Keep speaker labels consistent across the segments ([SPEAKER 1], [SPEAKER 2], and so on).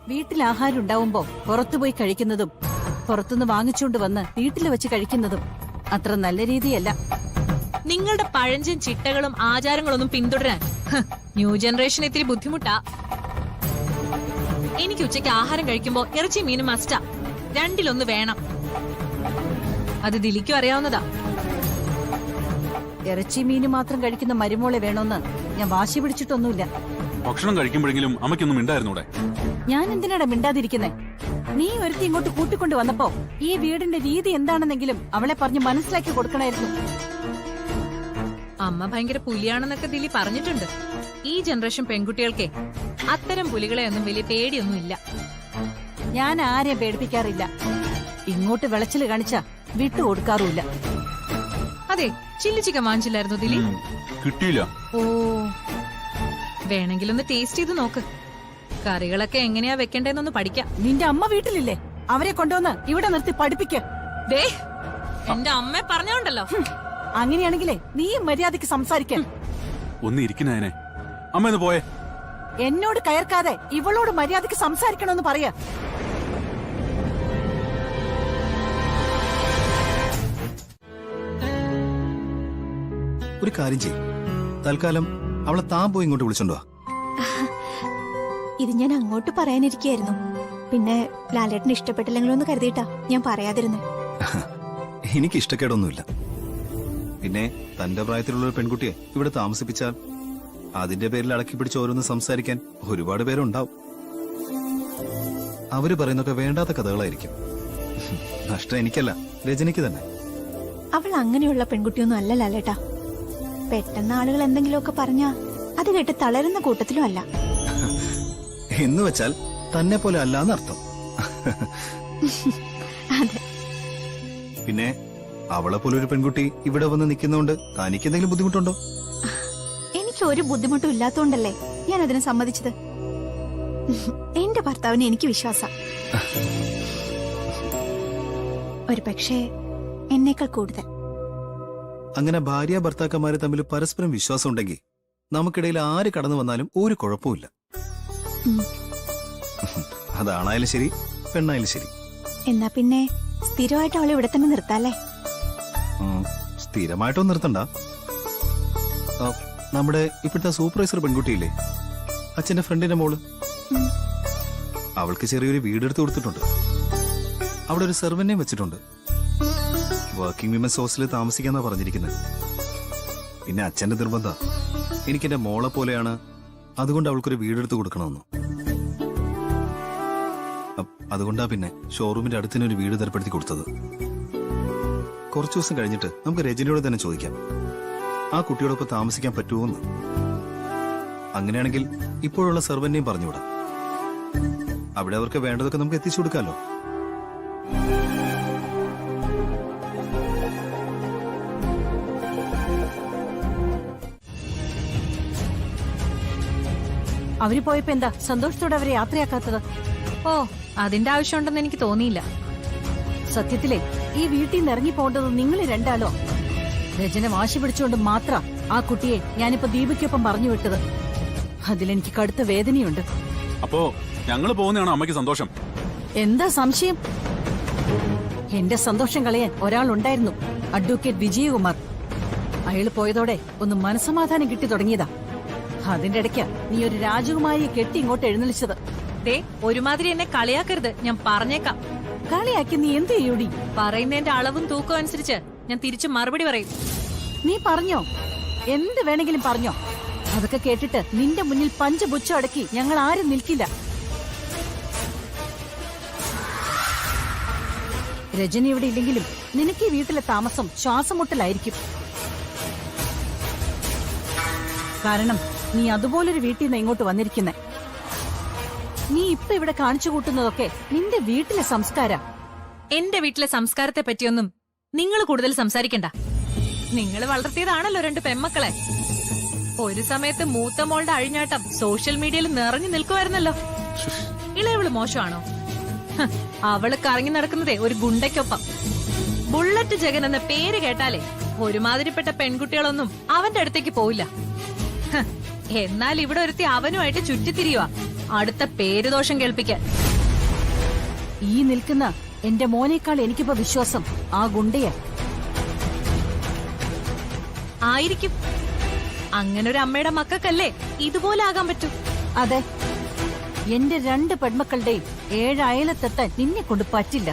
[SPEAKER 1] വീട്ടിൽ ആഹാരം ഉണ്ടാവുമ്പോ പുറത്തുപോയി കഴിക്കുന്നതും പുറത്തുനിന്ന് വാങ്ങിച്ചുകൊണ്ട് വന്ന് വീട്ടിൽ വെച്ച് കഴിക്കുന്നതും അത്ര നല്ല രീതിയല്ല.
[SPEAKER 2] നിങ്ങളുടെ പഴഞ്ചൻ ചിട്ടകളും ആചാരങ്ങളൊന്നും പിന്തുടരാൻ ന്യൂ ജനറേഷൻ ഇത്തിരി ബുദ്ധിമുട്ടാ. എനിക്ക് ഉച്ചയ്ക്ക് ആഹാരം കഴിക്കുമ്പോ ഇറച്ചി മീനും മസ്റ്റാ, രണ്ടിലൊന്ന് വേണം. അത് ദിലിക്കും അറിയാവുന്നതാ.
[SPEAKER 1] ഇറച്ചി മീന് മാത്രം കഴിക്കുന്ന മരുമോളെ വേണമെന്ന് ഞാൻ വാശി പിടിച്ചിട്ടൊന്നുമില്ല.
[SPEAKER 3] ഭക്ഷണം കഴിക്കുമ്പോഴെങ്കിലും അമ്മയ്ക്കൊന്നും ഉണ്ടായിരുന്നൂടെ?
[SPEAKER 1] ഞാൻ എന്തിനാടാ മിണ്ടാതിരിക്കുന്നേ? നീ ഒരുത്തി ഇങ്ങോട്ട് കൂട്ടിക്കൊണ്ട് വന്നപ്പോ ഈ വീടിന്റെ രീതി എന്താണെന്നെങ്കിലും അവളെ പറഞ്ഞ് മനസ്സിലാക്കി കൊടുക്കണായിരുന്നു.
[SPEAKER 2] അമ്മ ഭയങ്കര പുലിയാണെന്നൊക്കെ ദിലി പറഞ്ഞിട്ടുണ്ട്. ഈ ജനറേഷൻ പെൺകുട്ടികൾക്കേ അത്തരം പുലികളെ ഒന്നും വലിയ പേടിയൊന്നുമില്ല.
[SPEAKER 1] ഞാൻ ആരെയും പേടിപ്പിക്കാറില്ല. ഇങ്ങോട്ട് വിളച്ചില് കാണിച്ച വിട്ടു കൊടുക്കാറുമില്ല.
[SPEAKER 2] അതെ, ചില്ലി ചിക്കൻ വാങ്ങിച്ചില്ലായിരുന്നു ദിലി?
[SPEAKER 3] കിട്ടിയില്ല.
[SPEAKER 2] ഓ, വേണമെങ്കിലൊന്ന് ടേസ്റ്റ് ചെയ്ത് നോക്ക്. കറികളൊക്കെ എങ്ങനെയാ വെക്കണ്ടേന്നൊന്ന് പഠിക്കാം.
[SPEAKER 1] നിന്റെ അമ്മ വീട്ടിലില്ലേ? അവരെ കൊണ്ടുവന്ന് ഇവിടെ നിർത്തി പഠിപ്പിക്ക്.
[SPEAKER 2] ദേ, എന്റെ അമ്മയെ പറഞ്ഞോണ്ടല്ലോ.
[SPEAKER 1] അങ്ങനെയാണെങ്കിലേ നീ മര്യാദക്ക് സംസാരിക്കാൻ.
[SPEAKER 3] ഒന്ന് ഇരിക്കുന്നതിനെ അമ്മ ഒന്ന് പോയേ.
[SPEAKER 1] എന്നോട് കയർക്കാതെ ഇവളോട് മര്യാദക്ക് സംസാരിക്കണമെന്ന് പറയാ.
[SPEAKER 4] ഒരു കാര്യം ചെയ്യും, തൽക്കാലം അവളെ താൻ പോയി ഇങ്ങോട്ട് വിളിച്ചോണ്ടോ.
[SPEAKER 5] ഇത് ഞാൻ അങ്ങോട്ട് പറയാനിരിക്കായിരുന്നു. പിന്നെ ലാലേട്ടന് ഇഷ്ടപ്പെട്ടില്ലെങ്കിലോ എന്ന് കരുതിയിട്ടാ ഞാൻ പറയാതിരുന്നേ.
[SPEAKER 4] എനിക്ക് ഇഷ്ടക്കേടൊന്നുമില്ല. പിന്നെ തന്റെ പ്രായത്തിലുള്ള ഒരു പെൺകുട്ടിയെ ഇവിടെ താമസിപ്പിച്ചാൽ അതിന്റെ പേരിൽ അടക്കി പിടിച്ച് ഓരോന്ന് സംസാരിക്കാൻ ഒരുപാട് പേരുണ്ടാവും. അവര് പറയുന്നൊക്കെ വേണ്ടാത്ത കഥകളായിരിക്കും. നഷ്ടം എനിക്കല്ല, രജനിക്ക് തന്നെ.
[SPEAKER 5] അവൾ അങ്ങനെയുള്ള പെൺകുട്ടിയൊന്നും അല്ല ലാലേട്ടാ. പെട്ടെന്ന് ആളുകൾ എന്തെങ്കിലുമൊക്കെ പറഞ്ഞാ അത് കേട്ട് തളരുന്ന കൂട്ടത്തിലും അല്ല.
[SPEAKER 4] എന്ന് വെച്ചാൽ തന്നെ പോലെ അല്ലാന്നർത്ഥം.
[SPEAKER 5] അതെ.
[SPEAKER 4] പിന്നെ അവളെ പോലെ ഒരു പെൺകുട്ടി ഇവിടെ വന്ന് നിൽക്കുന്നോണ്ട് തനിക്ക് എന്തെങ്കിലും ബുദ്ധിമുട്ടുണ്ടോ?
[SPEAKER 5] എനിക്ക് ഒരു ബുദ്ധിമുട്ടും ഇല്ലാത്തോണ്ടല്ലേ ഞാൻ അതിനെ സമ്മതിച്ചത്. എന്റെ ഭർത്താവിന് എനിക്ക് വിശ്വാസം. ഒരു പക്ഷേ എന്നേക്കാൾ കൂടുതൽ.
[SPEAKER 4] അങ്ങനെ ഭാര്യ ഭർത്താക്കന്മാര് തമ്മിൽ പരസ്പരം വിശ്വാസം ഉണ്ടെങ്കിൽ നമുക്കിടയിൽ ആര് കടന്നു വന്നാലും ഒരു കുഴപ്പമില്ല. അതാണായാലും ശരി, പെണ്ണായാലും ശരി.
[SPEAKER 5] എന്നാ പിന്നെ സ്ഥിരമായിട്ട് അവളെ ഇവിടെ തന്നെ നിർത്താല്ലേ?
[SPEAKER 4] സ്ഥിരമായിട്ടൊന്നും നിർത്തണ്ട. നമ്മുടെ ഇപ്പോഴത്തെ സൂപ്പർവൈസർ പെൺകുട്ടിയില്ലേ, അച്ഛന്റെ ഫ്രണ്ടിന്റെ മോള്, അവൾക്ക് ചെറിയൊരു വീടെടുത്ത് കൊടുത്തിട്ടുണ്ട്. അവിടെ ഒരു സെർവന്റെയും വെച്ചിട്ടുണ്ട്. വർക്കിംഗ് വിമൻസ് ഹോസ്റ്റലിൽ താമസിക്കാന്നാ പറഞ്ഞിരിക്കുന്നത്. പിന്നെ അച്ഛന്റെ നിർബന്ധം എനിക്കെന്റെ മോളെ പോലെയാണ്, അതുകൊണ്ട് അവൾക്കൊരു വീടെടുത്ത് കൊടുക്കണമെന്നു. അതുകൊണ്ടാ പിന്നെ ഷോറൂമിന്റെ അടുത്തിനൊരു വീട് തരപ്പെടുത്തി കൊടുത്തത്. കുറച്ചു ദിവസം കഴിഞ്ഞിട്ട് നമുക്ക് രജനിയോട് തന്നെ ചോദിക്കാം ആ കുട്ടിയോടൊപ്പം താമസിക്കാൻ പറ്റുമോന്ന്. അങ്ങനെയാണെങ്കിൽ ഇപ്പോഴുള്ള സെർവന്റെയും പറഞ്ഞുകൂടാ. അവിടെ അവർക്ക് വേണ്ടതൊക്കെ നമുക്ക് എത്തിച്ചു കൊടുക്കാമല്ലോ.
[SPEAKER 1] അവര് പോയപ്പോ എന്താ സന്തോഷത്തോടെ അവരെ യാത്രയാക്കാത്തത്?
[SPEAKER 2] ഓ, അതിന്റെ ആവശ്യമുണ്ടെന്ന് എനിക്ക് തോന്നിയില്ല.
[SPEAKER 1] സത്യത്തിലേ ഈ വീട്ടിൽ നിന്ന് ഇറങ്ങി പോകേണ്ടത് നിങ്ങൾ രണ്ടാലോ? രചന വാശി പിടിച്ചുകൊണ്ട് മാത്രം ആ കുട്ടിയെ ഞാനിപ്പോ ദീപയ്ക്കൊപ്പം പറഞ്ഞു വിട്ടത്. അതിലെനിക്ക് കടുത്ത വേദനയുണ്ട്.
[SPEAKER 3] അപ്പോ ഞങ്ങള് പോകുന്നതാണോ അമ്മയ്ക്ക് സന്തോഷം?
[SPEAKER 1] എന്താ സംശയം? എന്റെ സന്തോഷം കളയാൻ ഒരാളുണ്ടായിരുന്നു, അഡ്വക്കേറ്റ് വിജയകുമാർ. അയാള് പോയതോടെ ഒന്ന് മനസമാധാനം കിട്ടി തുടങ്ങിയതാ. അതിന്റെ ഇടയ്ക്ക് നീ ഒരു രാജകുമാരിയെ കെട്ടി ഇങ്ങോട്ട് എഴുന്നള്ളിച്ചത്.
[SPEAKER 2] ദേ, ഒരുമാതിരി എന്നെ കളിയാക്കരുത്, ഞാൻ പറഞ്ഞേക്കാം.
[SPEAKER 1] കളിയാക്കി നീ എന്ത് ചെയ്യൂടി?
[SPEAKER 2] പറയുന്നതിന്റെ അളവും തൂക്കവും അനുസരിച്ച് ഞാൻ തിരിച്ചു മറുപടി പറയും.
[SPEAKER 1] നീ പറഞ്ഞോ, എന്ത് വേണമെങ്കിലും പറഞ്ഞോ. അതൊക്കെ കേട്ടിട്ട് നിന്റെ മുന്നിൽ പഞ്ചപുച്ഛം അടക്കി ഞങ്ങൾ ആരും നിൽക്കില്ല. രജനി ഇവിടെ ഇല്ലെങ്കിലും നിനക്ക് ഈ വീട്ടിലെ താമസം ശ്വാസമുട്ടലായിരിക്കും. കാരണം നീ അതുപോലൊരു വീട്ടിൽ നിന്ന് ഇങ്ങോട്ട് വന്നിരിക്കുന്നെ. നീ ഇപ്പൊ ഇവിടെ കാണിച്ചു കൂട്ടുന്നതൊക്കെ നിന്റെ വീട്ടിലെ സംസ്കാരം.
[SPEAKER 2] എന്റെ വീട്ടിലെ സംസ്കാരത്തെ പറ്റിയൊന്നും നിങ്ങൾ കൂടുതൽ സംസാരിക്കണ്ട. നിങ്ങൾ വളർത്തിയതാണല്ലോ രണ്ട് പെമ്മക്കളെ. ഒരു സമയത്ത് മൂത്ത മോളുടെ അഴിഞ്ഞാട്ടം സോഷ്യൽ മീഡിയയിൽ നിറഞ്ഞു നിൽക്കുമായിരുന്നല്ലോ. ഇളയവള് മോശമാണോ? അവള് കറങ്ങി നടക്കുന്നതേ ഒരു ഗുണ്ടയ്ക്കൊപ്പം. ബുള്ളറ്റ് ജഗൻ എന്ന പേര് കേട്ടാലേ ഒരുമാതിരിപ്പെട്ട പെൺകുട്ടികളൊന്നും അവന്റെ അടുത്തേക്ക് പോവില്ല. ഹ, എന്നാൽ ഇവിടെ ഒരുത്തി അവനുമായിട്ട് ചുറ്റിത്തിരിയുവാ അടുത്ത പേരുദോഷം കേൾപ്പിക്കാൻ.
[SPEAKER 1] ഈ നിൽക്കുന്ന എന്റെ മോനേക്കാൾ എനിക്കിപ്പോ വിശ്വാസം ആ ഗുണ്ടയെ.
[SPEAKER 2] ആയിരിക്കും. അങ്ങനൊരു അമ്മയുടെ മക്കൾക്കല്ലേ ഇതുപോലെ ആകാൻ പറ്റൂ.
[SPEAKER 1] അതെ, എന്റെ 2 പെൺമക്കളുടെയും 7 അയലത്തെത്താൻ നിന്നെ കൊണ്ട് പറ്റില്ല.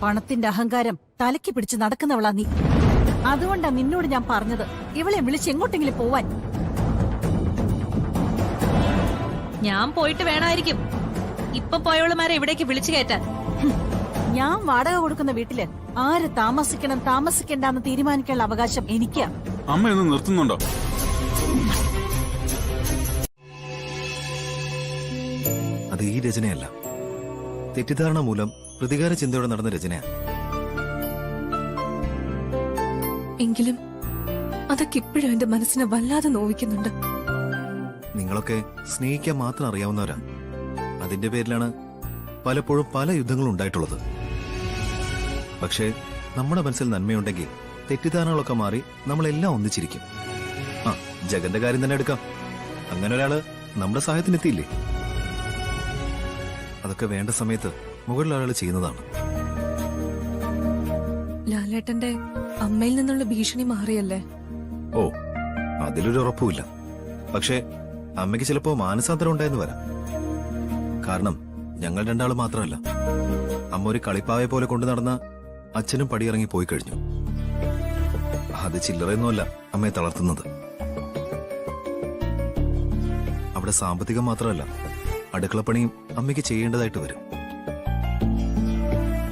[SPEAKER 1] പണത്തിന്റെ അഹങ്കാരം തലയ്ക്ക് പിടിച്ച് നടക്കുന്നവളാ നീ. അതുകൊണ്ടാ നിന്നോട് ഞാൻ പറഞ്ഞത് ഇവളെ വിളിച്ച് എങ്ങോട്ടെങ്കിലും പോവാൻ.
[SPEAKER 2] ഞാൻ പോയിട്ട് വേണമായിരിക്കും ഇപ്പൊ പോയവളുമാരെ ഇവിടേക്ക് വിളിച്ചു കയറ്റാൻ.
[SPEAKER 1] ഞാൻ വാടക കൊടുക്കുന്ന വീട്ടില് ആര് താമസിക്കണം താമസിക്കണ്ടെന്ന് തീരുമാനിക്കാനുള്ള അവകാശം എനിക്കാ.
[SPEAKER 3] അമ്മയൊന്ന് നിർത്തുന്നുണ്ടോ?
[SPEAKER 4] അത് ഈ രചനയല്ല, തെറ്റിദ്ധാരണ മൂലം പ്രതികാര ചിന്തയോടെ നടന്ന രചനയാണ്.
[SPEAKER 6] എങ്കിലും അതൊക്കെ ഇപ്പോഴും എന്റെ മനസ്സിനെ വല്ലാതെ നോവിക്കുന്നുണ്ട്.
[SPEAKER 4] നിങ്ങളൊക്കെ സ്നേഹിക്കാൻ മാത്രം അറിയാവുന്നവരാ. അതിന്റെ പേരിലാണ് പലപ്പോഴും പല യുദ്ധങ്ങളും ഉണ്ടായിട്ടുള്ളത്. പക്ഷേ നമ്മുടെ മനസ്സിൽ നന്മയുണ്ടെങ്കിൽ തെറ്റിദ്ധാരണകളൊക്കെ മാറി നമ്മളെല്ലാം ഒന്നിച്ചിരിക്കും. ആ, ജഗന്റെ കാര്യം തന്നെ എടുക്കാം. അങ്ങനെ ഒരാള് നമ്മുടെ സഹായത്തിനെത്തിയില്ലേ? അതൊക്കെ വേണ്ട സമയത്ത് മുകളിൽ ഒരാൾ ചെയ്യുന്നതാണ്.
[SPEAKER 6] ലാലേട്ടന്റെ അമ്മയിൽ നിന്നുള്ള ഭീഷണി മാറിയല്ലേ?
[SPEAKER 4] ഓ, അതിലൊരു ഉറപ്പുമില്ല. പക്ഷേ അമ്മയ്ക്ക് ചിലപ്പോ മാനസാന്തരം ഉണ്ടായെന്ന് വരാം. കാരണം ഞങ്ങൾ 2 ആള് മാത്രമല്ല, അമ്മ ഒരു കളിപ്പാവയെ പോലെ കൊണ്ടു നടന്ന അച്ഛനും പടിയിറങ്ങി പോയി കഴിഞ്ഞു. അത് ചില്ലറയൊന്നുമല്ല അമ്മയെ തളർത്തുന്നത്. അവിടെ സാമ്പത്തികം മാത്രമല്ല, അടുക്കളപ്പണിയും അമ്മയ്ക്ക് ചെയ്യേണ്ടതായിട്ട് വരും.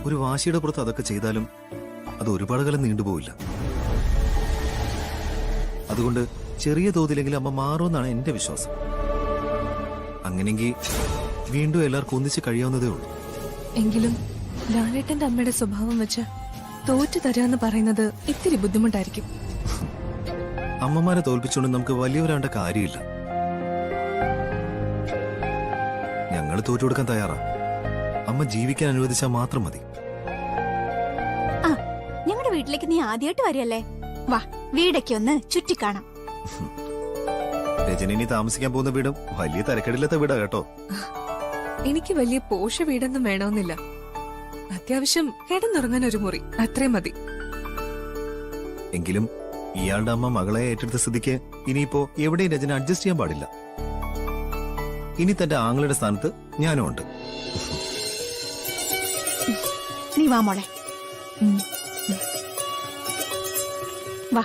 [SPEAKER 4] ഒരു വാശിയുടെ പുറത്ത് അതൊക്കെ ചെയ്താലും അത് ഒരുപാട് കാലം നീണ്ടുപോയില്ല. അതുകൊണ്ട് ചെറിയ തോതിലെങ്കിലും അമ്മ മാറുമെന്നാണ് എന്റെ വിശ്വാസം. അങ്ങനെയെങ്കിൽ വീണ്ടും എല്ലാവർക്കും ഒന്നിച്ച് കഴിയാവുന്നതേ ഉള്ളൂ.
[SPEAKER 6] എങ്കിലും ലാലേട്ടന്റെ അമ്മയുടെ സ്വഭാവം വെച്ച് തോറ്റു തരാന്ന് പറയുന്നത് ഇത്തിരി ബുദ്ധിമുട്ടായിരിക്കും.
[SPEAKER 4] അമ്മമാരെ തോൽപ്പിച്ചുകൊണ്ട് നമുക്ക് വലിയവരാണ്ട കാര്യമില്ല. ഞങ്ങൾ തോറ്റു കൊടുക്കാൻ തയ്യാറാ. അമ്മ ജീവിക്കാൻ അനുവദിച്ചാൽ മാത്രം മതി.
[SPEAKER 5] ആ, ഞങ്ങളുടെ വീട്ടിലേക്ക് നീ ആദ്യമായിട്ട് വരികയല്ലേ? വാ, വീടൊക്കെ ഒന്ന് ചുറ്റിക്കാണാം.
[SPEAKER 4] രജനി ഇനി താമസിക്കാൻ പോകുന്ന വീടും വലിയ തരക്കേടില്ലാത്ത വീടാ കേട്ടോ.
[SPEAKER 6] എനിക്ക് വലിയ പോഷ വീടൊന്നും വേണമെന്നില്ല. അത്യാവശ്യം കിടന്നുറങ്ങാൻ ഒരു മുറി, അത്രയും മതി.
[SPEAKER 4] എങ്കിലും ഇയാളുടെ അമ്മ മകളെ ഏറ്റെടുത്ത സ്ഥിതിക്ക് ഇനിയിപ്പോ എവിടെയും രചന അഡ്ജസ്റ്റ് ചെയ്യാൻ പാടില്ല. ഇനി തന്റെ ആങ്ങളുടെ സ്ഥാനത്ത് ഞാനും ഉണ്ട്.
[SPEAKER 5] നീ വാ മോളെ. വാ.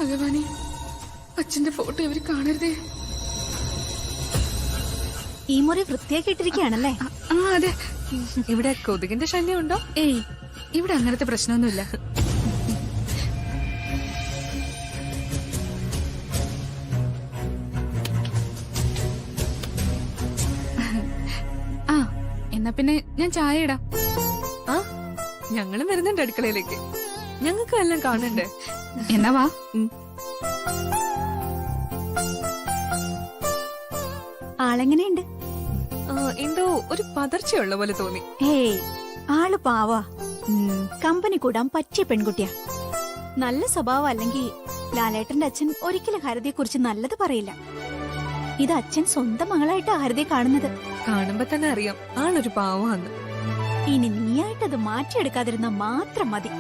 [SPEAKER 6] ഭഗവാനെ, അച്ഛന്റെ ഫോട്ടോ ഇവര് കാണരുതേ.
[SPEAKER 5] ഈ മുറി വൃത്തിയാക്കിയിട്ടിരിക്കുകയാണല്ലേ?
[SPEAKER 6] ആ, അതെ. ഇവിടെ കൊതുകിന്റെ ശല്യം ഉണ്ടോ? ഏയ്, ഇവിടെ അങ്ങനത്തെ പ്രശ്നമൊന്നുമില്ല. ആ, എന്നാ പിന്നെ ഞാൻ ചായ ഇടാം. ആ, ഞങ്ങളും വരുന്നുണ്ട് അടുക്കളയിലേക്ക്. ഞങ്ങൾക്കും എല്ലാം കാണണ്ടേ? എന്നാ വാ.
[SPEAKER 5] ആളെങ്ങനെയുണ്ട്?
[SPEAKER 6] എന്തോ ഒരു പതർച്ചയുള്ള പോലെ തോന്നി.
[SPEAKER 5] ഹേയ്, ആള് പാവാ. കമ്പനി കൂടാൻ പറ്റിയ പെൺകുട്ടിയാ. നല്ല സ്വഭാവം അല്ലെങ്കിൽ ലാലേട്ടന്റെ അച്ഛൻ ഒരിക്കലും ഹരിതയെ കുറിച്ച് നല്ലത് പറയില്ല. ഇത് അച്ഛൻ സ്വന്തം മകളായിട്ട് ഹരിതയെ കാണുന്നത്.
[SPEAKER 6] കാണുമ്പോ തന്നെ അറിയാം ആളൊരു പാവാന്ന്.
[SPEAKER 5] ഇനി നീയായിട്ടത് മാറ്റിയെടുക്കാതിരുന്ന മാത്രം മതി.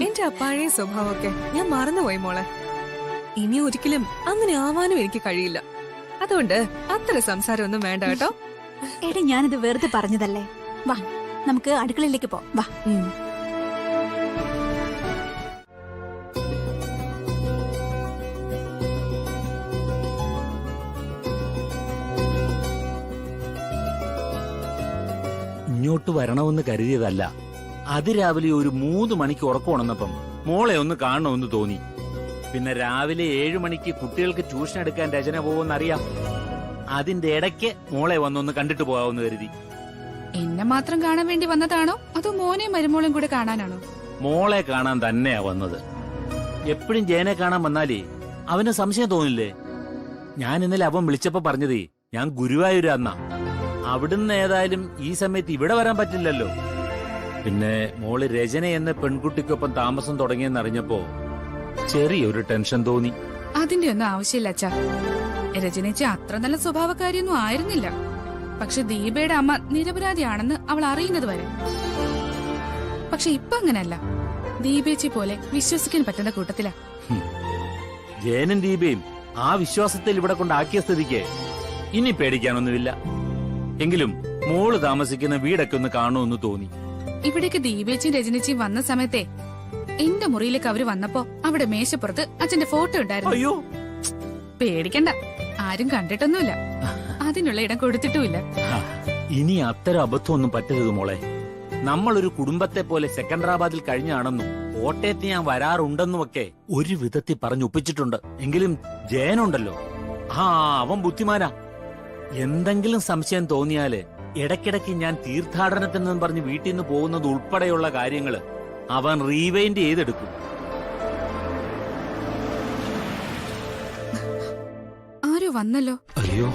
[SPEAKER 6] എന്റെ ആ പഴയ സ്വഭാവമൊക്കെ ഞാൻ മറന്നുപോയി മോളെ. ഇനി ഒരിക്കലും അങ്ങനെ ആവാനും എനിക്ക് കഴിയില്ല. അതുകൊണ്ട് അത്ര സംസാരമൊന്നും വേണ്ട കേട്ടോ.
[SPEAKER 5] എടി, ഞാനിത് വെറുതെ പറഞ്ഞതല്ലേ. വാ, നമുക്ക് അടുക്കളയിലേക്ക് പോ. വാ.
[SPEAKER 7] ഇങ്ങോട്ട് വരണമെന്ന് കരുതിയതല്ല. അതിരാവിലെ ഒരു 3 മണിക്ക് ഉറക്കമുണർന്നപ്പം മോളെ ഒന്ന് കാണണമെന്ന് തോന്നി. പിന്നെ രാവിലെ 7 മണിക്ക് കുട്ടികൾക്ക് ട്യൂഷൻ എടുക്കാൻ രചന പോകുമെന്നറിയാം. അതിന്റെ ഇടയ്ക്ക് മോളെ വന്നൊന്ന് കണ്ടിട്ട് പോകാമെന്ന് കരുതി.
[SPEAKER 8] എന്നെ മാത്രം കാണാൻ വേണ്ടി വന്നതാണോ അതോ മോനെയും മരുമോളും കൂടെ കാണാനാണോ?
[SPEAKER 7] മോളെ കാണാൻ തന്നെയാ വന്നത്. എപ്പോഴും ജയനെ കാണാൻ വന്നാലേ അവന് സംശയം തോന്നില്ലേ? ഞാൻ ഇന്നലെ അവൻ വിളിച്ചപ്പോ പറഞ്ഞതേ ഞാൻ ഗുരുവായൂരാന്നാ. അവിടുന്ന് ഏതായാലും ഈ സമയത്ത് ഇവിടെ വരാൻ പറ്റില്ലല്ലോ. പിന്നെ മോള് രചന എന്ന പെൺകുട്ടിക്കൊപ്പം താമസം തുടങ്ങിയെന്നറിഞ്ഞപ്പോ ചെറിയൊരു ടെൻഷൻ തോന്നി.
[SPEAKER 8] അതിന്റെ ഒന്നും ആവശ്യമില്ല അച്ഛാ. രജനേച്ചി അത്ര നല്ല സ്വഭാവക്കാരിയൊന്നും ആയിരുന്നില്ല. പക്ഷെ ദീപയുടെ അമ്മ നിരപരാധിയാണെന്ന് അവൾ അറിയുന്നത് വരെ. പക്ഷെ ഇപ്പൊ അങ്ങനല്ല. ദീപേച്ചി പോലെ വിശ്വസിക്കാൻ പറ്റുന്ന കൂട്ടത്തിലാ.
[SPEAKER 7] ജയനും ദീപയും ആ വിശ്വാസത്തിൽ ഇവിടെ കൊണ്ടാക്കിയ സ്ഥിതിക്ക് ഇനി പേടിക്കാനൊന്നുമില്ല. എങ്കിലും മോള് താമസിക്കുന്ന വീടൊക്കെ ഒന്ന് കാണുമെന്ന് തോന്നി.
[SPEAKER 8] ഇവിടേക്ക് ദീപേച്ചിയും രജനേച്ചിയും വന്ന സമയത്തെ എന്റെ മുറിയിലേക്ക് അവര് വന്നപ്പോ അവിടെ മേശപ്പുറത്ത് അച്ഛന്റെ ഫോട്ടോ ഉണ്ടായിരുന്നു.
[SPEAKER 7] അയ്യോ,
[SPEAKER 8] പേടിക്കണ്ട, ആരും കണ്ടിട്ടൊന്നുമില്ല. അതിനുള്ള ഇടം കൊടുത്തിട്ടുമില്ല.
[SPEAKER 7] ഇനി അത്തരം അബദ്ധമൊന്നും പറ്റരുത് മോളെ. നമ്മളൊരു കുടുംബത്തെ പോലെ സെക്കൻഡറാബാദിൽ കഴിഞ്ഞാണെന്നും കോട്ടയത്ത് ഞാൻ വരാറുണ്ടെന്നുമൊക്കെ ഒരു വിധത്തിൽ പറഞ്ഞൊപ്പിച്ചിട്ടുണ്ട്. എങ്കിലും ജയനുണ്ടല്ലോ, അവൻ ബുദ്ധിമാനാ. എന്തെങ്കിലും സംശയം തോന്നിയാല് ഇടയ്ക്കിടയ്ക്ക് ഞാൻ തീർത്ഥാടനത്തിനെന്നും പറഞ്ഞ് വീട്ടിൽ നിന്ന് പോകുന്നത് ഉൾപ്പെടെയുള്ള കാര്യങ്ങള് അവൻ റീവൈൻഡ് ചെയ്തെടുക്കും.
[SPEAKER 8] ആരോ വന്നല്ലോ.
[SPEAKER 7] അയ്യോ,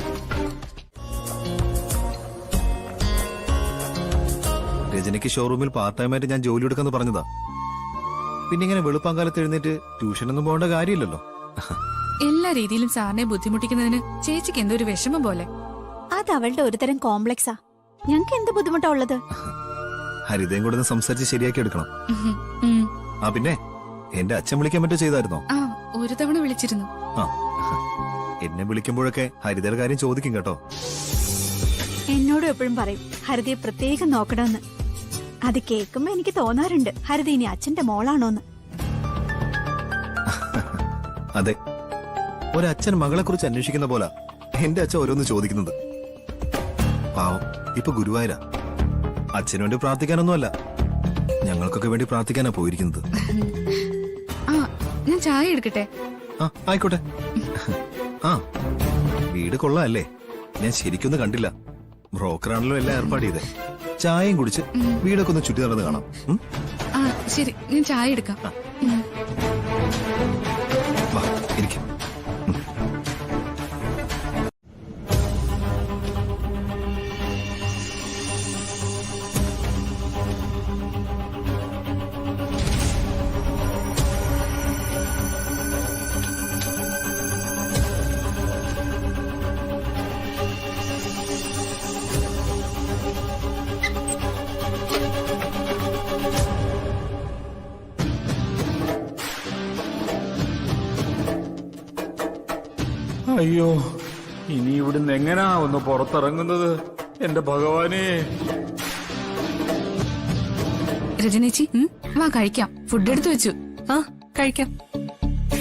[SPEAKER 4] രജനിക്ക് ഷോറൂമിൽ പാർട്ട് ടൈമായിട്ട് ഞാൻ ജോലി എടുക്കാന്ന് പറഞ്ഞതാ. പിന്നെ ഇങ്ങനെ വെളുപ്പാങ്കാലത്ത് എഴുന്നേറ്റ് ട്യൂഷനൊന്നും പോകേണ്ട കാര്യമില്ലല്ലോ.
[SPEAKER 8] എല്ലാ രീതിയിലും സാറിനെ ബുദ്ധിമുട്ടിക്കുന്നതിന് ചേച്ചിക്ക് എന്തോ ഒരു വിഷമം പോലെ.
[SPEAKER 5] അത് അവളുടെ ഒരുതരം കോംപ്ലക്സാ. ഞങ്ങക്ക് എന്ത് ബുദ്ധിമുട്ടാ ഉള്ളത്?
[SPEAKER 4] ഹരിതയും കൂടെ ഒന്ന് സംസാരിച്ച് ശരിയാക്കി എടുക്കണം.
[SPEAKER 8] ഉഹും, ഉം.
[SPEAKER 4] ആ പിന്നെ എന്റെ അച്ഛൻ വിളിക്കാൻ പറ്റോ ചെയ്തായിരുന്നോ?
[SPEAKER 8] ആ, ഒരു തവണ വിളിച്ചിരുന്നു.
[SPEAKER 4] ആ, എന്നെ വിളിക്കുമ്പോഴൊക്കെ ഹരിതയുടെ കാര്യം ചോദിക്കും കേട്ടോ.
[SPEAKER 5] എന്നോടും എപ്പോഴും പറയും ഹരിതയെ പ്രത്യേകം നോക്കണമെന്ന്. അത് കേൾക്കുമ്പോ എനിക്ക് തോന്നാറുണ്ട് ഹരിത ഇനി അച്ഛന്റെ മോളാണോന്ന്.
[SPEAKER 4] അതെ, ഒരച്ഛൻ മകളെ കുറിച്ച് അന്വേഷിക്കുന്ന പോലെ എന്റെ അച്ഛൻ ഓരോന്ന് ചോദിക്കുന്നത്. പാവം, ഇപ്പൊ ഗുരുവായൂരാ. അച്ഛനു വേണ്ടി പ്രാർത്ഥിക്കാനൊന്നുമല്ല, ഞങ്ങൾക്കൊക്കെ വേണ്ടി പ്രാർത്ഥിക്കാനാ പോയിരിക്കുന്നത്.
[SPEAKER 8] ആ, ഞാൻ ചായ എടുക്കട്ടെ?
[SPEAKER 4] ആ, ആയിക്കോട്ടെ. ആ, വീട് കൊള്ളാല്ലേ? ഞാൻ ശരിക്കൊന്നും കണ്ടില്ല. ബ്രോക്കറാണല്ലോ എല്ലാം ഏർപ്പാട് ചെയ്തേ. ചായയും കുടിച്ച് വീടൊക്കെ ഒന്ന് ചുറ്റി നടന്ന് കാണാം.
[SPEAKER 8] ആ, ശരി, ഞാൻ ചായ എടുക്കാം. ഉം.
[SPEAKER 4] വാ, ഇരിക്കും.
[SPEAKER 7] അയ്യോ, ഇനി ഇവിടുന്ന് എങ്ങനാ ഒന്ന് പുറത്തിറങ്ങുന്നത്? എന്റെ ഭഗവാനേ.
[SPEAKER 8] രജനേച്ചി, വാ കഴിക്കാം. ഫുഡ് എടുത്തു വെച്ചു.
[SPEAKER 6] ആ, കഴിക്കാം.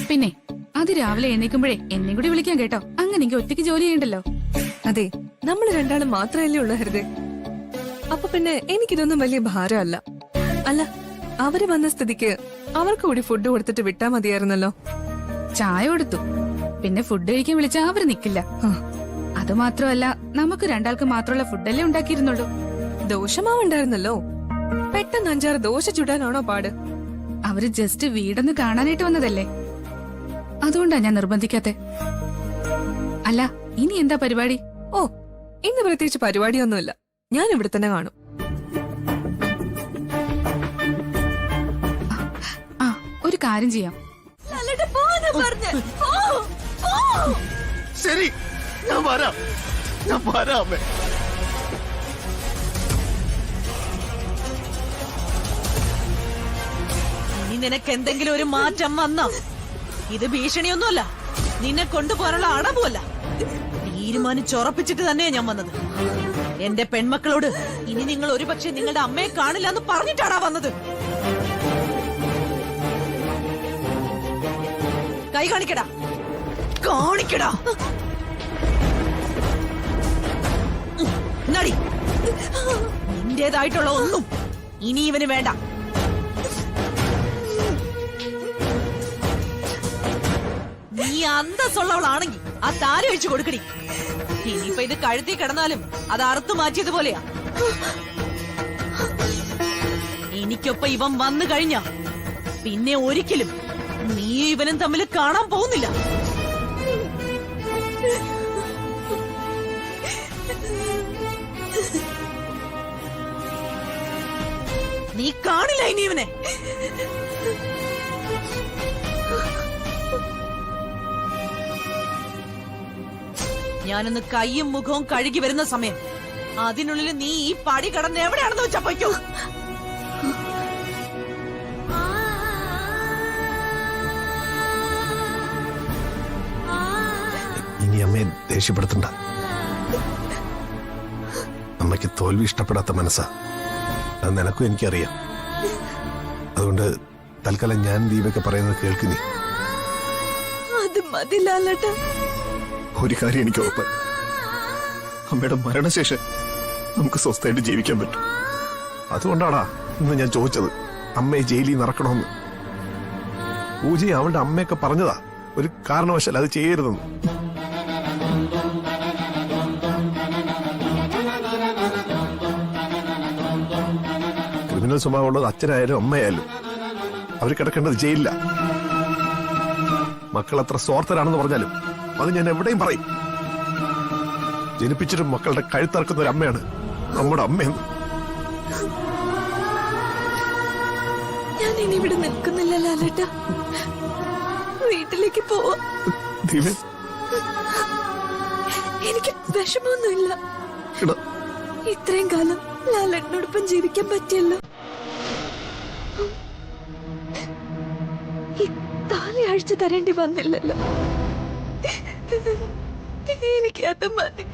[SPEAKER 8] പിന്നെ രാവിലെ എഴുന്നേക്കുമ്പോഴേ എന്നെ കൂടി വിളിക്കാം കേട്ടോ. അങ്ങനെ എനിക്ക് ഒറ്റയ്ക്ക് ജോലി ചെയ്യണ്ടല്ലോ.
[SPEAKER 6] അതെ, നമ്മൾ രണ്ടാളും മാത്രമല്ലേ ഉള്ളു ഹരിതേ. അപ്പൊ പിന്നെ എനിക്കിതൊന്നും വലിയ ഭാരമല്ല. അല്ല, അവര് വന്ന സ്ഥിതിക്ക് അവർക്ക് കൂടി ഫുഡ് കൊടുത്തിട്ട് വിട്ടാ മതിയായിരുന്നല്ലോ.
[SPEAKER 8] ചായ കൊടുത്തു, പിന്നെ ഫുഡ് കഴിക്കാൻ വിളിച്ചാ അവര് നിക്കില്ല. അത് മാത്രമല്ല, നമുക്ക് രണ്ടാൾക്ക് മാത്രമുള്ള ഫുഡല്ലേ ഉണ്ടാക്കിയിരുന്നുള്ളൂ.
[SPEAKER 6] ദോശമാവുണ്ടായിരുന്നല്ലോ. പെട്ടെന്ന് 5-6 ദോശ ചുടാനാണോ പാട്?
[SPEAKER 8] അവര് ജസ്റ്റ് വീടൊന്ന് കാണാനായിട്ട് വന്നതല്ലേ, അതുകൊണ്ടാ ഞാൻ നിർബന്ധിക്കാത്തെ. അല്ല, ഇനി എന്താ പരിപാടി?
[SPEAKER 6] ഓ, ഇന്ന് പ്രത്യേകിച്ച് പരിപാടിയൊന്നുമില്ല. ഞാൻ ഇവിടെ തന്നെ കാണും.
[SPEAKER 8] ആ, ഒരു കാര്യം ചെയ്യാം.
[SPEAKER 4] ശരി, ഞാൻ വരാം.
[SPEAKER 1] ഇനി നിനക്ക് എന്തെങ്കിലും ഒരു മാറ്റം വന്നോ? ഇത് ഭീഷണിയൊന്നുമല്ല, നിന്നെ കൊണ്ടുപോകാനുള്ള അടവുമല്ല. തീരുമാനിച്ചുറപ്പിച്ചിട്ട് തന്നെയാ ഞാൻ വന്നത്. എന്റെ പെൺമക്കളോട് ഇനി നിങ്ങൾ ഒരുപക്ഷെ നിങ്ങളുടെ അമ്മയെ കാണില്ല എന്ന് പറഞ്ഞിട്ടാണാ വന്നത്. കൈ കാണിക്കടാ, കാണിക്കടാ. നടി, നിന്റേതായിട്ടുള്ള ഒന്നും ഇനി ഇവന് വേണ്ട. നീ അന്തസ്സുള്ളവളാണെങ്കിൽ ആ താലി ഒഴിച്ചു കൊടുക്കടി. ഇനിയിപ്പൊ ഇത് കഴുത്തി കിടന്നാലും അത് അറുത്തു മാറ്റിയതുപോലെയാ. എനിക്കൊപ്പം ഇവൻ വന്നു കഴിഞ്ഞ പിന്നെ ഒരിക്കലും നീ ഇവനും തമ്മിൽ കാണാൻ പോകുന്നില്ല. നീ കാണില്ല ഇനി ഇവനെ. ഞാനൊന്ന് കൈയും മുഖവും കഴുകി വരുന്ന സമയം അതിനുള്ളിൽ നീ ഈ പടി കടന്ന് എവിടെയാണെന്ന് വെച്ചാ പൊയ്ക്കോ.
[SPEAKER 9] ഇനി അമ്മയെ ദേഷ്യപ്പെടുത്തണ്ട. അമ്മയ്ക്ക് തോൽവി ഇഷ്ടപ്പെടാത്ത മനസ്സാ, അത് നിനക്കും എനിക്കറിയാം. അതുകൊണ്ട് തൽക്കാലം ഞാൻ ദീപയ്ക്ക് പറയുന്നത് കേൾക്കുന്നേ.
[SPEAKER 6] അത് മതി ലാലേട്ടാ.
[SPEAKER 9] ഒരു കാര്യം എനിക്ക് ഉറപ്പ്, അമ്മയുടെ മരണശേഷം നമുക്ക് സ്വസ്ഥമായിട്ട് ജീവിക്കാൻ പറ്റും. അതുകൊണ്ടാടാ ഇന്ന് ഞാൻ ചോദിച്ചത് അമ്മയെ ജയിലിൽ നിന്ന് ഇറക്കണമെന്ന്. പൂജ അവളുടെ അമ്മയൊക്കെ പറഞ്ഞതാ ഒരു കാരണവശാൽ അത് ചെയ്യരുതെന്ന്. ക്രിമിനൽ സ്വഭാവമുള്ളത് അച്ഛനായാലും അമ്മയായാലും അവർ കിടക്കേണ്ടത് ജയിലില്ല. മക്കൾ അത്ര സ്വാർത്ഥരാണെന്ന് പറഞ്ഞാലും അത് ഞാൻ എവിടെയും പറയും. ജനിപ്പിച്ചിട്ടും മക്കളുടെ കഴുത്തറക്കുന്ന ഒരു അമ്മയാണ് നമ്മുടെ അമ്മയെന്ന്.
[SPEAKER 6] ഞാൻ ഇനി ഇവിടെ നിൽക്കുന്നില്ല ലാലേട്ടാ, വീട്ടിലേക്ക് പോവാ.
[SPEAKER 9] ദീപേ,
[SPEAKER 6] എനിക്ക് വിഷമമൊന്നുമില്ല.
[SPEAKER 9] എടാ,
[SPEAKER 6] ഇത്രയും കാലം ലാലേട്ടനോടൊപ്പം ജീവിക്കാൻ പറ്റിയല്ലോ. ഈ താലി അഴിച്ചു തരേണ്ടി വന്നില്ലല്ലോ. എനിക്കത് മതി.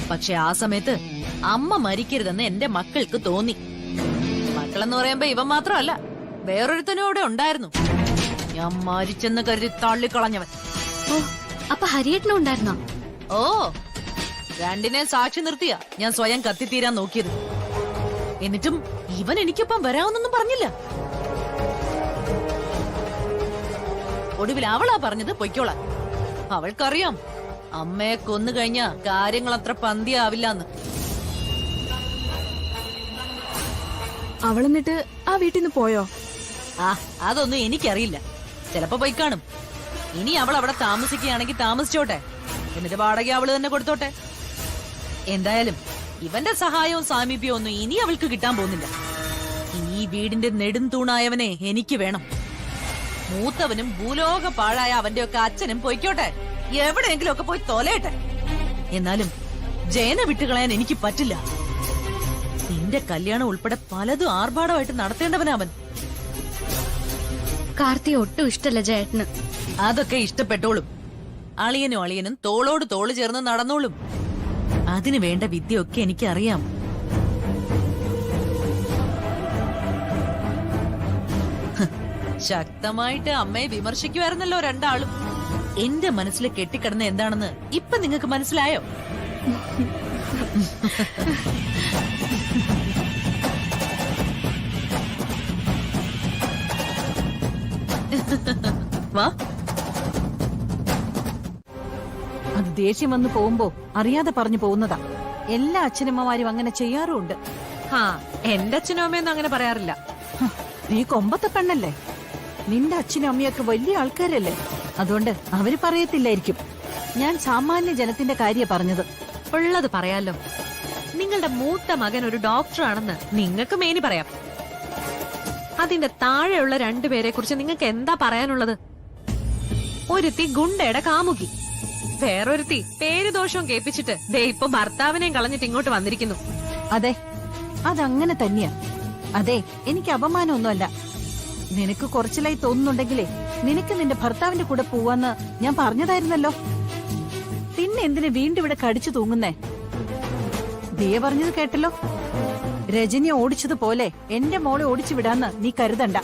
[SPEAKER 1] പക്ഷെ ആ സമയത്ത് അമ്മ മരിക്കരുതെന്ന് എന്റെ മക്കൾക്ക് തോന്നി. മക്കളെന്ന് പറയുമ്പോ ഇവൻ മാത്രമല്ല, വേറൊരുത്തനും ഇവിടെ ഉണ്ടായിരുന്നു. ഞാൻ മരിച്ചെന്ന് കരുതി തള്ളിക്കളഞ്ഞവൻ.
[SPEAKER 5] അപ്പൊ ഹരിയേട്ടനും ഉണ്ടായിരുന്നോ?
[SPEAKER 1] ഓ, രണ്ടിനെ സാക്ഷി നിർത്തിയാ ഞാൻ സ്വയം കത്തിത്തീരാൻ നോക്കിയത്. എന്നിട്ടും ഇവൻ എനിക്കൊപ്പം വരാമെന്നൊന്നും പറഞ്ഞില്ല. ഒടുവിൽ അവളാ പറഞ്ഞത് പൊയ്ക്കോളാൻ. അവൾക്കറിയാം അമ്മയെ കൊന്നു കഴിഞ്ഞ കാര്യങ്ങൾ അത്ര പന്തിയാവില്ലെന്ന്.
[SPEAKER 6] അവളെന്നിട്ട് ആ വീട്ടിൽ നിന്ന് പോയോ?
[SPEAKER 1] ആ, അതൊന്നും എനിക്കറിയില്ല. ചിലപ്പോ പോയി കാണും. ഇനി അവൾ അവിടെ താമസിക്കുകയാണെങ്കിൽ താമസിച്ചോട്ടെ, എന്നിട്ട് വാടക അവള് തന്നെ കൊടുത്തോട്ടെ. എന്തായാലും ഇവന്റെ സഹായവും സാമീപ്യവും ഒന്നും ഇനി അവൾക്ക് കിട്ടാൻ പോകുന്നില്ല. ഈ വീടിന്റെ നെടും തൂണായവനെ എനിക്ക് വേണം. മൂത്തവനും ഭൂലോക പാഴായ അവന്റെയൊക്കെ അച്ഛനും പൊയ്ക്കോട്ടെ, എവിടെയെങ്കിലും ഒക്കെ പോയി തൊലയട്ടെ. എന്നാലും ജയനെ വിട്ടുകളയാൻ എനിക്ക് പറ്റില്ല. നിന്റെ കല്യാണം ഉൾപ്പെടെ പലതും ആർഭാടമായിട്ട് നടത്തേണ്ടവനവൻ.
[SPEAKER 5] കാർത്തി ഒട്ടും ഇഷ്ടല്ല ജയേട്ടന്.
[SPEAKER 1] അതൊക്കെ ഇഷ്ടപ്പെട്ടോളും. അളിയനും തോളോട് തോള് ചേർന്ന് നടന്നോളും. അതിനു വേണ്ട വിദ്യയൊക്കെ എനിക്കറിയാം. ശക്തമായിട്ട് അമ്മയെ വിമർശിക്കുമായിരുന്നല്ലോ രണ്ടാളും. എന്റെ മനസ്സിൽ കെട്ടിക്കിടന്ന എന്താണെന്ന് ഇപ്പൊ നിങ്ങൾക്ക് മനസ്സിലായോ? വാ. അത് ദേഷ്യം വന്നു പോകുമ്പോ അറിയാതെ പറഞ്ഞു പോകുന്നതാ. എല്ലാ അച്ഛനമ്മമാരും അങ്ങനെ ചെയ്യാറുമുണ്ട്.
[SPEAKER 2] ആ, എന്റെ അച്ഛനും അമ്മയൊന്നും അങ്ങനെ പറയാറില്ല.
[SPEAKER 1] നീ കൊമ്പത്തെ പെണ്ണല്ലേ? നിന്റെ അച്ഛനും അമ്മയൊക്കെ വലിയ ആൾക്കാരല്ലേ? അതുകൊണ്ട് അവര് പറയത്തില്ലായിരിക്കും. ഞാൻ സാമാന്യ ജനത്തിന്റെ കാര്യ പറഞ്ഞത്.
[SPEAKER 2] ഉള്ളത് പറയാലോ. നിങ്ങളുടെ മൂത്ത മകൻ ഒരു ഡോക്ടറാണെന്ന് നിങ്ങൾക്ക് മേനി പറയാം. അതിന്റെ താഴെയുള്ള രണ്ടുപേരെ കുറിച്ച് നിങ്ങൾക്ക് എന്താ പറയാനുള്ളത്? ഒരുത്തി ഗുണ്ടയുടെ കാമുകി, വേറൊരുത്തി പേര് ദോഷവും കേൾപ്പിച്ചിട്ട് ദേ ഇപ്പൊ ഭർത്താവിനെയും കളഞ്ഞിട്ട് ഇങ്ങോട്ട് വന്നിരിക്കുന്നു.
[SPEAKER 1] അതെ, അതങ്ങനെ തന്നെയാ. അതെ, എനിക്ക് അപമാനമൊന്നുമല്ല. നിനക്ക് കുറച്ചിലായി തോന്നുന്നുണ്ടെങ്കിലേ നിനക്ക് നിന്റെ ഭർത്താവിന്റെ കൂടെ പോവാന്ന് ഞാൻ പറഞ്ഞതായിരുന്നല്ലോ. പിന്നെ എന്തിനു വീണ്ടും ഇവിടെ കടിച്ചു തൂങ്ങുന്നേ? ദിയ പറഞ്ഞത് കേട്ടല്ലോ. രജനിയെ ഓടിച്ചതുപോലെ എന്റെ മോളെ ഓടിച്ചു വിടാന്ന് നീ കരുതണ്ട.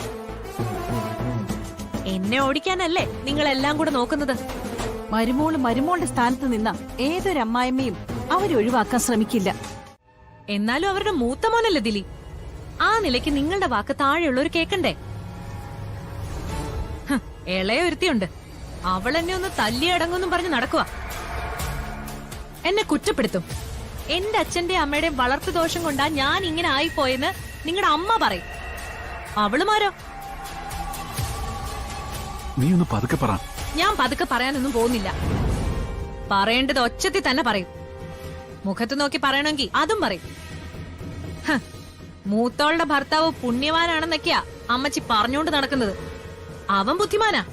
[SPEAKER 2] എന്നെ ഓടിക്കാനല്ലേ നിങ്ങളെല്ലാം കൂടെ നോക്കുന്നത്?
[SPEAKER 1] മരുമോളുടെ സ്ഥാനത്ത് നിന്ന ഏതൊരമ്മായിമ്മയും അവരൊഴിവാക്കാൻ ശ്രമിക്കില്ല.
[SPEAKER 2] എന്നാലും അവരുടെ മൂത്ത മോനല്ലേ ദിലി. ആ നിലയ്ക്ക് നിങ്ങളുടെ വാക്ക് താഴെയുള്ളവർ കേക്കണ്ടേ? ഹ്, ഇളയ ഒരുത്തിയുണ്ട്. അവൾ എന്നെ ഒന്ന് തല്ലിയടങ്ങുമെന്നും പറഞ്ഞ് നടക്കുക. എന്നെ കുറ്റപ്പെടുത്തും. എന്റെ അച്ഛന്റെ അമ്മയുടെയും വളർത്തു ദോഷം കൊണ്ടാ ഞാൻ ഇങ്ങനെ ആയിപ്പോയെന്ന് നിങ്ങളുടെ അമ്മ പറയും. അവളുമാരോ?
[SPEAKER 3] നീ ഒന്ന് പതുക്കെ പറ.
[SPEAKER 2] ഞാൻ പതുക്കെ പറയാനൊന്നും പോകുന്നില്ല. പറയേണ്ടത് ഒച്ചത്തിൽ തന്നെ പറയും. മുഖത്ത് നോക്കി പറയണമെങ്കിൽ അതും പറയും. ഹ്, മൂത്തോളുടെ ഭർത്താവ് പുണ്യവാനാണെന്നൊക്കെയാ അമ്മച്ചി പറഞ്ഞുകൊണ്ട് നടക്കുന്നത്. അവൻ ബുദ്ധിമാനാ,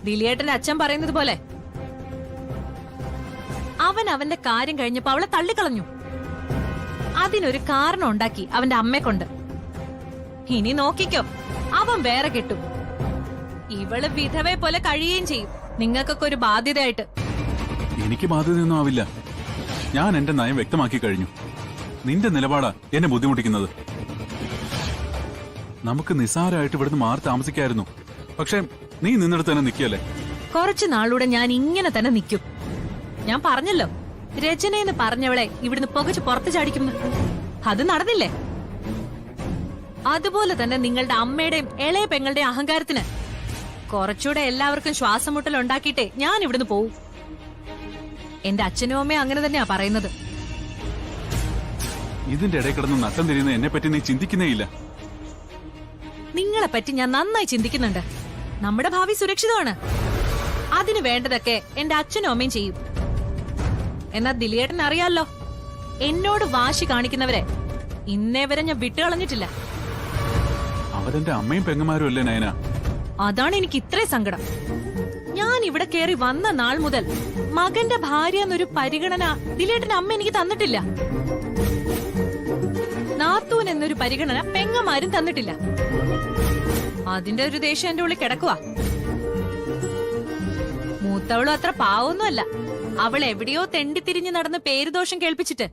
[SPEAKER 2] ദിലിയേട്ടന്റെ അച്ഛൻ പറയുന്നത് പോലെ. അവൻ അവന്റെ കാര്യം കഴിഞ്ഞപ്പോ അവളെ തള്ളിക്കളഞ്ഞു. അതിനൊരു കാരണം ഉണ്ടാക്കി അവന്റെ അമ്മയെ കൊണ്ട്. ഇനി നോക്കിക്കോ, അവൻ വേറെ കെട്ടും. ഇവള് വിധവയെ പോലെ കഴിയുകയും ചെയ്യും, നിങ്ങൾക്കൊക്കെ ഒരു ബാധ്യതയായിട്ട്.
[SPEAKER 3] എനിക്ക് ബാധ്യതയൊന്നും ആവില്ല. ഞാൻ എന്റെ നയം വ്യക്തമാക്കി കഴിഞ്ഞു. നിന്റെ നിലപാടാ എന്നെ ബുദ്ധിമുട്ടിക്കുന്നത്. നമുക്ക് നിസ്സാരമായിട്ട് ഇവിടുന്ന് മാറി താമസിക്കായിരുന്നു. പക്ഷെ നീ നിന്നിടത്ത് തന്നെ നിൽക്കല്ലേ.
[SPEAKER 2] കുറച്ചു നാളൂടെ ഞാൻ ഇങ്ങനെ തന്നെ നിൽക്കും. ഞാൻ പറഞ്ഞല്ലോ, രചനയെന്ന് പറഞ്ഞവളെ ഇവിടുന്ന് പുകച്ച് പുറത്തു ചാടിക്കുന്നു. അത് നടന്നില്ലേ? അതുപോലെ തന്നെ നിങ്ങളുടെ അമ്മയുടെയും ഇളയ പെങ്ങളുടെയും അഹങ്കാരത്തിന് കുറച്ചുകൂടെ എല്ലാവർക്കും ശ്വാസം മുട്ടൽ ഉണ്ടാക്കിയിട്ടേ ഞാൻ ഇവിടുന്ന് പോവും. എന്റെ അച്ഛനും അമ്മയും അങ്ങനെ തന്നെയാ പറയുന്നത്.
[SPEAKER 3] ഇതിന്റെ ഇടയിൽ കിടന്ന് നട്ടം തിരിയുന്ന എന്നെ പറ്റി നീ ചിന്തിക്കുന്നേയില്ല.
[SPEAKER 2] നിങ്ങളെ പറ്റി ഞാൻ നന്നായി ചിന്തിക്കുന്നുണ്ട്. നമ്മുടെ ഭാവി സുരക്ഷിതമാണ്. അതിന് വേണ്ടതൊക്കെ എന്റെ അച്ഛനും അമ്മയും ചെയ്യും. എന്നാ ദിലിയേട്ടൻ അറിയാലോ, എന്നോട് വാശി കാണിക്കുന്നവരെ ഇന്നേ വരെ ഞാൻ വിട്ടുകളഞ്ഞിട്ടില്ല.
[SPEAKER 3] അവരെന്റെ അമ്മയും പെങ്ങന്മാരും അല്ലേ നയന?
[SPEAKER 2] അതാണ് എനിക്ക് ഇത്രയും സങ്കടം. ഞാൻ ഇവിടെ കയറി വന്ന നാൾ മുതൽ മകന്റെ ഭാര്യ എന്നൊരു പരിഗണന ദിലിയേട്ടന്റെ അമ്മ എനിക്ക് തന്നിട്ടില്ല. നാത്തൂൻ എന്നൊരു പരിഗണന പെങ്ങന്മാരും തന്നിട്ടില്ല. അതിന്റെ ഒരു ദേഷ്യം എന്റെ ഉള്ളിൽ കിടക്കുവാ. മൂത്തവളും അത്ര പാവൊന്നുമല്ല. അവൾ എവിടെയോ തെണ്ടിത്തിരിഞ്ഞ് നടന്ന് പേരുദോഷം കേൾപ്പിച്ചിട്ട്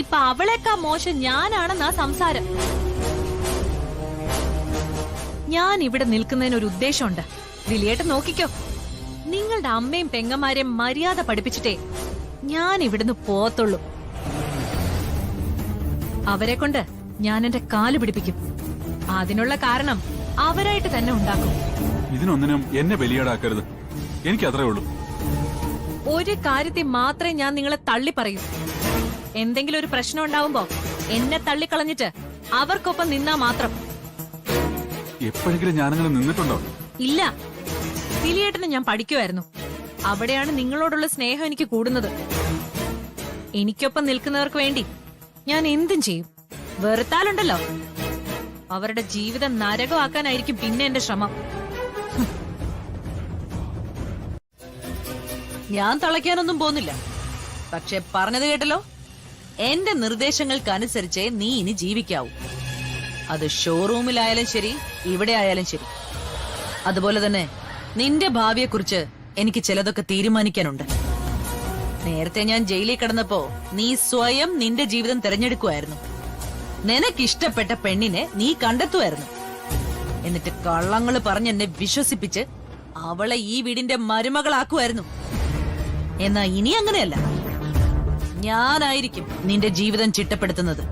[SPEAKER 2] ഇപ്പൊ അവളെക്കാ മോശം ഞാനാണെന്നാ സംസാരം. ഞാൻ ഇവിടെ നിൽക്കുന്നതിനൊരു ഉദ്ദേശമുണ്ട്. ദിലിയേട്ടൻ നോക്കിക്കോ, നിങ്ങളുടെ അമ്മയും പെങ്ങന്മാരെയും മര്യാദ പഠിപ്പിച്ചിട്ടേ ഞാൻ ഇവിടുന്ന് പോത്തുള്ളൂ. അവരെ കൊണ്ട് ഞാൻ എന്റെ കാല് പിടിപ്പിക്കും. അതിനുള്ള കാരണം അവരായിട്ട് തന്നെ ഉണ്ടാക്കും.
[SPEAKER 3] ഇതിനൊന്നിനും എന്നെ ബലിയാടാക്കരുത്. എനിക്ക് അത്രേ ഉള്ളൂ.
[SPEAKER 2] ഒരു കാര്യത്തിൽ മാത്രമേ ഞാൻ നിങ്ങളെ തള്ളി പറയൂ. എന്തെങ്കിലും ഒരു പ്രശ്നം ഉണ്ടാവുമ്പോ എന്നെ തള്ളിക്കളഞ്ഞിട്ട് അവർക്കൊപ്പം നിന്നാ മാത്രം.
[SPEAKER 3] എപ്പോഴെങ്കിലും ഞാനങ്ങനെ നിന്നിട്ടുണ്ടോ?
[SPEAKER 2] ഇല്ല. ദിലിയേട്ടന് ഞാൻ പഠിക്കുമായിരുന്നു. അവിടെയാണ് നിങ്ങളോടുള്ള സ്നേഹം എനിക്ക് കൂടുന്നത്. എനിക്കൊപ്പം നിൽക്കുന്നവർക്ക് വേണ്ടി ഞാൻ എന്തും ചെയ്യും. വെറുത്താലുണ്ടല്ലോ, അവരുടെ ജീവിതം നരകമാക്കാനായിരിക്കും പിന്നെ എന്റെ ശ്രമം.
[SPEAKER 10] ഞാൻ തളയ്ക്കാനൊന്നും പോകുന്നില്ല. പക്ഷെ പറഞ്ഞത് കേട്ടല്ലോ, എന്റെ നിർദ്ദേശങ്ങൾക്കനുസരിച്ചേ നീ ഇനി ജീവിക്കാവൂ. അത് ഷോറൂമിലായാലും ശരി, ഇവിടെ ആയാലും ശരി. അതുപോലെ തന്നെ നിന്റെ ഭാവിയെക്കുറിച്ച് എനിക്ക് ചിലതൊക്കെ തീരുമാനിക്കാനുണ്ട്. നേരത്തെ ഞാൻ ജയിലിൽ കിടന്നപ്പോ നീ സ്വയം നിന്റെ ജീവിതം തിരഞ്ഞെടുക്കുമായിരുന്നു. നിനക്കിഷ്ടപ്പെട്ട പെണ്ണിനെ നീ കണ്ടെത്തുമായിരുന്നു. എന്നിട്ട് കള്ളങ്ങള് പറഞ്ഞ് എന്നെ വിശ്വസിപ്പിച്ച് അവളെ ഈ വീടിന്റെ മരുമകളാക്കുമായിരുന്നു. എന്നാ ഇനി അങ്ങനെയല്ല. ഞാനായിരിക്കും നിന്റെ ജീവിതം ചിട്ടപ്പെടുത്തുന്നത്.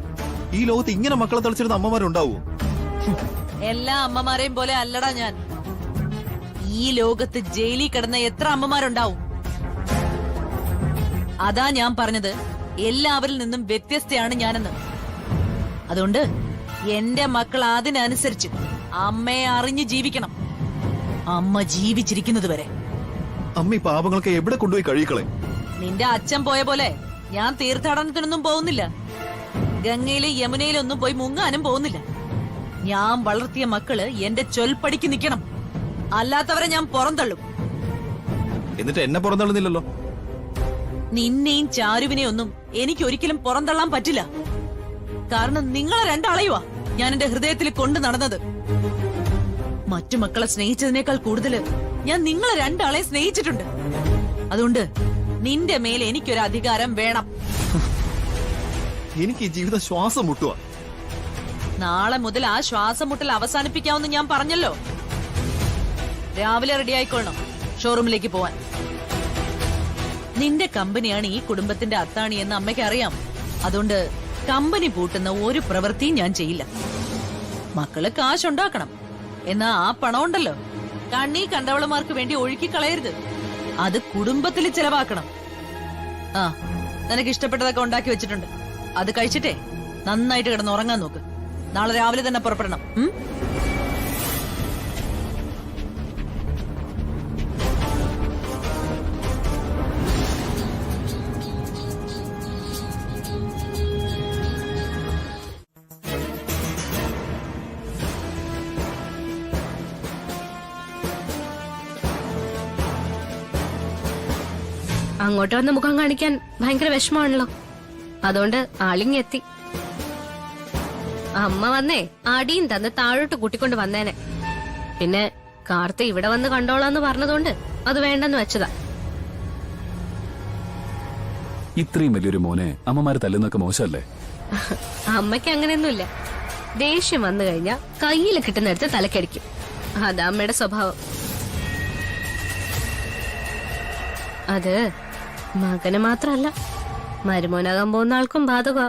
[SPEAKER 4] ഈ ലോകത്ത് ഇങ്ങനെ മക്കളെ തളിച്ചിരുന്ന അമ്മമാരുണ്ടാവോ?
[SPEAKER 10] എല്ലാ അമ്മമാരെയും പോലെ അല്ലടാ ഞാൻ. ഈ ലോകത്ത് ജയിലിൽ കിടന്ന എത്ര അമ്മമാരുണ്ടാവും? അതാ ഞാൻ പറഞ്ഞത്, എല്ലാവരിൽ നിന്നും വ്യത്യസ്തയാണ് ഞാനെന്ന്. അതുകൊണ്ട് എന്റെ മക്കൾ അതിനനുസരിച്ച് അമ്മയെ അറിഞ്ഞു ജീവിക്കണം. അമ്മ ജീവിച്ചിരിക്കുന്നത് വരെ.
[SPEAKER 4] അമ്മ ഈ പാപങ്ങളൊക്കെ എവിടെ കൊണ്ടുപോയി കഴിക്കളെ?
[SPEAKER 10] നിന്റെ അച്ഛൻ പോയ പോലെ ഞാൻ തീർത്ഥാടനത്തിനൊന്നും പോകുന്നില്ല. ഗംഗയിലും യമുനയിലൊന്നും പോയി മുങ്ങാനും പോകുന്നില്ല. ഞാൻ വളർത്തിയ മക്കള് എന്റെ ചൊൽപ്പടിക്ക് നിൽക്കണം. അല്ലാത്തവരെ ഞാൻ പുറന്തള്ളും.
[SPEAKER 4] എന്നിട്ട് എന്നെ പുറന്തള്ളുന്നില്ലല്ലോ.
[SPEAKER 10] നിന്നെയും ചാരുവിനെ ഒന്നും എനിക്ക് ഒരിക്കലും പുറന്തള്ളാൻ പറ്റില്ല. കാരണം നിങ്ങളെ രണ്ടാളെയുവാ ഞാൻ എന്റെ ഹൃദയത്തിൽ കൊണ്ടു നടന്നത്. മറ്റു മക്കളെ സ്നേഹിച്ചതിനേക്കാൾ കൂടുതൽ ഞാൻ നിങ്ങളെ രണ്ടാളെ സ്നേഹിച്ചിട്ടുണ്ട്. അതുകൊണ്ട് നിന്റെ മേലെ എനിക്കൊരു അധികാരം വേണം.
[SPEAKER 4] എനിക്ക് ഈ ജീവിതം ശ്വാസം മുട്ടുക.
[SPEAKER 10] നാളെ മുതൽ ആ ശ്വാസം മുട്ടൽ അവസാനിപ്പിക്കാമെന്ന് ഞാൻ പറഞ്ഞല്ലോ. രാവിലെ റെഡി ആയിക്കൊള്ളണം ഷോറൂമിലേക്ക് പോവാൻ. നിന്റെ കമ്പനിയാണ് ഈ കുടുംബത്തിന്റെ അത്താണി എന്ന് അമ്മയ്ക്ക് അറിയാം. അതുകൊണ്ട് കമ്പനി പൂട്ടുന്ന ഒരു പ്രവൃത്തിയും ഞാൻ ചെയ്യില്ല. മക്കള് കാശുണ്ടാക്കണം, എന്നാ ആ പണം ഉണ്ടല്ലോ കണ്ണീ കണ്ടവളമാർക്ക് വേണ്ടി ഒഴുക്കി കളയരുത്. അത് കുടുംബത്തിൽ ചെലവാക്കണം. ആ, നിനക്ക് ഇഷ്ടപ്പെട്ടതൊക്കെ ഉണ്ടാക്കി വെച്ചിട്ടുണ്ട്. അത് കഴിച്ചിട്ടേ നന്നായിട്ട് കിടന്ന് ഉറങ്ങാൻ നോക്ക്. നാളെ രാവിലെ തന്നെ പുറപ്പെടണം.
[SPEAKER 11] അങ്ങോട്ട് വന്ന് മുഖം കാണിക്കാൻ ഭയങ്കര വിഷമമാണല്ലോ. അതുകൊണ്ട് ആളിങ്ങെത്തി. അമ്മ വന്നേ അടിയും തന്ന് താഴോട്ട് കൂട്ടിക്കൊണ്ട് വന്നേനെ. പിന്നെ കാർത്തി ഇവിടെ വന്ന് കണ്ടോളാന്ന് പറഞ്ഞതുകൊണ്ട് അത് വേണ്ടെന്ന് വെച്ചതാ.
[SPEAKER 3] ഇത്രയും വലിയൊരു മോനെ അമ്മമാര് തല്ലുന്നൊക്കെ മോശമല്ലേ?
[SPEAKER 11] അമ്മയ്ക്ക് അങ്ങനെയൊന്നുമില്ല. ദേഷ്യം വന്നു കഴിഞ്ഞാൽ കയ്യിൽ കിട്ടുന്നിടത്ത് തലക്കടിക്കും. അതാ അമ്മയുടെ സ്വഭാവം. അത് മകന് മാത്രല്ല, മരുമോനാകാൻ പോകുന്ന ആൾക്കും ബാധക.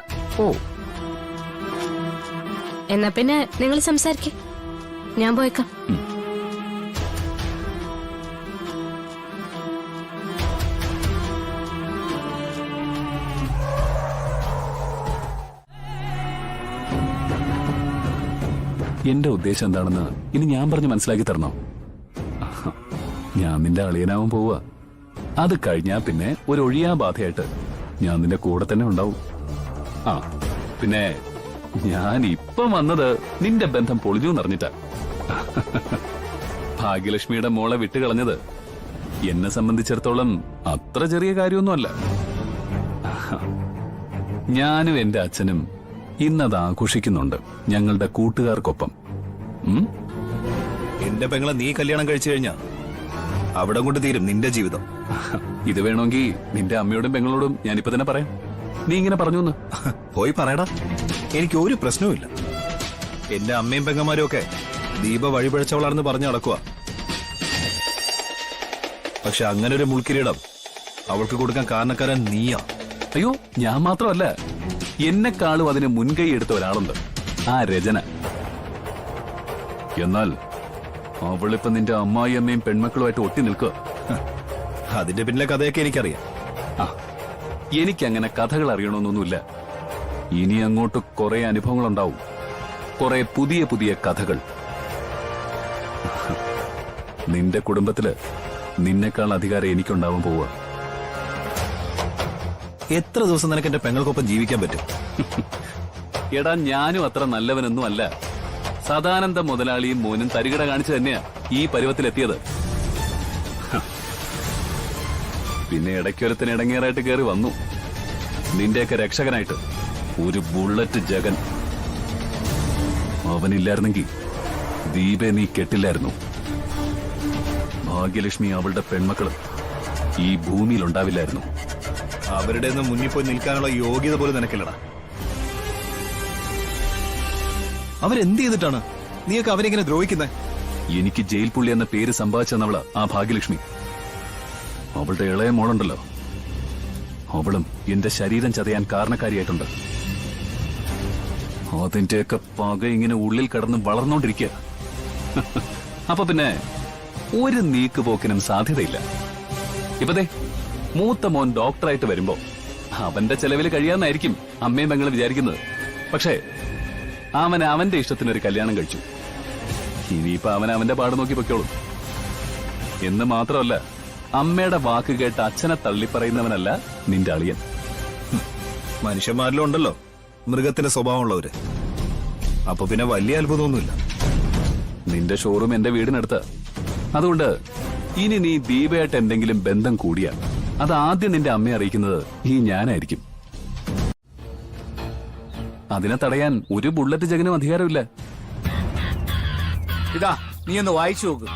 [SPEAKER 3] ഓ,
[SPEAKER 11] എന്നാ പിന്നെ നിങ്ങൾ സംസാരിക്കേ, ഞാൻ പോയേക്കാം.
[SPEAKER 3] എന്റെ ഉദ്ദേശം എന്താണെന്ന് ഇനി ഞാൻ പറഞ്ഞ് മനസ്സിലാക്കി തരണോ? ഞാൻ നിന്റെ അളിയനാവാൻ പോവുക. അത് കഴിഞ്ഞാ പിന്നെ ഒരു ഒഴിയാ ബാധയായിട്ട് ഞാൻ നിന്റെ കൂടെ തന്നെ ഉണ്ടാവും. ആ പിന്നെ ഞാൻ ഇപ്പം വന്നത് നിന്റെ ബന്ധം പൊളിഞ്ഞു എന്നറിഞ്ഞിട്ടാ. ഭാഗ്യലക്ഷ്മിയുടെ മോളെ വിട്ടുകളഞ്ഞത് എന്നെ സംബന്ധിച്ചിടത്തോളം അത്ര ചെറിയ കാര്യമൊന്നുമല്ല. ഞാനും എന്റെ അച്ഛനും ഇന്നത് ആഘോഷിക്കുന്നുണ്ട് ഞങ്ങളുടെ കൂട്ടുകാർക്കൊപ്പം.
[SPEAKER 4] എന്റെ പെങ്ങളെ നീ കല്യാണം കഴിച്ചു കഴിഞ്ഞാ അവിടെ കൊണ്ട് തീരും നിന്റെ ജീവിതം.
[SPEAKER 3] ഇത് വേണമെങ്കിൽ നിന്റെ അമ്മയോടും പെങ്ങളോടും ഞാനിപ്പോ തന്നെ പറയാം. നീ ഇങ്ങനെ പറഞ്ഞു
[SPEAKER 4] പോയി പറയടാ, എനിക്ക് ഒരു പ്രശ്നവുമില്ല. എന്റെ അമ്മയും പെങ്ങന്മാരും ഒക്കെ ദീപ വഴിപഴച്ചവളാണെന്ന് പറഞ്ഞു നടക്കുക. പക്ഷെ അങ്ങനെ ഒരു മുൾക്കിരീടം അവൾക്ക് കൊടുക്കാൻ കാരണക്കാരൻ നീയാ.
[SPEAKER 3] അയ്യോ, ഞാൻ മാത്രമല്ല, എന്നെക്കാളും അതിന് മുൻകൈ എടുത്ത ഒരാളുണ്ട്, ആ രചന. എന്നാൽ അവളിപ്പോ നിന്റെ അമ്മായി അമ്മയും പെൺമക്കളുമായിട്ട് ഒട്ടി നിൽക്കുക.
[SPEAKER 4] അതിന്റെ പിന്നിലെ കഥയൊക്കെ എനിക്കറിയാം.
[SPEAKER 3] ആ, എനിക്കങ്ങനെ കഥകൾ അറിയണമെന്നൊന്നുമില്ല. ഇനി അങ്ങോട്ട് കുറെ അനുഭവങ്ങളുണ്ടാവും, കുറെ പുതിയ പുതിയ കഥകൾ. നിന്റെ കുടുംബത്തില് നിന്നെക്കാൾ അധികാരം എനിക്കുണ്ടാവാൻ പോവുക.
[SPEAKER 4] എത്ര ദിവസം നിനക്ക് എന്റെ പെങ്ങൾക്കൊപ്പം ജീവിക്കാൻ പറ്റും?
[SPEAKER 3] എടാ, ഞാനും അത്ര നല്ലവനൊന്നും അല്ല. സദാനന്ദ മുതലാളിയും മോനും തരികിട കാണിച്ചു തന്നെയാ ഈ പരുവത്തിലെത്തിയത്. പിന്നെ ഇടയ്ക്കൊരുത്തിന് ഇടങ്ങേറായിട്ട് കയറി വന്നു, നിന്റെയൊക്കെ രക്ഷകനായിട്ട്, ഒരു ബുള്ളറ്റ് ജഗൻ. അവനില്ലായിരുന്നെങ്കിൽ ദീപെ നീ കെട്ടില്ലായിരുന്നു. ഭാഗ്യലക്ഷ്മി അവളുടെ പെൺമക്കളും ഈ ഭൂമിയിൽ ഉണ്ടാവില്ലായിരുന്നു.
[SPEAKER 4] അവരുടെ മുന്നിൽ പോയി നിൽക്കാനുള്ള യോഗ്യത പോലും നിനക്കില്ലടാ. അവരെന്ത് ചെയ്തിട്ടാണ് നീയൊക്കെ അവരെങ്ങനെ ദ്രോഹിക്കുന്നത്?
[SPEAKER 3] എനിക്ക് ജയിൽ പുള്ളി എന്ന പേര് സമ്പാദിച്ചെന്നവള് ആ ഭാഗ്യലക്ഷ്മി. അവളുടെ ഇളയ മോളുണ്ടല്ലോ, അവളും എന്റെ ശരീരം ചതയാൻ കാരണക്കാരിയായിട്ടുണ്ട്. അതിന്റെയൊക്കെ പക ഇങ്ങനെ ഉള്ളിൽ കിടന്ന് വളർന്നോണ്ടിരിക്കുക. അപ്പൊ പിന്നെ ഒരു നീക്കുപോക്കിനും സാധ്യതയില്ല. ഇപ്പതേ മൂത്ത മോൻ ഡോക്ടറായിട്ട് വരുമ്പോ അവന്റെ ചെലവിൽ കഴിയാന്നായിരിക്കും അമ്മയും പെങ്ങളും വിചാരിക്കുന്നത്. പക്ഷേ അവൻ അവന്റെ ഇഷ്ടത്തിനൊരു കല്യാണം കഴിച്ചു. ഇനിയിപ്പോ അവൻ അവന്റെ പാട് നോക്കി പൊയ്ക്കോളും. എന്ന് മാത്രമല്ല, അമ്മയുടെ വാക്ക് കേട്ട് അച്ഛനെ തള്ളിപ്പറയുന്നവനല്ല നിന്റെ അളിയൻ.
[SPEAKER 4] മനുഷ്യന്മാരിലും ഉണ്ടല്ലോ മൃഗത്തിന്റെ സ്വഭാവമുള്ളവര്. അപ്പൊ പിന്നെ വലിയ അത്ഭുതമൊന്നുമില്ല.
[SPEAKER 3] നിന്റെ ഷോറൂം എന്റെ വീടിനടുത്ത്. അതുകൊണ്ട് ഇനി നീ ദീപയായിട്ട് എന്തെങ്കിലും ബന്ധം കൂടിയാ അത് ആദ്യം നിന്റെ അമ്മയെ അറിയിക്കുന്നത് ഈ ഞാനായിരിക്കും. അതിനെ തടയാൻ ഒരു ബുള്ളറ്റ് ജഗനും അധികാരമില്ല.
[SPEAKER 7] ഇതാ നീ ഒന്ന് വായിച്ചു നോക്ക്.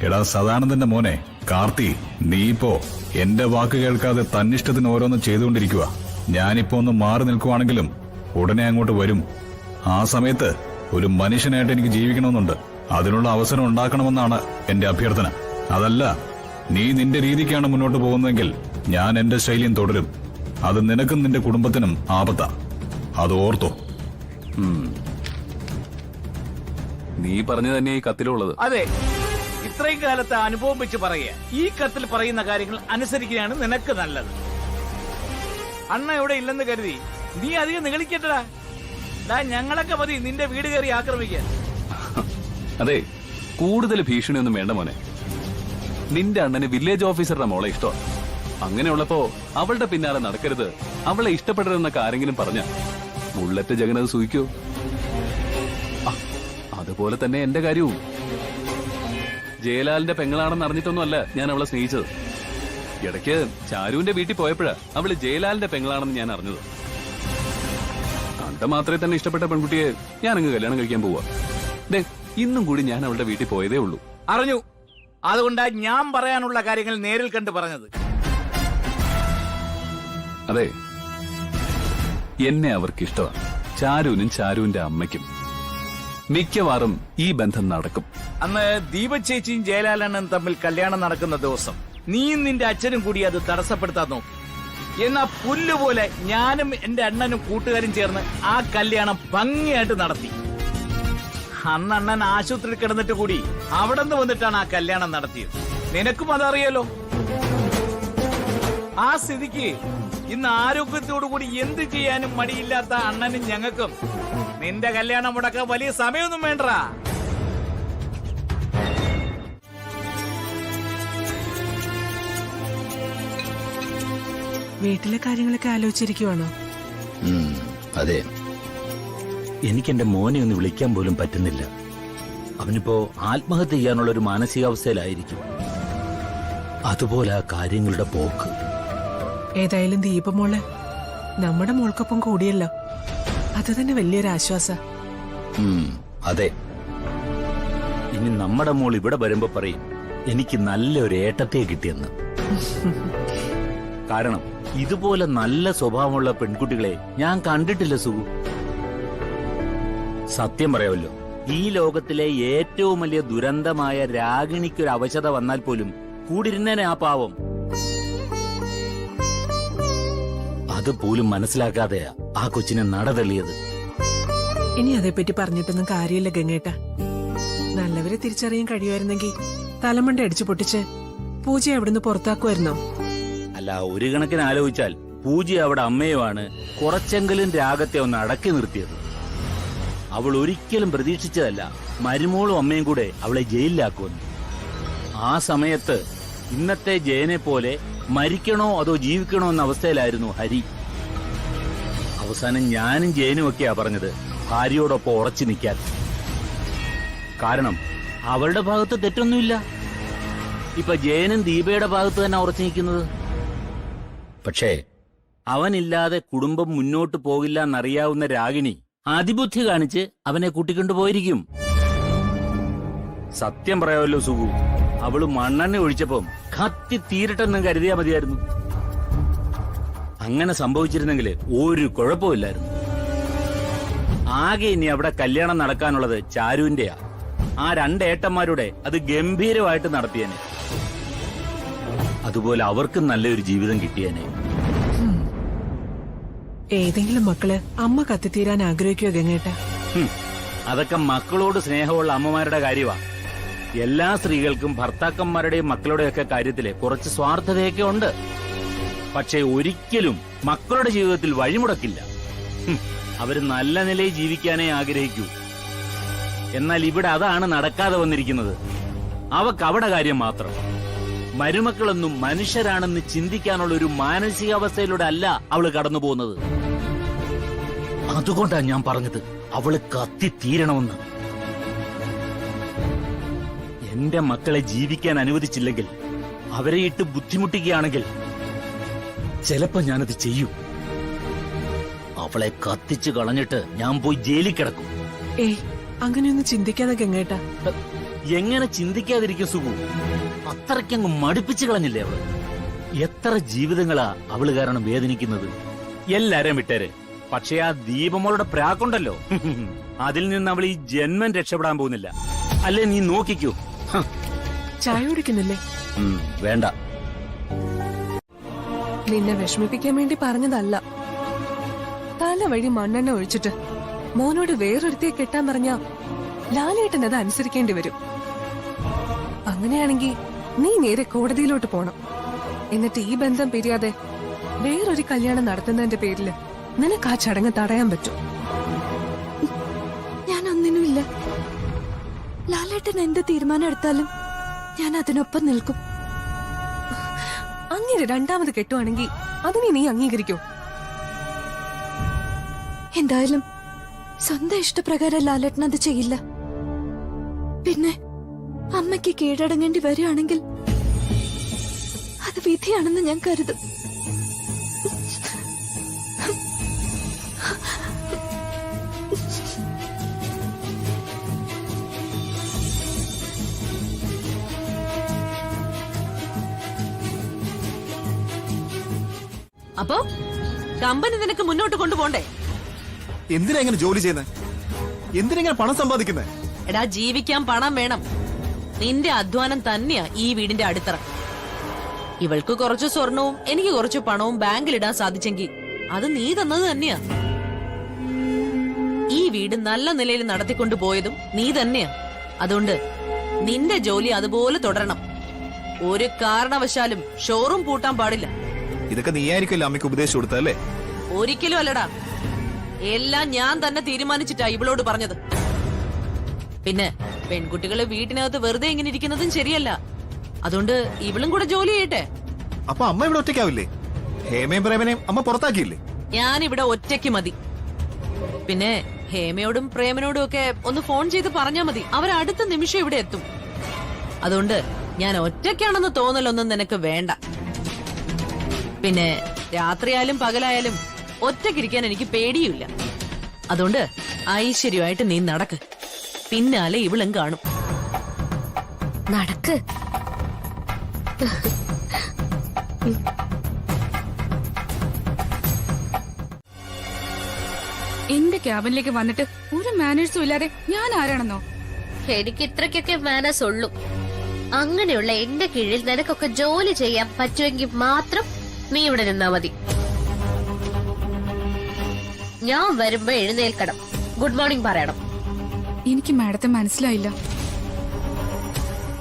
[SPEAKER 12] എടാ സദാനന്ദന്റെ മോനെ കാർത്തി, നീ ഇപ്പോ എന്റെ വാക്ക് കേൾക്കാതെ തന്നിഷ്ടത്തിന് ഓരോന്നും ചെയ്തുകൊണ്ടിരിക്കുക. ഞാനിപ്പോ ഒന്ന് മാറി നിൽക്കുവാണെങ്കിലും ഉടനെ അങ്ങോട്ട് വരും. ആ സമയത്ത് ഒരു മനുഷ്യനായിട്ട് എനിക്ക് ജീവിക്കണമെന്നുണ്ട്. അതിനുള്ള അവസരം ഉണ്ടാക്കണമെന്നാണ് എന്റെ അഭ്യർത്ഥന. അതല്ല നീ നിന്റെ രീതിക്കാണ് മുന്നോട്ട് പോകുന്നതെങ്കിൽ ഞാൻ എന്റെ ശൈലിയും തുടരും. അത് നിനക്കും നിന്റെ കുടുംബത്തിനും ആപത്താ. അത് ഓർത്തോ.
[SPEAKER 3] നീ പറഞ്ഞു തന്നെ ഈ കത്തിലുള്ളത്.
[SPEAKER 7] അതെ, ഇത്രയും കാലത്തെ അനുഭവം വെച്ച് പറയുക, ഈ കത്തിൽ പറയുന്ന കാര്യങ്ങൾ അനുസരിക്കുകയാണ് നിനക്ക് നല്ലത്. അണ്ണ ഇവിടെ ഇല്ലെന്ന് കരുതി നീ അധികം നിഗളിക്കട്ടടാ. ഞങ്ങളൊക്കെ മതി നിന്റെ വീട് കയറി ആക്രമിക്കാൻ.
[SPEAKER 3] അതെ, കൂടുതൽ ഭീഷണിയൊന്നും വേണ്ട മോനെ. നിന്റെ അണ്ണന് വില്ലേജ് ഓഫീസറുടെ മോളെ ഇഷ്ടമാണ്. അങ്ങനെയുള്ളപ്പോ അവളുടെ പിന്നാലെ നടക്കരുത്, അവളെ ഇഷ്ടപ്പെടരുതെന്നൊക്കെ ആരെങ്കിലും പറഞ്ഞ ബുള്ളറ്റ് ജഗനത് സൂഹിക്കോ? അതുപോലെ തന്നെ എന്റെ കാര്യവും. ജയലാലിന്റെ പെങ്ങളാണെന്ന് അറിഞ്ഞിട്ടൊന്നുമല്ല ഞാൻ അവളെ സ്നേഹിച്ചത്. ഇടയ്ക്ക് ചാരുവിന്റെ വീട്ടിൽ പോയപ്പോഴാ അവള് ജയലാലിന്റെ പെങ്ങളാണെന്ന് ഞാൻ അറിഞ്ഞത്. കണ്ട മാത്രമേ തന്നെ ഇഷ്ടപ്പെട്ട പെൺകുട്ടിയെ ഞാനങ്ങ് കല്യാണം കഴിക്കാൻ പോവാ. ഇന്നും കൂടി ഞാൻ അവളുടെ വീട്ടിൽ പോയതേ ഉള്ളൂ.
[SPEAKER 7] അറിഞ്ഞു. അതുകൊണ്ടാ ഞാൻ പറയാനുള്ള കാര്യങ്ങൾ നേരിൽ കണ്ട് പറഞ്ഞത്.
[SPEAKER 3] അതെ, എന്നെ അവർക്ക് ഇഷ്ടമാണ്. ചാരുവിനും ചാരുവിന്റെ അമ്മയ്ക്കും. മിക്കവാറും ഈ ബന്ധം നടക്കും.
[SPEAKER 7] അന്ന് ദീപചേച്ചിയും ജയലാലണ്ണനും തമ്മിൽ കല്യാണം നടക്കുന്ന ദിവസം നീയും നിന്റെ അച്ഛനും കൂടി അത് തടസ്സപ്പെടുത്താൻ നോക്കി. എന്നാ പുല്ലുപോലെ ഞാനും എന്റെ അണ്ണനും കൂട്ടുകാരും ചേർന്ന് ആ കല്യാണം ഭംഗിയായിട്ട് നടത്തി. അന്ന് അണ്ണൻ ആശുപത്രിയിൽ കിടന്നിട്ട് കൂടി അവിടെ നിന്ന് വന്നിട്ടാണ് ആ കല്യാണം നടത്തിയത്. നിനക്കും അതറിയാലോ. ആ സ്ഥിതിക്ക് ഇന്ന് ആരോഗ്യത്തോടു കൂടി എന്ത് ചെയ്യാനും മടിയില്ലാത്ത അണ്ണനും ഞങ്ങൾക്കും നിന്റെ കല്യാണം മുടക്കാൻ വലിയ സമയമൊന്നും വേണ്ടടാ.
[SPEAKER 6] വീട്ടിലെ കാര്യങ്ങളൊക്കെ ആലോചിച്ചിരിക്കുവാണോ?
[SPEAKER 7] അതെ, എനിക്കെന്റെ മോനെ ഒന്ന് വിളിക്കാൻ പോലും പറ്റുന്നില്ല. അവനിപ്പോ ആത്മഹത്യ ചെയ്യാനുള്ള ഒരു മാനസികാവസ്ഥയിലായിരിക്കും. അതുപോലെ ആ കാര്യങ്ങളുടെ പോക്ക്.
[SPEAKER 6] ഏതായാലും ദീപമോള് നമ്മുടെ മോൾക്കൊപ്പം കൂടിയല്ലോ, അത് തന്നെ വലിയൊരു ആശ്വാസ.
[SPEAKER 7] അതെ, ഇനി നമ്മുടെ മോൾ ഇവിടെ വരുമ്പോ പറയും എനിക്ക് നല്ലൊരു ഏട്ടത്തെ കിട്ടിയെന്ന്. കാരണം ഇതുപോലെ നല്ല സ്വഭാവമുള്ള പെൺകുട്ടികളെ ഞാൻ കണ്ടിട്ടില്ല സുഖു. സത്യം പറയാമല്ലോ, ഈ ലോകത്തിലെ ഏറ്റവും വലിയ ദുരന്തമായ രാഗിണിക്കൊരു അവശത വന്നാൽ പോലും കൂടിരുന്നേനെ ആ പാവം. അതുപോലും മനസ്സിലാക്കാതെയാ ആ കൊച്ചിനെ നടതള്ളിയത്.
[SPEAKER 6] ഇനി അതേപ്പറ്റി പറഞ്ഞിട്ടൊന്നും കാര്യമില്ല ഗംഗേട്ട. നല്ലവരെ തിരിച്ചറിയാൻ കഴിയുമായിരുന്നെങ്കിൽ തലമണ്ട അടിച്ചു പൊട്ടിച്ച് പൂജയെ അവിടുന്ന് പുറത്താക്കുമായിരുന്നോ?
[SPEAKER 7] അല്ല, ഒരു കണക്കിന് ആലോചിച്ചാൽ പൂജ അവിടെ അമ്മയുമാണ് കുറച്ചെങ്കിലും രാഗത്തെ ഒന്ന് അടക്കി നിർത്തിയത്. അവൾ ഒരിക്കലും പ്രതീക്ഷിച്ചതല്ല മരുമോളും അമ്മയും കൂടെ അവളെ ജയിലിലാക്കുമെന്ന്. ആ സമയത്ത് ഇന്നത്തെ ജയനെ പോലെ മരിക്കണോ അതോ ജീവിക്കണോ എന്ന അവസ്ഥയിലായിരുന്നു ഹരി. അവസാനം ഞാനും ജയനും ഒക്കെയാ പറഞ്ഞത് ഭാര്യയോടൊപ്പം ഉറച്ചു നിൽക്കാൻ. കാരണം അവളുടെ ഭാഗത്ത് തെറ്റൊന്നുമില്ല. ഇപ്പൊ ജയനും ദീപയുടെ ഭാഗത്ത് തന്നെ ഉറച്ചു നിൽക്കുന്നത്. പക്ഷേ അവനില്ലാതെ കുടുംബം മുന്നോട്ട് പോകില്ല എന്നറിയാവുന്ന രാഗിണി അതിബുദ്ധി കാണിച്ച് അവനെ കൂട്ടിക്കൊണ്ടുപോയിരിക്കും. സത്യം പറയാമല്ലോ സുഖു, അവള് മണ്ണെണ്ണ ഒഴിച്ചപ്പം കത്തി തീരട്ടെന്ന് കരുതിയാ മതിയായിരുന്നു. അങ്ങനെ സംഭവിച്ചിരുന്നെങ്കിൽ ഒരു കുഴപ്പമില്ലായിരുന്നു. ആകെ ഇനി അവിടെ കല്യാണം നടക്കാനുള്ളത് ചാരുവിന്റെയാ. ആ രണ്ടേട്ടന്മാരുടെ അത് ഗംഭീരമായിട്ട് നടത്തിയേനെ. അതുപോലെ അവർക്കും നല്ലൊരു ജീവിതം കിട്ടിയേനെ.
[SPEAKER 6] ഏതെങ്കിലും മക്കള് അമ്മ കത്തിത്തീരാൻ ആഗ്രഹിക്കുക ഗംഗേട്ട?
[SPEAKER 7] അതൊക്കെ മക്കളോട് സ്നേഹമുള്ള അമ്മമാരുടെ കാര്യമാ. എല്ലാ സ്ത്രീകൾക്കും ഭർത്താക്കന്മാരുടെയും മക്കളുടെയൊക്കെ കാര്യത്തില് കുറച്ച് സ്വാർത്ഥതയൊക്കെ ഉണ്ട്. പക്ഷെ ഒരിക്കലും മക്കളുടെ ജീവിതത്തിൽ വഴിമുടക്കില്ല. അവര് നല്ല നിലയിൽ ജീവിക്കാനേ ആഗ്രഹിക്കൂ. എന്നാൽ ഇവിടെ അതാണ് നടക്കാതെ വന്നിരിക്കുന്നത്. അവക്ക് അവിടെ കാര്യം മാത്രം. മരുമക്കളൊന്നും മനുഷ്യരാണെന്ന് ചിന്തിക്കാനുള്ള ഒരു മാനസികാവസ്ഥയിലൂടെ അല്ല അവള് കടന്നു പോകുന്നത്. അതുകൊണ്ടാണ് ഞാൻ പറഞ്ഞത് അവള് കത്തി തീരണമെന്ന്. എന്റെ മക്കളെ ജീവിക്കാൻ അനുവദിച്ചില്ലെങ്കിൽ, അവരെ ഇട്ട് ബുദ്ധിമുട്ടിക്കുകയാണെങ്കിൽ ചിലപ്പോ ഞാനത് ചെയ്യും. അവളെ കത്തിച്ചു കളഞ്ഞിട്ട് ഞാൻ പോയി ജയിലിൽ കിടക്കും.
[SPEAKER 6] ഏയ്, അങ്ങനെയൊന്നും ചിന്തിക്കാതെ ഗംഗേട്ടാ.
[SPEAKER 7] എങ്ങനെ ചിന്തിക്കാതിരിക്കും സുഖു? അത്രയ്ക്കങ്ങ് മടുപ്പിച്ചു കളഞ്ഞില്ലേ അവള്? എത്ര ജീവിതങ്ങളാ അവള് കാരണം വേദനിക്കുന്നത്. എല്ലാരെയും വിട്ടേര്, പക്ഷെ ആ ദീപമോളുടെ പ്രാക്കുണ്ടല്ലോ, അതിൽ നിന്ന് അവൾ ഈ ജന്മം രക്ഷപ്പെടാൻ പോകുന്നില്ല. അല്ലേ, നീ നോക്കിക്കൂ.
[SPEAKER 6] ചായ കുടിക്കുന്നില്ലേ?
[SPEAKER 7] വേണ്ട.
[SPEAKER 6] നിന്നെ വിഷമിപ്പിക്കാൻ വേണ്ടി പറഞ്ഞതല്ല. തല വഴി മണ്ണെണ്ണ ഒഴിച്ചിട്ട് മോനോട് വേറൊരുത്തിയെ കെട്ടാൻ പറഞ്ഞ ലാലേട്ടൻ അത് അനുസരിക്കേണ്ടി വരും. അങ്ങനെയാണെങ്കിൽ നീ നേരെ കോടതിയിലോട്ട് പോണം. എന്നിട്ട് ഈ ബന്ധം പിരിയാതെ വേറൊരു കല്യാണം നടത്തുന്നതിന്റെ പേരില് നിനക്ക് ആ ചടങ്ങ് തടയാൻ പറ്റും.
[SPEAKER 5] ഞാൻ ഒന്നിനുമില്ല. ലാലേട്ടൻ എന്ത് തീരുമാനം എടുത്താലും ഞാൻ അതിനൊപ്പം നിൽക്കും.
[SPEAKER 6] അങ്ങനെ രണ്ടാമത് കെട്ടുവാണെങ്കിൽ അതിനെ നീ അംഗീകരിക്കോ?
[SPEAKER 5] എന്തായാലും സ്വന്തം ഇഷ്ടപ്രകാരം ലാലേട്ടൻ അത് ചെയ്യില്ല. പിന്നെ അമ്മയ്ക്ക് കീഴടങ്ങേണ്ടി വരികയാണെങ്കിൽ അത് വിധിയാണെന്ന് ഞാൻ കരുതും.
[SPEAKER 10] അപ്പോ കമ്പനി നിനക്ക് മുന്നോട്ട് കൊണ്ടുപോണ്ടേ?
[SPEAKER 4] എന്തിനാ ഇങ്ങനെ ജോലി ചെയ്യുന്നത്? എന്തിനാ ഇങ്ങനെ പണം സമ്പാദിക്കുന്നത്?
[SPEAKER 10] എടാ, ജീവിക്കാൻ പണം വേണം. നിന്റെ അധ്വാനം തന്നെയാ ഈ വീടിന്റെ അടിത്തറ. ഇവൾക്ക് കുറച്ച് സ്വർണവും എനിക്ക് കുറച്ച് പണവും ബാങ്കിലിടാൻ സാധിച്ചെങ്കിൽ അത് നീ തന്നത് തന്നെയാ. ഈ വീട് നല്ല നിലയിൽ നടത്തിക്കൊണ്ടു പോയതും നീ തന്നെയാ. അതുകൊണ്ട് നിന്റെ ജോലി അതുപോലെ തുടരണം. ഒരു കാരണവശാലും ഷോറൂം പൂട്ടാൻ പാടില്ല.
[SPEAKER 4] ഇതൊക്കെ നീയായിരിക്കുമല്ലോ അമ്മയ്ക്ക് ഉപദേശിച്ചു കൊടുത്തല്ലേ?
[SPEAKER 10] ഒരിക്കലും അല്ലടാ, എല്ലാം ഞാൻ തന്നെ തീരുമാനിച്ചിട്ടാ ഇവളോട് പറഞ്ഞത്. പിന്നെ പെൺകുട്ടികള് വീട്ടിനകത്ത് വെറുതെ ഇങ്ങനെ ഇരിക്കുന്നതും ശരിയല്ല. അതുകൊണ്ട് ഇവളും കൂടെ ജോലി ചെയ്യട്ടെ.
[SPEAKER 4] അപ്പൊ അമ്മ ഇവിടെ ഒറ്റയ്ക്കാവില്ലേ? ഹേമയും പ്രേമനെയും അമ്മ പുറത്താക്കിയില്ലേ?
[SPEAKER 10] ഞാൻ ഇവിടെ ഒറ്റയ്ക്ക് മതി. പിന്നെ ഹേമയോടും പ്രേമനോടും ഒക്കെ ഒന്ന് ഫോൺ ചെയ്ത് പറഞ്ഞാ മതി, അവരടുത്ത നിമിഷം ഇവിടെ എത്തും. അതുകൊണ്ട് ഞാൻ ഒറ്റയ്ക്കാണെന്ന് തോന്നലൊന്നും നിനക്ക് വേണ്ട. പിന്നെ രാത്രിയായാലും പകലായാലും ഒറ്റയ്ക്കിരിക്കാൻ എനിക്ക് പേടിയില്ല. അതുകൊണ്ട് ഐശ്വര്യമായിട്ട് നീ നടക്ക്. പിന്നാലെ ഇവളും കാണും.
[SPEAKER 11] നടക്ക്.
[SPEAKER 8] എന്റെ ക്യാബിനിലേക്ക് വന്നിട്ട് ഒരു മാനേഴ്സും ഇല്ലാതെ ഞാൻ ആരാണെന്നോ?
[SPEAKER 11] എനിക്ക് ഇത്രയ്ക്കൊക്കെ മാനസ് ഉള്ളൂ. അങ്ങനെയുള്ള എന്റെ കീഴിൽ നിനക്കൊക്കെ ജോലി ചെയ്യാൻ പറ്റുമെങ്കിൽ മാത്രം നീ ഇവിടെ നിന്നാ മതി. ഞാൻ വരുമ്പോ എഴുന്നേൽക്കണം, ഗുഡ് മോർണിംഗ് പറയണം.
[SPEAKER 8] എനിക്ക് മാഡത്തെ മനസ്സിലായില്ല.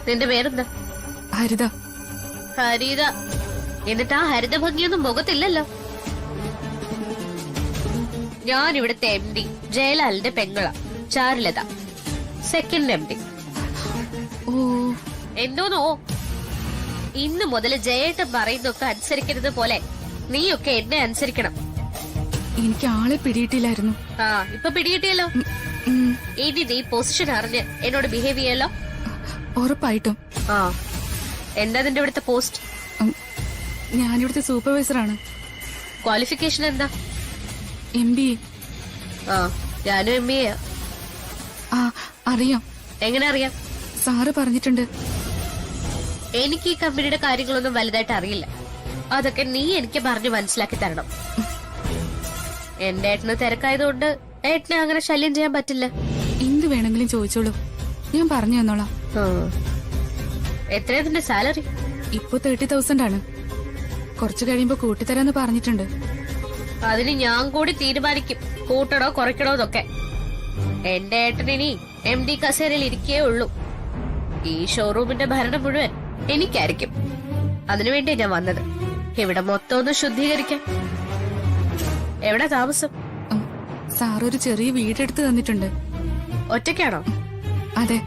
[SPEAKER 11] നിന്റെ പേരെന്താ?
[SPEAKER 8] ഹരിത.
[SPEAKER 11] ഹരിത. എന്നിട്ട് ആ ഹരിത ഭംഗിയൊന്നും മുഖത്തില്ലല്ലോ. ഞാൻ ഇവിടുത്തെ MD ജയലാലിന്റെ പെങ്ങള ചാരുലത, സെക്കൻഡ് MD.
[SPEAKER 8] ഓ,
[SPEAKER 11] എന്തോന്നോ? ഇന്ന് മുതൽ ജയേട്ടൻ പറയുന്നൊക്കെ അനുസരിക്കുന്നത് പോലെ നീയൊക്കെ എന്നെ അനുസരിക്കണം.
[SPEAKER 8] എനിക്ക് ആളെ പിടിയിട്ടില്ലായിരുന്നു.
[SPEAKER 11] ആ, ഇപ്പൊ പിടികിട്ടിയല്ലോ. ഇനി നീ പൊസിഷൻ അറിഞ്ഞ് എന്നോട് ബിഹേവ് ചെയ്യല്ലോ.
[SPEAKER 8] ഉറപ്പായിട്ടും.
[SPEAKER 11] ആ, എന്താ നിന്റെ ഇവിടുത്തെ പോസ്റ്റ്?
[SPEAKER 8] ഞാനിവിടുത്തെ സൂപ്പർവൈസറാണ്.
[SPEAKER 11] ക്വാളിഫിക്കേഷൻ എന്താ?
[SPEAKER 8] MBA.
[SPEAKER 11] ആ, ഞാനും MBA.
[SPEAKER 8] ആ, അറിയാം.
[SPEAKER 11] എങ്ങനെ അറിയാം?
[SPEAKER 8] സാറ് പറഞ്ഞിട്ടുണ്ട്.
[SPEAKER 11] എനിക്ക് ഈ കമ്പനിയുടെ കാര്യങ്ങളൊന്നും വലുതായിട്ട് അറിയില്ല. അതൊക്കെ നീ എനിക്ക് പറഞ്ഞു മനസ്സിലാക്കി തരണം. എന്റെ ഏട്ടന് തിരക്കായതുകൊണ്ട് ഏട്ടനെ അങ്ങനെ ശല്യം ചെയ്യാൻ പറ്റില്ല.
[SPEAKER 8] എന്ത് വേണമെങ്കിലും ചോദിച്ചോളൂ, ഞാൻ പറഞ്ഞു തന്നോളാം.
[SPEAKER 11] എത്രയാ നിന്റെ സാലറി?
[SPEAKER 8] ഇപ്പൊ 30,000 ആണ്. കുറച്ചു കഴിയുമ്പോ കൂട്ടിത്തരാന്ന് പറഞ്ഞിട്ടുണ്ട്.
[SPEAKER 11] അതിന് ഞാൻ കൂടി തീരുമാനിക്കും കൂട്ടണോ കുറയ്ക്കണോ എന്നൊക്കെ. എന്റെ ഏട്ടനിനി MD കസേരയിൽ ഇരിക്കേ ഉള്ളൂ. ഈ ഷോറൂമിന്റെ ഭരണം മുഴുവൻ എനിക്കായിരിക്കും. അതിനുവേണ്ടിയാ ഞാൻ വന്നത്. ഇവിടെ മൊത്തം ഒന്ന് ശുദ്ധീകരിക്കാൻ. എവിടെ താമസം?
[SPEAKER 8] സാറൊരു ചെറിയ വീടെടുത്ത് തന്നിട്ടുണ്ട്.
[SPEAKER 11] ഒറ്റയ്ക്കാണോ?
[SPEAKER 8] അതെ,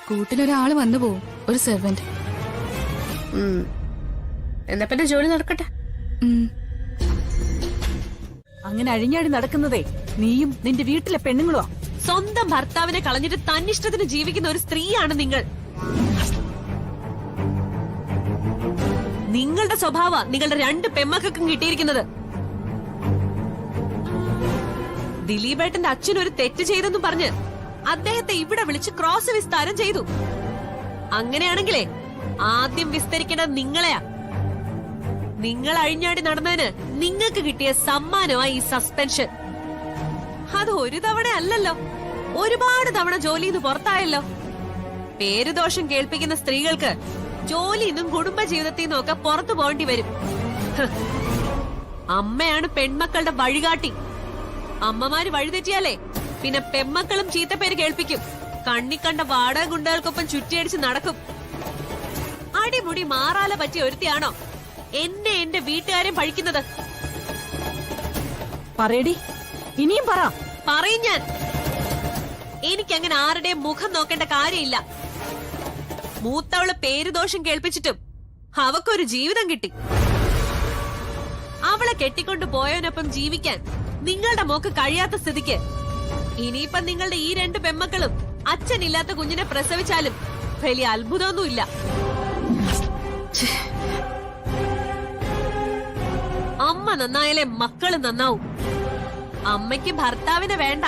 [SPEAKER 8] കൂട്ടിലൊരാള് വന്നു പോവും, ഒരു സെർവന്റ്.
[SPEAKER 11] എന്നാ പിന്നെ ജോലി നടക്കട്ടെ.
[SPEAKER 1] അങ്ങനെ അഴിഞ്ഞാടി നടക്കുന്നതേ നീയും നിന്റെ വീട്ടിലെ പെണ്ണുങ്ങളുവാ.
[SPEAKER 2] സ്വന്തം ഭർത്താവിനെ കളഞ്ഞിട്ട് തന്നിഷ്ടത്തിന് ജീവിക്കുന്ന ഒരു സ്ത്രീയാണ് നിങ്ങൾ. നിങ്ങളുടെ സ്വഭാവ നിങ്ങളുടെ 2 പെമ്മക്കും കിട്ടിയിരിക്കുന്നത്. ദിലീപേട്ടന്റെ അച്ഛൻ ഒരു തെറ്റ് ചെയ്തെന്നും പറഞ്ഞ് അദ്ദേഹത്തെ ഇവിടെ വിളിച്ച് ക്രോസ് വിസ്താരം ചെയ്തു. അങ്ങനെയാണെങ്കിലേ ആദ്യം വിസ്തരിക്കേണ്ടത് നിങ്ങളെയാ. നിങ്ങൾ അഴിഞ്ഞാടി നടന്നതിന് നിങ്ങൾക്ക് കിട്ടിയ സമ്മാനമായി ഈ സസ്പെൻഷൻ. അത് ഒരു തവണ അല്ലല്ലോ, ഒരുപാട് തവണ ജോലിന്ന് പുറത്തായല്ലോ. പേരുദോഷം കേൾപ്പിക്കുന്ന സ്ത്രീകൾക്ക് ജോലിന്നും കുടുംബജീവിതത്തിൽ നിന്നും ഒക്കെ പുറത്തു പോകേണ്ടി വരും. അമ്മയാണ് പെൺമക്കളുടെ വഴികാട്ടി. അമ്മമാര് വഴിതെറ്റിയാലേ പിന്നെ പെൺമക്കളും ചീത്തപ്പേര് കേൾപ്പിക്കും. കണ്ണിക്കണ്ട വാടക ഗുണ്ടകൾക്കൊപ്പം ചുറ്റിയടിച്ച് നടക്കും. അടിമുടി മാറാല പറ്റിയ ഒരുത്തിയാണോ എന്നെ എന്റെ വീട്ടുകാരെയും പഴിക്കുന്നത്?
[SPEAKER 1] പറയടി, ഇനിയും പറ.
[SPEAKER 2] പറയും ഞാൻ. എനിക്കങ്ങനെ ആരുടെയും മുഖം നോക്കേണ്ട കാര്യമില്ല. മൂത്തവള് പേരുദോഷം കേൾപ്പിച്ചിട്ടും അവക്കൊരു ജീവിതം കിട്ടി. അവളെ കെട്ടിക്കൊണ്ട് പോയവനൊപ്പം ജീവിക്കാൻ നിങ്ങളുടെ മോക്ക് കഴിയാത്ത സ്ഥിതിക്ക് ഇനിയിപ്പം നിങ്ങളുടെ ഈ 2 പെമ്മക്കളും അച്ഛനില്ലാത്ത കുഞ്ഞിനെ പ്രസവിച്ചാലും വലിയ അത്ഭുതമൊന്നുമില്ല. അമ്മ നന്നായാലേ മക്കള് നന്നാവും. അമ്മയ്ക്ക് ഭർത്താവിനെ വേണ്ട.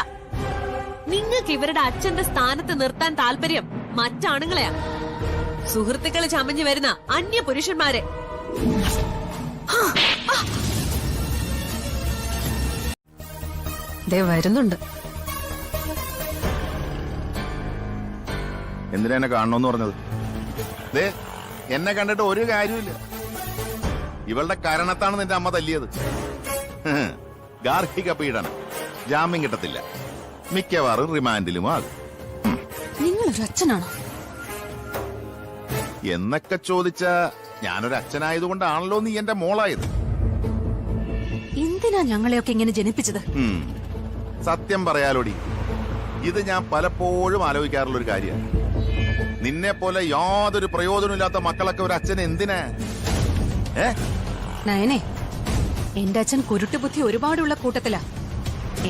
[SPEAKER 2] നിങ്ങൾക്ക് ഇവരുടെ അച്ഛന്റെ സ്ഥാനത്ത് നിർത്താൻ താല്പര്യം മറ്റാണുങ്ങളെയാ. സുഹൃത്തുക്കള് ചമഞ്ഞു വരുന്ന അന്യ പുരുഷന്മാരെ. വരുന്നുണ്ട്.
[SPEAKER 13] എന്തിനാ എന്നെ കാണണമെന്ന് പറഞ്ഞത്? ദേ, എന്നെ കണ്ടിട്ട് ഒരു കാര്യമില്ല. ഇവളുടെ കാരണത്താണ് നിന്റെ അമ്മ തല്ലിയത്. ഗാർഹിക പീഡനം, ജാമ്യം കിട്ടത്തില്ല, മിക്കവാറും റിമാൻഡിലും ആകും.
[SPEAKER 5] നിങ്ങളൊരു അച്ഛനാണോ
[SPEAKER 13] എന്നൊക്കെ ചോദിച്ചാ ഞാനൊരു അച്ഛനായതുകൊണ്ടാണല്ലോ നീ എന്റെ മോളായത്.
[SPEAKER 5] എന്തിനാ ഞങ്ങളെയൊക്കെ ഇങ്ങനെ ജനിപ്പിച്ചത്?
[SPEAKER 13] സത്യം പറയാലോടി, ഇത് ഞാൻ പലപ്പോഴും ആലോചിക്കാറുള്ള ഒരു കാര്യമാണ്. നിന്നെ പോലെ യാതൊരു പ്രയോജനമില്ലാത്ത മക്കളൊക്കെ ഒരു അച്ഛൻ എന്തിനാ?
[SPEAKER 5] നയനെ, എന്റെ അച്ഛൻ കുരുട്ടുബുദ്ധി ഒരുപാടുള്ള കൂട്ടത്തിലാ.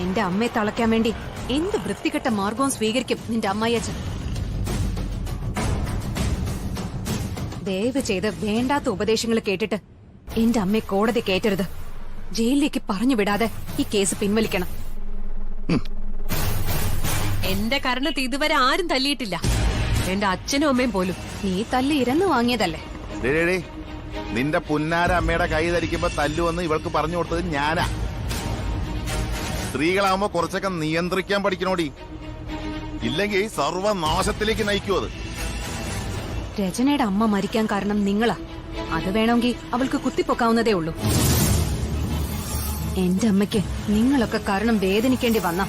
[SPEAKER 5] എന്റെ അമ്മയെ തളയ്ക്കാൻ വേണ്ടി എന്ത് വൃത്തികെട്ട മാർഗവും സ്വീകരിക്കും നിന്റെ അമ്മായി അച്ഛൻ. ദയവ് ചെയ്ത് വേണ്ടാത്ത ഉപദേശങ്ങൾ കേട്ടിട്ട് എന്റെ അമ്മയെ കോടതി കയറ്റരുത്. ജയിലിലേക്ക് പറഞ്ഞു വിടാതെ ഈ കേസ് പിൻവലിക്കണം.
[SPEAKER 2] എന്റെ കാരണത്ത് ഇതുവരെ ആരും തല്ലിയിട്ടില്ല, എന്റെ അച്ഛനും അമ്മയും പോലും.
[SPEAKER 5] നീ തല്ലി ഇരന്നു വാങ്ങിയതല്ലേ?
[SPEAKER 13] നിന്റെ പുന്നാര അമ്മയുടെ കൈ ധരിക്കുമ്പോ തല്ലുവെന്ന് ഇവൾക്ക് പറഞ്ഞു കൊടുത്തത് ഞാനാ. സ്ത്രീകളാവുമ്പോ കുറച്ചൊക്കെ നിയന്ത്രിക്കാൻ പഠിക്കണോടി, ഇല്ലെങ്കിൽ സർവനാശത്തിലേക്ക് നയിക്കൂ. അത്
[SPEAKER 5] രചനയുടെ അമ്മ മരിക്കാൻ കാരണം നിങ്ങളാ. അത് വേണമെങ്കിൽ അവൾക്ക് കുത്തിപ്പൊക്കാവുന്നതേ ഉള്ളൂ. എന്റെ അമ്മയ്ക്ക് നിങ്ങളൊക്കെ കാരണം വേദനിക്കേണ്ടി വന്ന,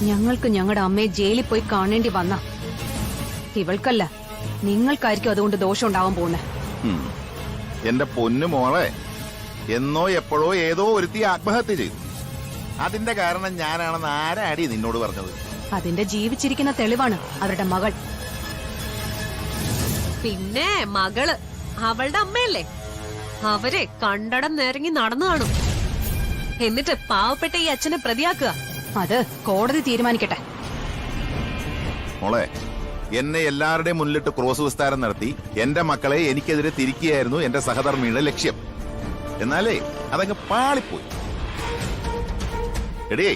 [SPEAKER 5] ഞങ്ങൾക്ക് ഞങ്ങളുടെ അമ്മയെ ജയിലിൽ പോയി കാണേണ്ടി വന്ന, ഇവൾക്കല്ല നിങ്ങൾക്കായിരിക്കും അതുകൊണ്ട് ദോഷം ഉണ്ടാവാൻ പോകുന്നത്.
[SPEAKER 13] എന്റെ പൊന്നു മോളെ, എന്നോ എപ്പോഴോ ഏതോ ഒരുത്തി ആത്മഹത്യ ചെയ്തു. അതിന്റെ കാരണം ഞാനാണെന്ന് ആരാടി നിന്നോട് പറഞ്ഞത്?
[SPEAKER 5] അതിന്റെ ജീവിച്ചിരിക്കുന്ന തെളിവാണ് അവരുടെ മകൾ.
[SPEAKER 2] പിന്നെ മകള് അവളുടെ അമ്മയല്ലേ? അവരെ കണ്ടടം നിരങ്ങി നടന്നു കാണും. എന്നിട്ട് പാവപ്പെട്ട ഈ അച്ഛനെ പ്രതിയാക്കുക.
[SPEAKER 5] അത് കോടതി തീരുമാനിക്കട്ടെ.
[SPEAKER 13] മോളെ, എന്നെ എല്ലാവരുടെയും മുന്നിലിട്ട് ക്രോസ് വിസ്താരം നടത്തി എന്റെ മക്കളെ എനിക്കെതിരെ തിരിക്കുകയായിരുന്നു എന്റെ സഹധർമ്മിയുടെ ലക്ഷ്യം. എന്നാലേ അതങ്ങ് പാളിപ്പോയി. എടേ,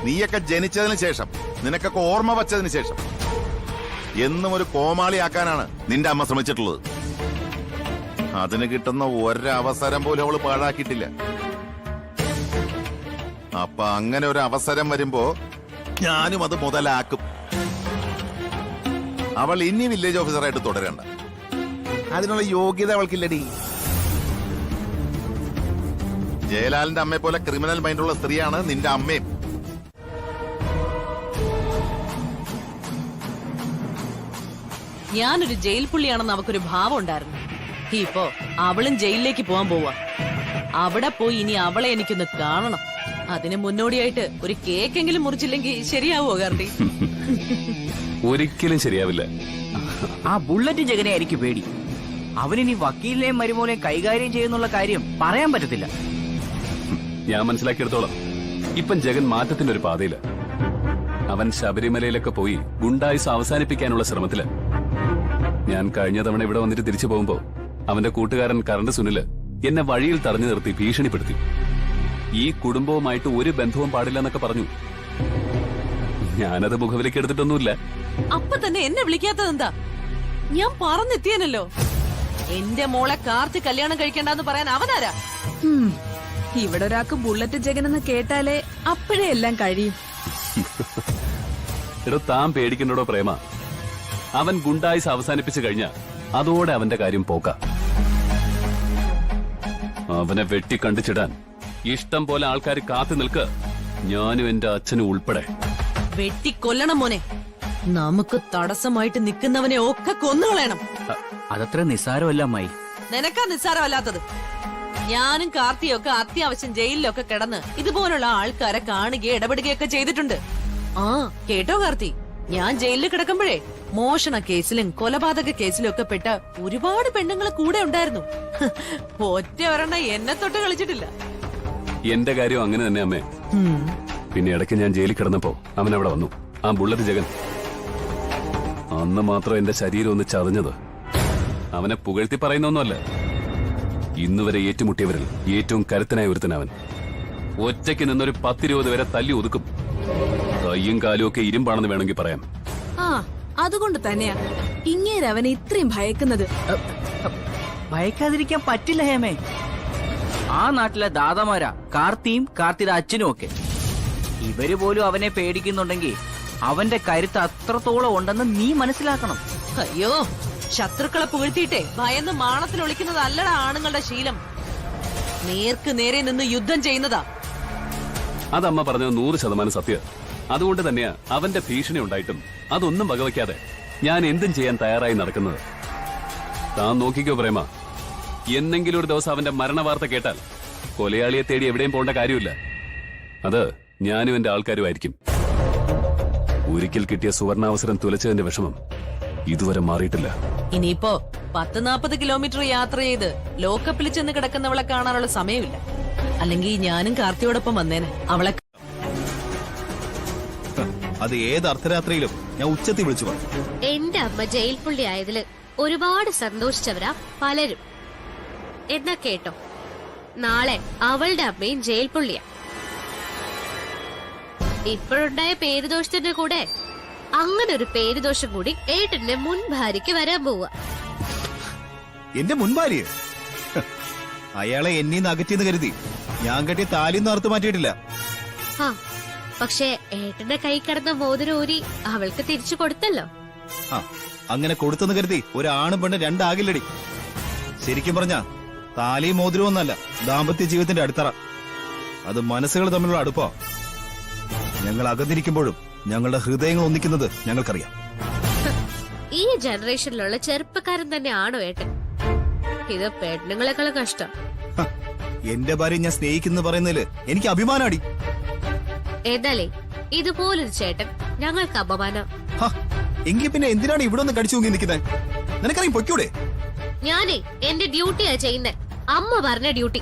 [SPEAKER 13] നീയൊക്കെ ജനിച്ചതിന് ശേഷം, നിനക്കൊക്കെ ഓർമ്മ വച്ചതിന് ശേഷം എന്നും ഒരു കോമാളിയാക്കാനാണ് നിന്റെ അമ്മ ശ്രമിച്ചിട്ടുള്ളത്. അതിന് കിട്ടുന്ന ഒരവസരം പോലും അവള് പാഴാക്കിയിട്ടില്ല. അപ്പൊ അങ്ങനെ ഒരു അവസരം വരുമ്പോ ഞാനും അത് മുതലാക്കും. അവൾ ഇനി വില്ലേജ് ഓഫീസറായിട്ട് തുടരണ്ട. അതിനുള്ള യോഗ്യത അവൾക്കില്ലടി. ജയലാലിന്റെ അമ്മയെ പോലെ ക്രിമിനൽ മൈൻഡുള്ള സ്ത്രീയാണ് നിന്റെ അമ്മയും.
[SPEAKER 10] ഞാനൊരു ജയിൽ പുള്ളിയാണെന്ന് അവക്കൊരു ഭാവം ഉണ്ടായിരുന്നു. ഇപ്പോ അവളും ജയിലിലേക്ക് പോവാൻ പോവാ. അവിടെ പോയി ഇനി അവളെ എനിക്കൊന്ന് കാണണം. അതിന് മുന്നോടിയായിട്ട് ഒരു കേക്കെങ്കിലും മുറിച്ചില്ലെങ്കിൽ ശരിയാവോ കാർത്തി?
[SPEAKER 3] ഒരിക്കലും ശരിയാവില്ല.
[SPEAKER 14] ആ ബുള്ളറ്റ് ജഗനെ ആയിരിക്കും പേടി. അവനിനി വക്കീലിനെയും മരുമോനെയും കൈകാര്യം ചെയ്യുന്നുള്ള കാര്യം പറയാൻ പറ്റത്തില്ല.
[SPEAKER 3] ഞാൻ മനസ്സിലാക്കിയെടുത്തോളാം. ഇപ്പം ജഗൻ മാറ്റത്തിന്റെ ഒരു പാതയില്. അവൻ ശബരിമലയിലൊക്കെ പോയി ഗുണ്ടായുസ് അവസാനിപ്പിക്കാനുള്ള ശ്രമത്തില്. ഞാൻ കഴിഞ്ഞ തവണ ഇവിടെ വന്നിട്ട് തിരിച്ചു പോകുമ്പോ അവന്റെ കൂട്ടുകാരൻ കറണ്ട് സുനില് എന്നെ വഴിയിൽ തടഞ്ഞു നിർത്തി ഭീഷണിപ്പെടുത്തി. ഈ കുടുംബവുമായിട്ട് ഒരു ബന്ധവും പാടില്ലെന്നൊക്കെ പറഞ്ഞു. ഞാനത് മുഖവിലേക്ക് എടുത്തിട്ടൊന്നുമില്ല.
[SPEAKER 10] അപ്പൊ തന്നെ എന്നെ വിളിക്കാത്തത് എന്താ? ഞാൻ പറഞ്ഞെത്തിയനല്ലോ. എന്റെ മോളെ കാർത്തി കല്യാണം കഴിക്കണ്ടെന്ന് പറയാൻ അവനാരാ?
[SPEAKER 6] ഇവിടെ ഒരാൾക്ക് ബുള്ളറ്റ് ജഗനെന്ന് കേട്ടാലേ അപ്പോഴേ എല്ലാം കഴിയും.
[SPEAKER 3] എടോ, താൻ പേടിക്കണ്ടോ പ്രേമ. അവൻ ഗുണ്ടായുസ് അവസാനിപ്പിച്ചു കഴിഞ്ഞ അതോടെ അവന്റെ കാര്യം പോക്ക. അവനെ വെട്ടിക്കണ്ടിച്ചിടാൻ ഇഷ്ടം പോലെ ആൾക്കാർ കാത്തു നിൽക്ക്. ഞാനും എന്റെ അച്ഛനും ഉൾപ്പെടെ.
[SPEAKER 10] വെട്ടിക്കൊല്ലണം മോനെ. നമുക്ക് തടസ്സമായിട്ട് നിൽക്കുന്നവനെ ഒക്കെ കൊന്നുകളയണം.
[SPEAKER 14] അതത്ര നിസ്സാരമല്ല അമ്മായി.
[SPEAKER 10] നിനക്കാ നിസ്സാരമല്ലാത്തത്. ഞാനും കാർത്തിയൊക്കെ അത്യാവശ്യം ജയിലിലൊക്കെ കിടന്ന് ഇതുപോലുള്ള ആൾക്കാരെ കാണുകയും ഇടപെടുകയൊക്കെ ചെയ്തിട്ടുണ്ട്. ആ കേട്ടോ കാർത്തി, ഞാൻ ജയിലിൽ കിടക്കുമ്പോഴേ മോഷണ കേസിലും കൊലപാതക കേസിലും ഒക്കെ പെട്ട ഒരുപാട് പെണ്ണുങ്ങൾ കൂടെ ഉണ്ടായിരുന്നു. ഒറ്റ ഒരെണ്ണം എന്നെ തൊട്ട് കളിച്ചിട്ടില്ല.
[SPEAKER 3] എന്റെ കാര്യം അങ്ങനെ തന്നെ അമ്മേ. പിന്നെ ഇടയ്ക്ക് ഞാൻ ജയിലിൽ കിടന്നപ്പോ അവൻ അവിടെ വന്നു, ആ ബുള്ളറ്റ് ജഗൻ. അന്ന് മാത്രം എന്റെ ശരീരം ഒന്ന് ചതഞ്ഞത്. അവനെ പുകഴ്ത്തി പറയുന്നൊന്നുമല്ല. ഇന്നുവരെ ഏറ്റുമുട്ടിയവരിൽ ഏറ്റവും കരുത്തനായ ഒരുത്തനവൻ. ഒറ്റയ്ക്ക് നിന്നൊരു 10-20 വരെ തല്ലി ഒതുക്കും. കയ്യും കാലും ഒക്കെ ഇരുമ്പാണെന്ന് വേണമെങ്കിൽ പറയാം.
[SPEAKER 6] ആ അതുകൊണ്ട് തന്നെയാ ഇങ്ങേരവനെ ഇത്രയും ഭയക്കുന്നത്.
[SPEAKER 14] ഭയക്കാതിരിക്കാൻ പറ്റില്ല ഹേമേ. ആ നാട്ടിലെ ദാദാമാരാ കാർത്തിയും കാർത്തിയുടെ അച്ഛനും ഒക്കെ. ഇവര് പോലും അവനെ പേടിക്കുന്നുണ്ടെങ്കിൽ അവന്റെ കരുത്ത് അത്രത്തോളം ഉണ്ടെന്ന് നീ മനസ്സിലാക്കണം.
[SPEAKER 10] അയ്യോ, ശത്രുക്കളെ പുകഴ്ത്തിയിട്ടേ ഭയന്ന് മാണത്തിൽ ഒളിക്കുന്നതല്ലടാ ആണുങ്ങളുടെ ശീലം. നേർക്ക് നേരെ നിന്ന് യുദ്ധം ചെയ്യുന്നതാ.
[SPEAKER 3] അതമ്മ പറഞ്ഞത് 100% സത്യം. അതുകൊണ്ട് തന്നെയാ അവന്റെ ഭീഷണി ഉണ്ടായിട്ടും അതൊന്നും വകവയ്ക്കാതെ ഞാൻ എന്തും ചെയ്യാൻ തയ്യാറായി നടക്കുന്നത്. താൻ നോക്കിക്കോ പ്രേമ, എന്നെങ്കിലും ഒരു ദിവസം അവന്റെ മരണവാർത്ത കേട്ടാൽ കൊലയാളിയെ തേടി എവിടെയും പോകേണ്ട കാര്യമില്ല. അത് ഞാനും എന്റെ ആൾക്കാരുമായിരിക്കും. ഒരിക്കൽ കിട്ടിയ സുവർണാവസരം തുലച്ചതിന്റെ വിഷമം ഇതുവരെ മാറിയിട്ടില്ല.
[SPEAKER 10] ഇനിയിപ്പോ 10-40 കിലോമീറ്റർ യാത്ര ചെയ്ത് ലോക്കപ്പിൽ ചെന്ന് കിടക്കുന്നവളെ കാണാനുള്ള സമയമില്ല. അല്ലെങ്കിൽ ഞാനും കാർത്തിയോടൊപ്പം വന്നേനെ അവളെ.
[SPEAKER 4] അത് ഏത് അർദ്ധരാത്രിയിലും ഞാൻ ഉച്ചത്തിൽ വിളിച്ചു പറഞ്ഞു.
[SPEAKER 11] എന്റെ അമ്മ ജയിൽ പുള്ളി ആയതില് ഒരുപാട് സന്തോഷിച്ചവരാ പലരും. എന്നാ കേട്ടോ, നാളെ അവളുടെ അമ്മയും ജയിൽ പുള്ളിയാ. ഇപ്പോഴുണ്ടായ പേരുദോഷത്തിന്റെ കൂടെ അങ്ങനെ ഒരു പേരുദോഷം കൂടി ഏട്ടന്റെ മുൻ ഭാര്യയ്ക്ക് വരാൻ പോവുക.
[SPEAKER 4] എന്റെ മുൻ ഭാര്യ അയാളെ എന്നീന്ന് അകറ്റിന്ന് കരുതി ഞാൻ കെട്ടിയ താലിയൊന്നും അറുത്ത് മാറ്റിയിട്ടില്ല.
[SPEAKER 11] ആ പക്ഷേ ഏട്ടന്റെ കൈ കിടന്ന മോതിരം ഊരി അവൾക്ക് തിരിച്ചു കൊടുത്തല്ലോ.
[SPEAKER 4] ആ അങ്ങനെ കൊടുത്തെന്ന് കരുതി ഒരാണും പെണ്ണും രണ്ടാകില്ലടി. ശരിക്കും പറഞ്ഞ താലിയും മോതിരവും ഒന്നല്ല, ദാമ്പത്യ ജീവിതത്തിന്റെ അടിത്തറ. അത് മനസ്സുകൾ തമ്മിലുള്ള അടുപ്പാ. ഞങ്ങൾ അകന്നിരിക്കുമ്പോഴും ഞങ്ങളുടെ ഹൃദയങ്ങൾ ഒന്നിക്കുന്നത് ഞങ്ങൾക്കറിയാം.
[SPEAKER 11] ഈ ജനറേഷനിലുള്ള ചെറുപ്പക്കാരൻ തന്നെയാണോ ഏട്ടൻ? ഇത് പെണ്ണുങ്ങളെക്കാളും കഷ്ടം.
[SPEAKER 4] എന്റെ ഭാര്യ ഞാൻ സ്നേഹിക്കുന്നു പറയുന്നതില് എനിക്ക് അഭിമാനാടി.
[SPEAKER 11] ഏതാലേ ഇതുപോലൊരു ചേട്ടൻ ഞങ്ങൾക്ക് അപമാനം.
[SPEAKER 4] എങ്കിൽ പിന്നെ എന്തിനാണ് ഇവിടെ ഒന്ന് കടിച്ചു തൂങ്ങി നിൽക്കുന്നത്? നിനക്കറിയും പൊയ്ക്കൂടെ?
[SPEAKER 11] ഞാനേ എന്റെ ഡ്യൂട്ടിയാ ചെയ്യുന്നേ, അമ്മ പറഞ്ഞ ഡ്യൂട്ടി.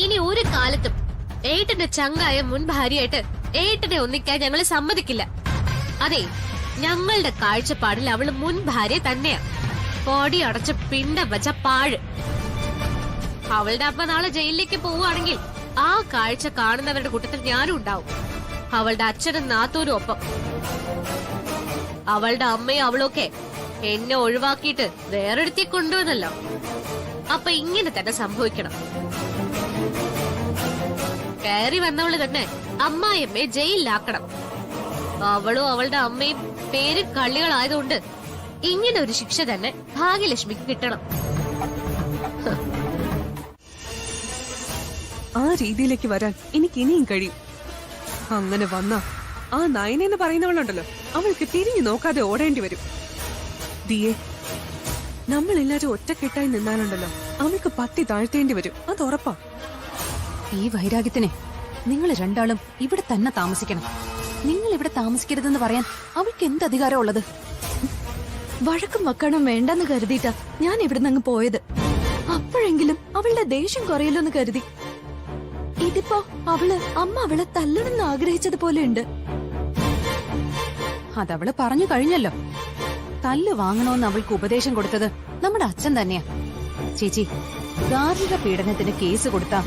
[SPEAKER 11] ഇനി ഒരു കാലത്തും ഏട്ടന്റെ ചങ്കായ മുൻ ഭാര്യയായിട്ട് ഏട്ടനെ ഒന്നിക്കാൻ ഞങ്ങൾ സമ്മതിക്കില്ല. അതെ, ഞങ്ങളുടെ കാഴ്ചപ്പാടിൽ അവള് മുൻ ഭാര്യ തന്നെയാ. പൊടി അടച്ച പിണ്ടം വച്ച പാഴ്. അവളുടെ അമ്മ നാളെ ജയിലിലേക്ക് പോവുകയാണെങ്കിൽ ആ കാഴ്ച കാണുന്നവരുടെ കൂട്ടത്തിൽ ഞാനും ഉണ്ടാവും. അവളുടെ അച്ഛനും നാത്തൂരും ഒപ്പം. അവളുടെ അമ്മയും അവളൊക്കെ എന്നെ ഒഴിവാക്കിയിട്ട് വേറെടുത്തി കൊണ്ടുവന്നല്ലോ. അപ്പൊ ഇങ്ങനെ തന്നെ സംഭവിക്കണം. കയറി വന്നവള് തന്നെ അമ്മായിയമ്മയെ ജയിലിലാക്കണം. അവളും അവളുടെ അമ്മയും പേര് കള്ളികളായതുകൊണ്ട് ഇങ്ങനെ ഒരു ശിക്ഷ തന്നെ ഭാഗ്യലക്ഷ്മിക്ക് കിട്ടണം.
[SPEAKER 6] ആ രീതിയിലേക്ക് വരാൻ എനിക്ക് ഇനിയും കഴിയും. അങ്ങനെ വന്നാ ആ നയനെന്ന് പറയുന്നവളുണ്ടല്ലോ, അവൾക്ക് തിരിഞ്ഞു നോക്കാതെ ഓടേണ്ടി വരും. ദിയെ, നമ്മളെല്ലാരും ഒറ്റക്കെട്ടായി നിന്നാലുണ്ടല്ലോ അവൾക്ക് പത്തി താഴ്ത്തേണ്ടി വരും. അത് ഉറപ്പാ.
[SPEAKER 1] ഈ വൈരാഗ്യത്തിനെ നിങ്ങൾ രണ്ടാളും ഇവിടെ തന്നെ താമസിക്കണം. നിങ്ങൾ ഇവിടെ താമസിക്കരുതെന്ന് പറയാൻ അവൾക്ക് എന്ത് അധികാരം ഉള്ളത്?
[SPEAKER 5] വഴക്കും വക്കണം വേണ്ടെന്ന് കരുതിയിട്ടാ ഞാൻ ഇവിടുന്ന് അങ്ങ് പോയത്. അപ്പോഴെങ്കിലും അവളുടെ ദേഷ്യം കുറയല്ലോ എന്ന് കരുതി. ഇത് ഇതിപ്പോ അമ്മ അവളെ തല്ലണമെന്ന് ആഗ്രഹിച്ചതുപോലെ ഉണ്ട്.
[SPEAKER 1] അതവള് പറഞ്ഞു കഴിഞ്ഞല്ലോ. തല്ല് വാങ്ങണോന്ന് അവൾക്ക് ഉപദേശം കൊടുത്തത് നമ്മുടെ അച്ഛൻ തന്നെയാ. ചേച്ചി, ഗാർഹിക പീഡനത്തിന് കേസ് കൊടുത്താ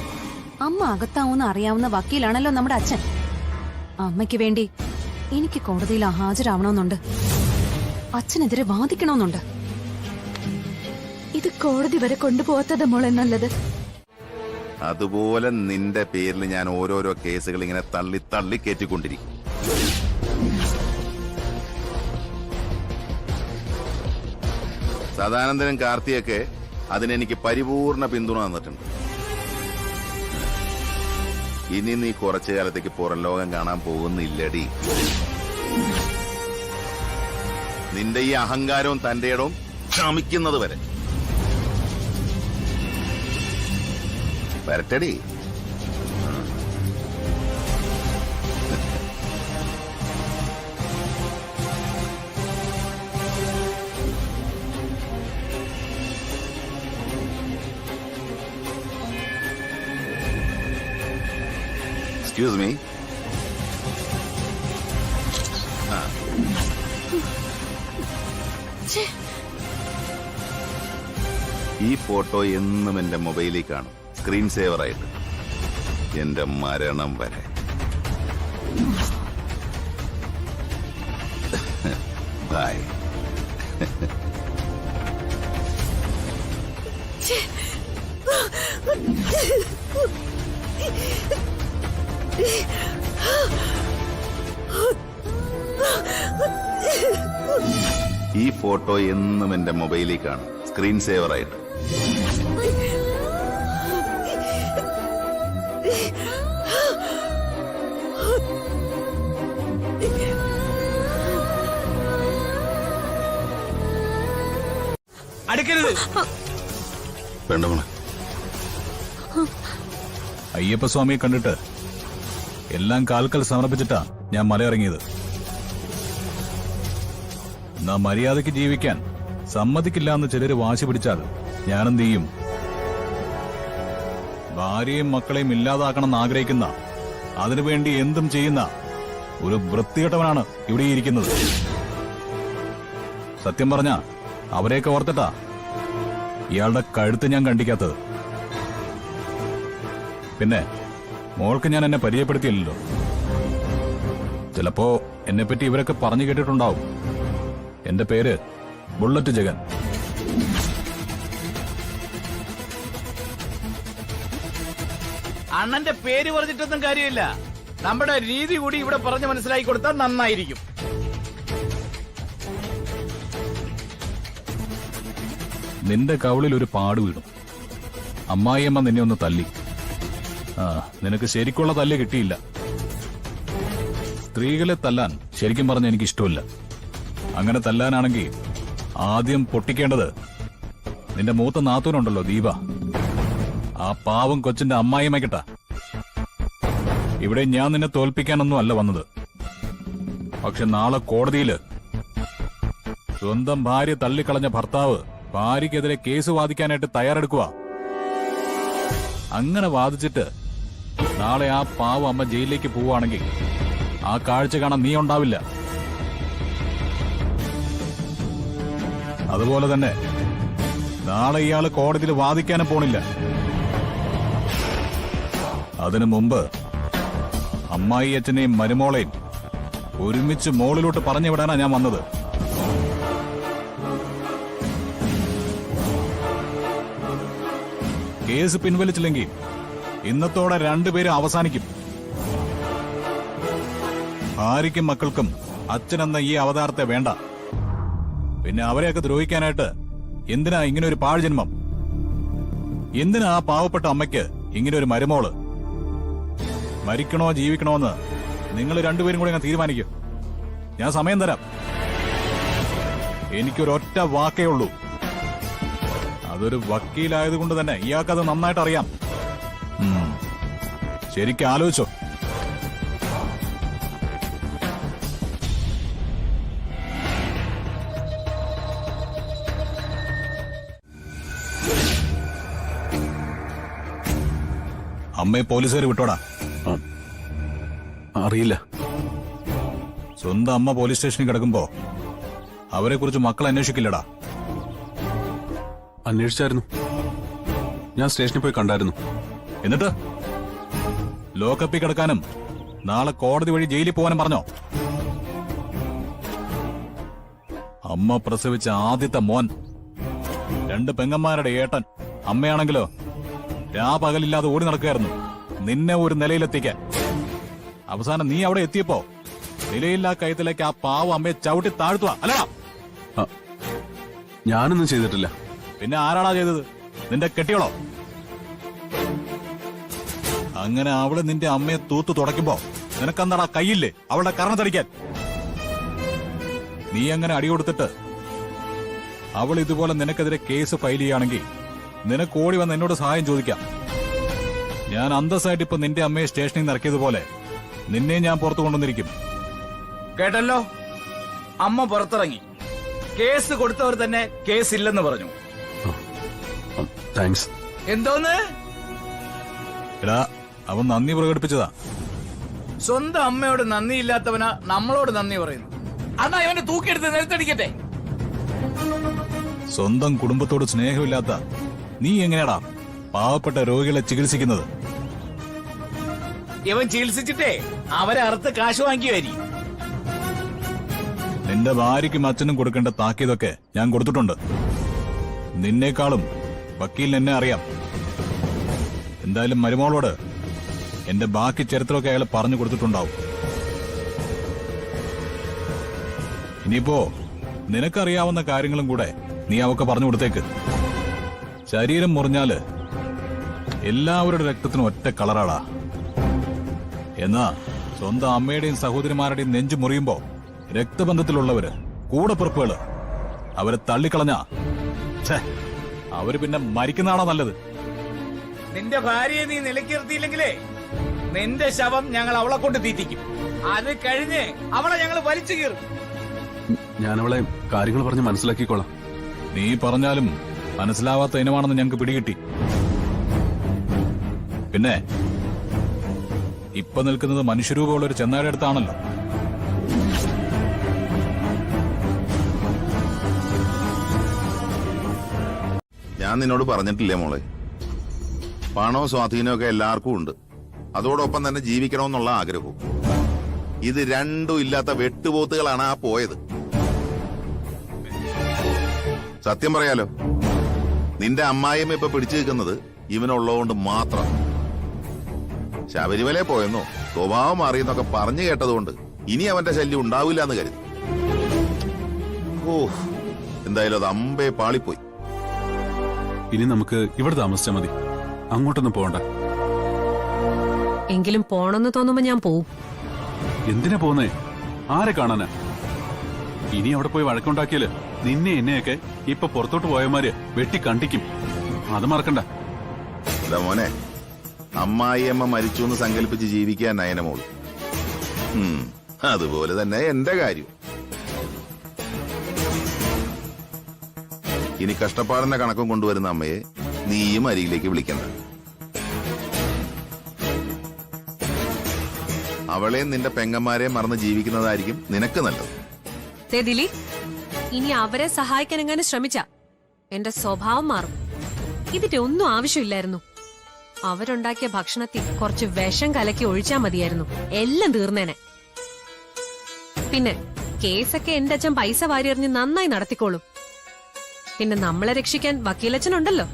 [SPEAKER 1] അമ്മ അകത്താവൂന്ന് അറിയാവുന്ന വക്കീലാണല്ലോ നമ്മുടെ അച്ഛൻ. അമ്മയ്ക്ക് വേണ്ടി എനിക്ക് കോടതിയിൽ ഹാജരാവണമെന്നുണ്ട്. അച്ഛനെതിരെ വാദിക്കണമെന്നുണ്ട്.
[SPEAKER 5] ഇത് കോടതി വരെ കൊണ്ടുപോകാത്തത് മോളെ നല്ലത്.
[SPEAKER 13] അതുപോലെ നിന്റെ പേരിൽ ഞാൻ ഓരോരോ കേസുകൾ ഇങ്ങനെ തള്ളി തള്ളി കയറ്റിക്കൊണ്ടിരിക്കും. സദാനന്ദനും കാർത്തിയൊക്കെ അതിനെനിക്ക് പരിപൂർണ പിന്തുണ തന്നിട്ടുണ്ട്. ഇനി നീ കുറച്ചു കാലത്തേക്ക് പുറം ലോകം കാണാൻ പോകുന്നില്ലടി. നിന്റെ ഈ അഹങ്കാരവും തന്റെ ഇടവും ശമിക്കുന്നത് വരെ. വരട്ടടി. Excuse me. ഈ ഫോട്ടോ എന്നും എന്റെ മൊബൈലിൽ കാണും, സ്ക്രീൻ സേവറായിട്ട്, എന്റെ മരണം വരെ. ബൈ. ഈ ഫോട്ടോ എന്നും എന്റെ മൊബൈലിൽ കാണും, സ്ക്രീൻ സേവറായിട്ട്.
[SPEAKER 7] അടുക്കരുത്.
[SPEAKER 13] വേണ്ടമോളെ,
[SPEAKER 12] അയ്യപ്പസ്വാമിയെ കണ്ടിട്ട് എല്ലാം കാൽക്കൽ സമർപ്പിച്ചിട്ടാ ഞാൻ മലയിറങ്ങിയത്. എന്നാ മര്യാദയ്ക്ക് ജീവിക്കാൻ സമ്മതിക്കില്ല എന്ന് ചിലര് വാശി പിടിച്ചാൽ ഞാനെന്ത് ചെയ്യും? ഭാര്യയും മക്കളെയും ഇല്ലാതാക്കണമെന്ന് ആഗ്രഹിക്കുന്ന, അതിനുവേണ്ടി എന്തും ചെയ്യുന്ന ഒരു വൃത്തികെട്ടവനാണ് ഇവിടെ ഇരിക്കുന്നത്. സത്യം പറഞ്ഞ അവരെയൊക്കെ ഓർത്തിട്ടാ ഇയാളുടെ കഴുത്ത് ഞാൻ കണ്ടിക്കാത്തത്. പിന്നെ മോൾക്ക് ഞാൻ എന്നെ പരിചയപ്പെടുത്തിയില്ലല്ലോ. ചിലപ്പോ എന്നെപ്പറ്റി ഇവരൊക്കെ പറഞ്ഞു കേട്ടിട്ടുണ്ടാവും. എന്റെ പേര് ബുള്ളറ്റ് ജഗൻ.
[SPEAKER 7] അണ്ണന്റെ പേര് പറഞ്ഞിട്ടൊന്നും കാര്യമില്ല. നമ്മുടെ രീതി കൂടി ഇവിടെ പറഞ്ഞ് മനസ്സിലാക്കി കൊടുത്താൽ നന്നായിരിക്കും.
[SPEAKER 12] നിന്റെ കവിളിൽ ഒരു പാട് വീണു. അമ്മായിയമ്മ നിന്നെ ഒന്ന് തല്ലി. നിനക്ക് ശരിക്കുള്ള തല്ല് കിട്ടിയില്ല. സ്ത്രീകളെ തല്ലാൻ ശരിക്കും പറഞ്ഞ എനിക്ക് ഇഷ്ടമില്ല. അങ്ങനെ തല്ലാനാണെങ്കിൽ ആദ്യം പൊട്ടിക്കേണ്ടത് നിന്റെ മൂത്ത നാത്തൂനുണ്ടല്ലോ, ദീപ. ആ പാവം കൊച്ചിന്റെ അമ്മായിയമ്മയ്ക്കട്ടാ. ഇവിടെ ഞാൻ നിന്നെ തോൽപ്പിക്കാനൊന്നും അല്ല വന്നത്. പക്ഷെ നാളെ കോടതിയില് സ്വന്തം ഭാര്യ തള്ളിക്കളഞ്ഞ ഭർത്താവ് ഭാര്യയ്ക്കെതിരെ കേസ് വാദിക്കാനായിട്ട് തയ്യാറെടുക്കുക. അങ്ങനെ വാദിച്ചിട്ട് നാളെ ആ പാവ അമ്മ ജയിലിലേക്ക് പോവുകയാണെങ്കിൽ ആ കാഴ്ച കാണാൻ നീ ഉണ്ടാവില്ല. അതുപോലെ തന്നെ നാളെ ഇയാള് കോടതിയിൽ വാദിക്കാനും പോണില്ല. അതിനു മുമ്പ് അമ്മായി അച്ഛനെയും മരുമോളെയും ഒരുമിച്ച് മോളിലോട്ട് പറഞ്ഞു വിടാനാ ഞാൻ വന്നത്. കേസ് പിൻവലിച്ചില്ലെങ്കിൽ ഇന്നത്തോടെ രണ്ടുപേരും അവസാനിക്കും. ഭാര്യയ്ക്കും മക്കൾക്കും അച്ഛനെന്ന ഈ അവതാരത്തെ വേണ്ട. പിന്നെ അവരെയൊക്കെ ദ്രോഹിക്കാനായിട്ട് എന്തിനാ ഇങ്ങനെ ഒരു പാഴ്ജന്മം? എന്തിനാ ആ പാവപ്പെട്ട അമ്മയ്ക്ക് ഇങ്ങനെ ഒരു മരുമോള്? മരിക്കണോ ജീവിക്കണോ എന്ന് നിങ്ങൾ രണ്ടുപേരും കൂടി ഞാൻ തീരുമാനിക്കും. ഞാൻ സമയം തരാം. എനിക്കൊരൊറ്റ വാക്കേ ഉള്ളൂ. അതൊരു വക്കീലായതുകൊണ്ട് തന്നെ ഇയാൾക്കത് നന്നായിട്ട് അറിയാം. ശരിക്കും ആലോചിച്ചോ. അമ്മയെ പോലീസുകാർ വിട്ടോടാ.
[SPEAKER 3] അറിയില്ല.
[SPEAKER 12] സ്വന്തം അമ്മ പോലീസ് സ്റ്റേഷനിൽ കിടക്കുമ്പോ അവരെ കുറിച്ച് മക്കൾ അന്വേഷിക്കില്ലടാ.
[SPEAKER 3] അന്വേഷിച്ചായിരുന്നു. ഞാൻ സ്റ്റേഷനിൽ പോയി കണ്ടായിരുന്നു.
[SPEAKER 12] എന്നിട്ട് ലോക്കപ്പിൽ കിടക്കാനും നാളെ കോടതി വഴി ജയിലിൽ പോകാനും പറഞ്ഞോ? അമ്മ പ്രസവിച്ച ആദ്യത്തെ മോൻ, 2 പെങ്ങന്മാരുടെ ഏട്ടൻ. അമ്മയാണെങ്കിലോ രാപകലില്ലാതെ ഓടി നടക്കുകയായിരുന്നു നിന്നെ ഒരു നിലയിലെത്തിക്കാൻ. അവസാനം നീ അവിടെ എത്തിയപ്പോ നിലയില്ലാ കയത്തിലേക്ക് ആ പാവം അമ്മയെ ചവിട്ടി താഴ്ത്തുക അല്ലടാ?
[SPEAKER 3] ഞാനൊന്നും ചെയ്തിട്ടില്ല.
[SPEAKER 12] പിന്നെ ആരാടാ ചെയ്തത്? നിന്റെ കെട്ടിയോളോ? അങ്ങനെ അവള് നിന്റെ അമ്മയെ തൂത്തു തുടയ്ക്കുമ്പോ നിനക്കെന്താടാ കയ്യില്ലേ അവളുടെ കർണത്തടിക്കാൻ? നീ അങ്ങനെ അടി കൊടുത്തിട്ട് അവൾ ഇതുപോലെ നിനക്കെതിരെ കേസ് ഫയൽ ചെയ്യുകയാണെങ്കിൽ നിനക്ക് ഓടി വന്ന് എന്നോട് സഹായം ചോദിക്കാം. ഞാൻ അന്തസ്സായിട്ട് ഇപ്പൊ നിന്റെ അമ്മയെ സ്റ്റേഷനിൽ നിന്ന് ഇറക്കിയതുപോലെ നിന്നെ ഞാൻ പുറത്തു കൊണ്ടുവന്നിരിക്കും.
[SPEAKER 7] കേട്ടല്ലോ, അമ്മ പുറത്തിറങ്ങി. കേസ് കൊടുത്തവർ തന്നെ കേസില്ലെന്ന് പറഞ്ഞു.
[SPEAKER 3] താങ്ക്സ്.
[SPEAKER 7] എന്തോന്ന്?
[SPEAKER 12] എടാ, അവൻ നന്ദി പ്രകടിപ്പിച്ചതാ.
[SPEAKER 7] സ്വന്തം അമ്മയോട് നന്ദിയില്ലാത്തവനാ നമ്മളോട് നന്ദി പറയുന്നു. അന്നാ ഇവനെ തൂക്കിയെടുത്ത് നിലത്തടിക്കട്ടെ.
[SPEAKER 12] സ്വന്തം കുടുംബത്തോട് സ്നേഹമില്ലാത്ത നീ എങ്ങനെയാടാ പാവപ്പെട്ട രോഗികളെ ചികിത്സിക്കുന്നത്?
[SPEAKER 7] ഇവൻ ചികിത്സിച്ചിട്ടേ അവരെ അറുത്ത് കാശ് വാങ്ങിക്കുമായിരിക്കും.
[SPEAKER 12] നിന്റെ ഭാര്യയ്ക്കും അച്ഛനും കൊടുക്കേണ്ട താക്കീതൊക്കെ ഞാൻ കൊടുത്തിട്ടുണ്ട്. നിന്നേക്കാളും വക്കീലിന് എന്നെ അറിയാം. എന്തായാലും മരുമോളോട് എന്റെ ബാക്കി ചരിത്രമൊക്കെ അയാൾ പറഞ്ഞു കൊടുത്തിട്ടുണ്ടാവും. ഇനിയിപ്പോ നിനക്കറിയാവുന്ന കാര്യങ്ങളും കൂടെ നീ അവക്ക് പറഞ്ഞു കൊടുത്തേക്ക്. ശരീരം മുറിഞ്ഞാല് എല്ലാവരുടെ രക്തത്തിനും ഒറ്റ കളറാടാ. എന്നാ സ്വന്തം അമ്മയുടെയും സഹോദരിമാരുടെയും നെഞ്ചു മുറിയുമ്പോ രക്തബന്ധത്തിലുള്ളവര് കൂടപ്പിറപ്പുകള് അവരെ തള്ളിക്കളഞ്ഞ അവര് പിന്നെ മരിക്കുന്നതാണോ നല്ലത്?
[SPEAKER 7] നിന്റെ ഭാര്യയെ നീ നിലക്കിർത്തിയില്ലെങ്കിലേ നിന്റെ ശവം ഞങ്ങൾ അവളെ കൊണ്ട് തീറ്റിക്കും. അത് കഴിഞ്ഞ് അവളെ ഞങ്ങൾ വലിച്ചു കീറും.
[SPEAKER 3] ഞാനവളെ കാര്യങ്ങൾ പറഞ്ഞ് മനസ്സിലാക്കിക്കോളാം.
[SPEAKER 12] നീ പറഞ്ഞാലും മനസ്സിലാവാത്ത ഇനമാണെന്ന് ഞങ്ങൾക്ക് പിടികിട്ടി. പിന്നെ ഇപ്പൊ നിൽക്കുന്നത് മനുഷ്യരൂപമുള്ള ഒരു ചെന്നായുടെ അടുത്താണല്ലോ.
[SPEAKER 13] ഞാൻ നിന്നോട് പറഞ്ഞിട്ടില്ലേ മോളെ, പണവും സ്വാധീനവും ഒക്കെ എല്ലാവർക്കും ഉണ്ട്. അതോടൊപ്പം തന്നെ ജീവിക്കണമെന്നുള്ള ആഗ്രഹവും. ഇത് രണ്ടും ഇല്ലാത്ത വെട്ടുപോത്തുകളാണ് ആ പോയത്. സത്യം പറയാലോ, നിന്റെ അമ്മായിയമ്മ ഇപ്പൊ പിടിച്ചു നിൽക്കുന്നത് ഇവനുള്ളതുകൊണ്ട് മാത്രം. ശബരിമല പോയെന്നോ സ്വഭാവം മാറിയെന്നൊക്കെ പറഞ്ഞു കേട്ടതുകൊണ്ട് ഇനി അവന്റെ ശല്യം ഉണ്ടാവില്ല എന്ന് കരുതി. ഓ, എന്തായാലും അത് അമ്പേ പാളിപ്പോയി.
[SPEAKER 3] ഇനി നമുക്ക് ഇവിടെ താമസിച്ചാൽ മതി. അങ്ങോട്ടൊന്നും പോകണ്ട.
[SPEAKER 2] എങ്കിലും പോണെന്ന് തോന്നുമ്പോ ഞാൻ പോവും.
[SPEAKER 3] എന്തിനാ പോന്നേ? ആരെ കാണാനാ? ഇനി അവിടെ പോയി വഴക്കുണ്ടാക്കിയാല് നിന്നെ എന്നെയൊക്കെ ഇപ്പൊ പുറത്തോട്ട് പോയമാര് വെട്ടി കണ്ടിക്കും. അത് മറക്കണ്ട.
[SPEAKER 13] മോനെ, അമ്മായിയമ്മ മരിച്ചു എന്ന് സങ്കല്പിച്ച് ജീവിക്കാൻ നയനമോള്. അതുപോലെ തന്നെ എന്റെ കാര്യം. ഇനി കഷ്ടപ്പാടിന്റെ കണക്കും കൊണ്ടുവരുന്ന അമ്മയെ നീയും അരികിലേക്ക് വിളിക്കണ്ട. അവളെയും നിന്റെ പെങ്ങന്മാരെയും മറന്ന് ജീവിക്കുന്നതായിരിക്കും നിനക്ക് നല്ലത്.
[SPEAKER 2] ഇനി അവരെ സഹായിക്കാൻ എങ്ങനെ ശ്രമിച്ച എന്റെ സ്വഭാവം മാറും. ഇതിന്റെ ഒന്നും ആവശ്യമില്ലായിരുന്നു. അവരുണ്ടാക്കിയ ഭക്ഷണത്തിൽ കുറച്ച് വിഷം കലക്കി ഒഴിച്ചാ മതിയായിരുന്നു, എല്ലാം തീർന്നേനെ. പിന്നെ കേസൊക്കെ എന്റെ അച്ഛൻ പൈസ വാരിയെറിഞ്ഞ് നന്നായി നടത്തിക്കോളും. പിന്നെ നമ്മളെ രക്ഷിക്കാൻ വക്കീലച്ഛനുണ്ടല്ലോ.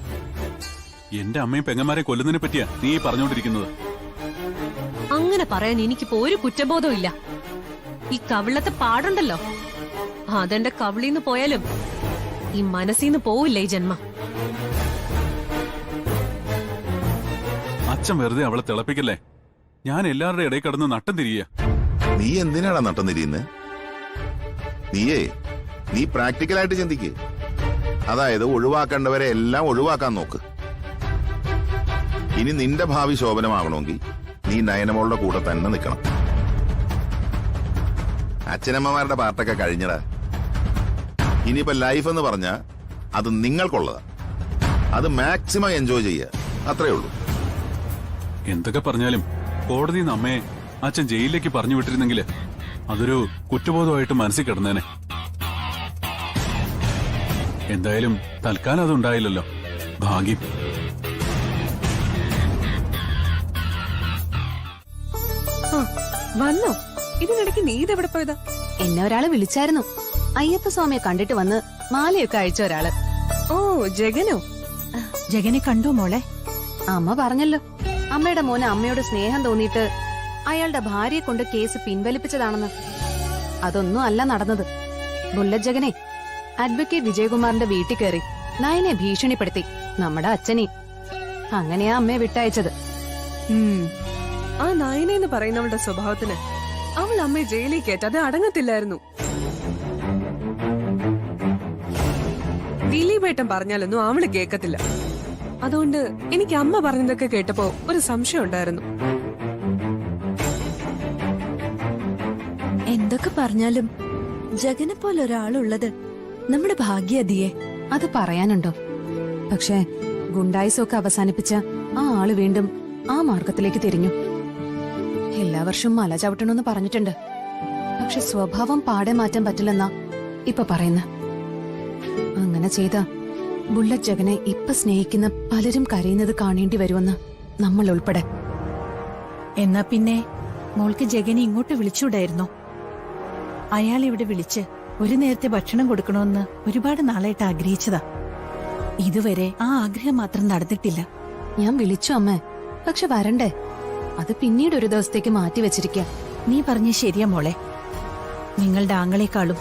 [SPEAKER 3] എന്റെ അമ്മയും പെങ്ങന്മാരെ കൊല്ലുന്നതിനെ പറ്റിയാ നീ പറഞ്ഞുകൊണ്ടിരിക്കുന്നത്.
[SPEAKER 2] അങ്ങനെ പറയാൻ എനിക്കിപ്പോ ഒരു കുറ്റബോധവും ഇല്ല. ഈ കവിളത്തെ പാടുണ്ടല്ലോ, അതെന്റെ കവിളിന്ന് പോയാലും ഈ മനസ്സിന്ന് പോവില്ല ഈ ജന്മം.
[SPEAKER 3] അച്ഛൻ വെറുതെ അവളെ തിളപ്പിക്കല്ലേ. ഞാൻ എല്ലാവരുടെ ഇടയിൽ കിടന്ന് നട്ടം തിരിയ.
[SPEAKER 13] നീ എന്തിനാടാ നട്ടം തിരിയുന്നത്? നീ പ്രാക്ടിക്കലായിട്ട് ചിന്തിക്ക്. അതായത് ഒഴിവാക്കേണ്ടവരെ എല്ലാം ഒഴിവാക്കാൻ നോക്ക്. ഇനി നിന്റെ ഭാവി ശോഭനമാകണമെങ്കിൽ നീ നയനമോളുടെ കൂടെ തന്നെ നിൽക്കണം. അച്ഛനമ്മമാരുടെ പാർട്ടൊക്കെ കഴിഞ്ഞടാ. ഇനിയിപ്പോ ലൈഫ് എന്ന് പറഞ്ഞാ അത് നിങ്ങൾക്കുള്ളതാ. അത് മാക്സിമം എൻജോയ് ചെയ്യുക, അത്രേ ഉള്ളൂ.
[SPEAKER 3] എന്തൊക്കെ പറഞ്ഞാലും കോടതിയിൽ നിന്ന് അമ്മയെ അച്ഛൻ ജയിലിലേക്ക് പറഞ്ഞു വിട്ടിരുന്നെങ്കിൽ അതൊരു കുറ്റബോധമായിട്ട് മനസ്സിൽ കിടന്നേനെ. എന്തായാലും തൽക്കാലം അതുണ്ടായില്ലല്ലോ. ഭാഗ്യം.
[SPEAKER 6] വന്നോ? ഇതിനിടയ്ക്ക് നീ ഇതെവിടെ പോയതാ?
[SPEAKER 15] എന്നെ ഒരാള് വിളിച്ചായിരുന്നു. അയ്യപ്പ സ്വാമിയെ കണ്ടിട്ട് വന്ന് മാലയൊക്കെ അയച്ച ഒരാള്.
[SPEAKER 6] ഓ, ജഗനോ?
[SPEAKER 1] ജഗനെ കണ്ടു മോളെ?
[SPEAKER 15] അമ്മ പറഞ്ഞല്ലോ, അമ്മയുടെ മോന് അമ്മയോട് സ്നേഹം തോന്നിയിട്ട് അയാളുടെ ഭാര്യയെ കൊണ്ട് കേസ് പിൻവലിപ്പിച്ചതാണെന്ന്. അതൊന്നും അല്ല നടന്നത്. ബുള്ളറ്റ് ജഗനെ അഡ്വക്കേറ്റ് വിജയകുമാറിന്റെ വീട്ടിൽ കയറി നയനെ ഭീഷണിപ്പെടുത്തി നമ്മുടെ അച്ഛനെ. അങ്ങനെയാ അമ്മയെ വിട്ടയച്ചത്.
[SPEAKER 6] ആ നയനെന്ന് പറയുന്നവളുടെ സ്വഭാവത്തിന് അവൾ അമ്മയെ ജയിലിൽ കയറ്റാതെ അടങ്ങത്തില്ലായിരുന്നു. ദിലീപേട്ടൻ പറഞ്ഞാലൊന്നും അവള് കേക്കത്തില്ല. അതുകൊണ്ട് എനിക്ക് അമ്മ പറഞ്ഞതൊക്കെ കേട്ടപ്പോ ഒരു സംശയം ഉണ്ടായിരുന്നു.
[SPEAKER 5] എന്തൊക്കെ പറഞ്ഞാലും ജഗനെ പോലെ ഒരാളുള്ളത് നമ്മുടെ ഭാഗ്യതിയെ.
[SPEAKER 15] അത് പറയാനുണ്ടോ? പക്ഷേ ഗുണ്ടായിസൊക്കെ അവസാനിപ്പിച്ച ആ ആള് വീണ്ടും ആ മാർഗത്തിലേക്ക് തിരിഞ്ഞു. എല്ലാ വർഷവും മല ചവിട്ടണമെന്ന് പറഞ്ഞിട്ടുണ്ട്. പക്ഷെ സ്വഭാവം പാടെ മാറ്റാൻ പറ്റില്ലെന്നാ ഇപ്പൊ പറയുന്ന. അങ്ങനെ ചെയ്ത ബുള്ളറ്റ് ജഗനെ ഇപ്പൊ സ്നേഹിക്കുന്ന പലരും കരയുന്നത് കാണേണ്ടി വരുമെന്ന് നമ്മൾ ഉൾപ്പെടെ.
[SPEAKER 1] എന്നാ പിന്നെ മോൾക്ക് ജഗനെ ഇങ്ങോട്ട് വിളിച്ചുകൂടായിരുന്നോ? അയാൾ ഇവിടെ വിളിച്ച് ഒരു നേരത്തെ ഭക്ഷണം കൊടുക്കണമെന്ന് ഒരുപാട് നാളായിട്ട് ആഗ്രഹിച്ചതാ. ഇതുവരെ ആ ആഗ്രഹം മാത്രം നടന്നിട്ടില്ല.
[SPEAKER 15] ഞാൻ വിളിച്ചു അമ്മേ, പക്ഷെ വരണ്ടേ? അത് പിന്നീട് ഒരു ദിവസത്തേക്ക് മാറ്റി വെച്ചിരിക്കാം.
[SPEAKER 1] നീ പറഞ്ഞ ശരിയാ മോളെ. നിങ്ങളുടെ ആങ്ങളെക്കാളും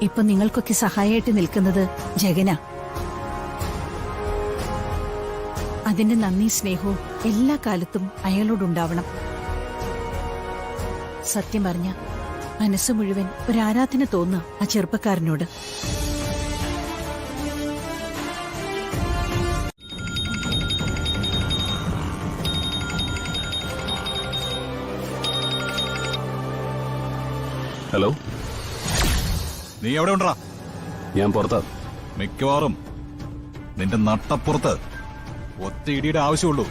[SPEAKER 1] ഇപ്പൊ നിങ്ങൾക്കൊക്കെ സഹായമായിട്ട് നിൽക്കുന്നത് ജഗനാ. അതിന്റെ നന്ദി സ്നേഹവും എല്ലാ കാലത്തും അയാളോടുണ്ടാവണം. സത്യം പറഞ്ഞ മനസ്സ് മുഴുവൻ ഒരു ആരാധന തോന്നുക ആ ചെറുപ്പക്കാരനോട്.
[SPEAKER 3] ഹലോ,
[SPEAKER 12] നീ എവിടെ ഉണ്ടാ?
[SPEAKER 3] ഞാൻ പുറത്താ.
[SPEAKER 12] മിക്കവാറും നിന്റെ നട്ടപ്പുറത്ത് ഒറ്റ ഇടിയുടെ ആവശ്യമുള്ളൂ.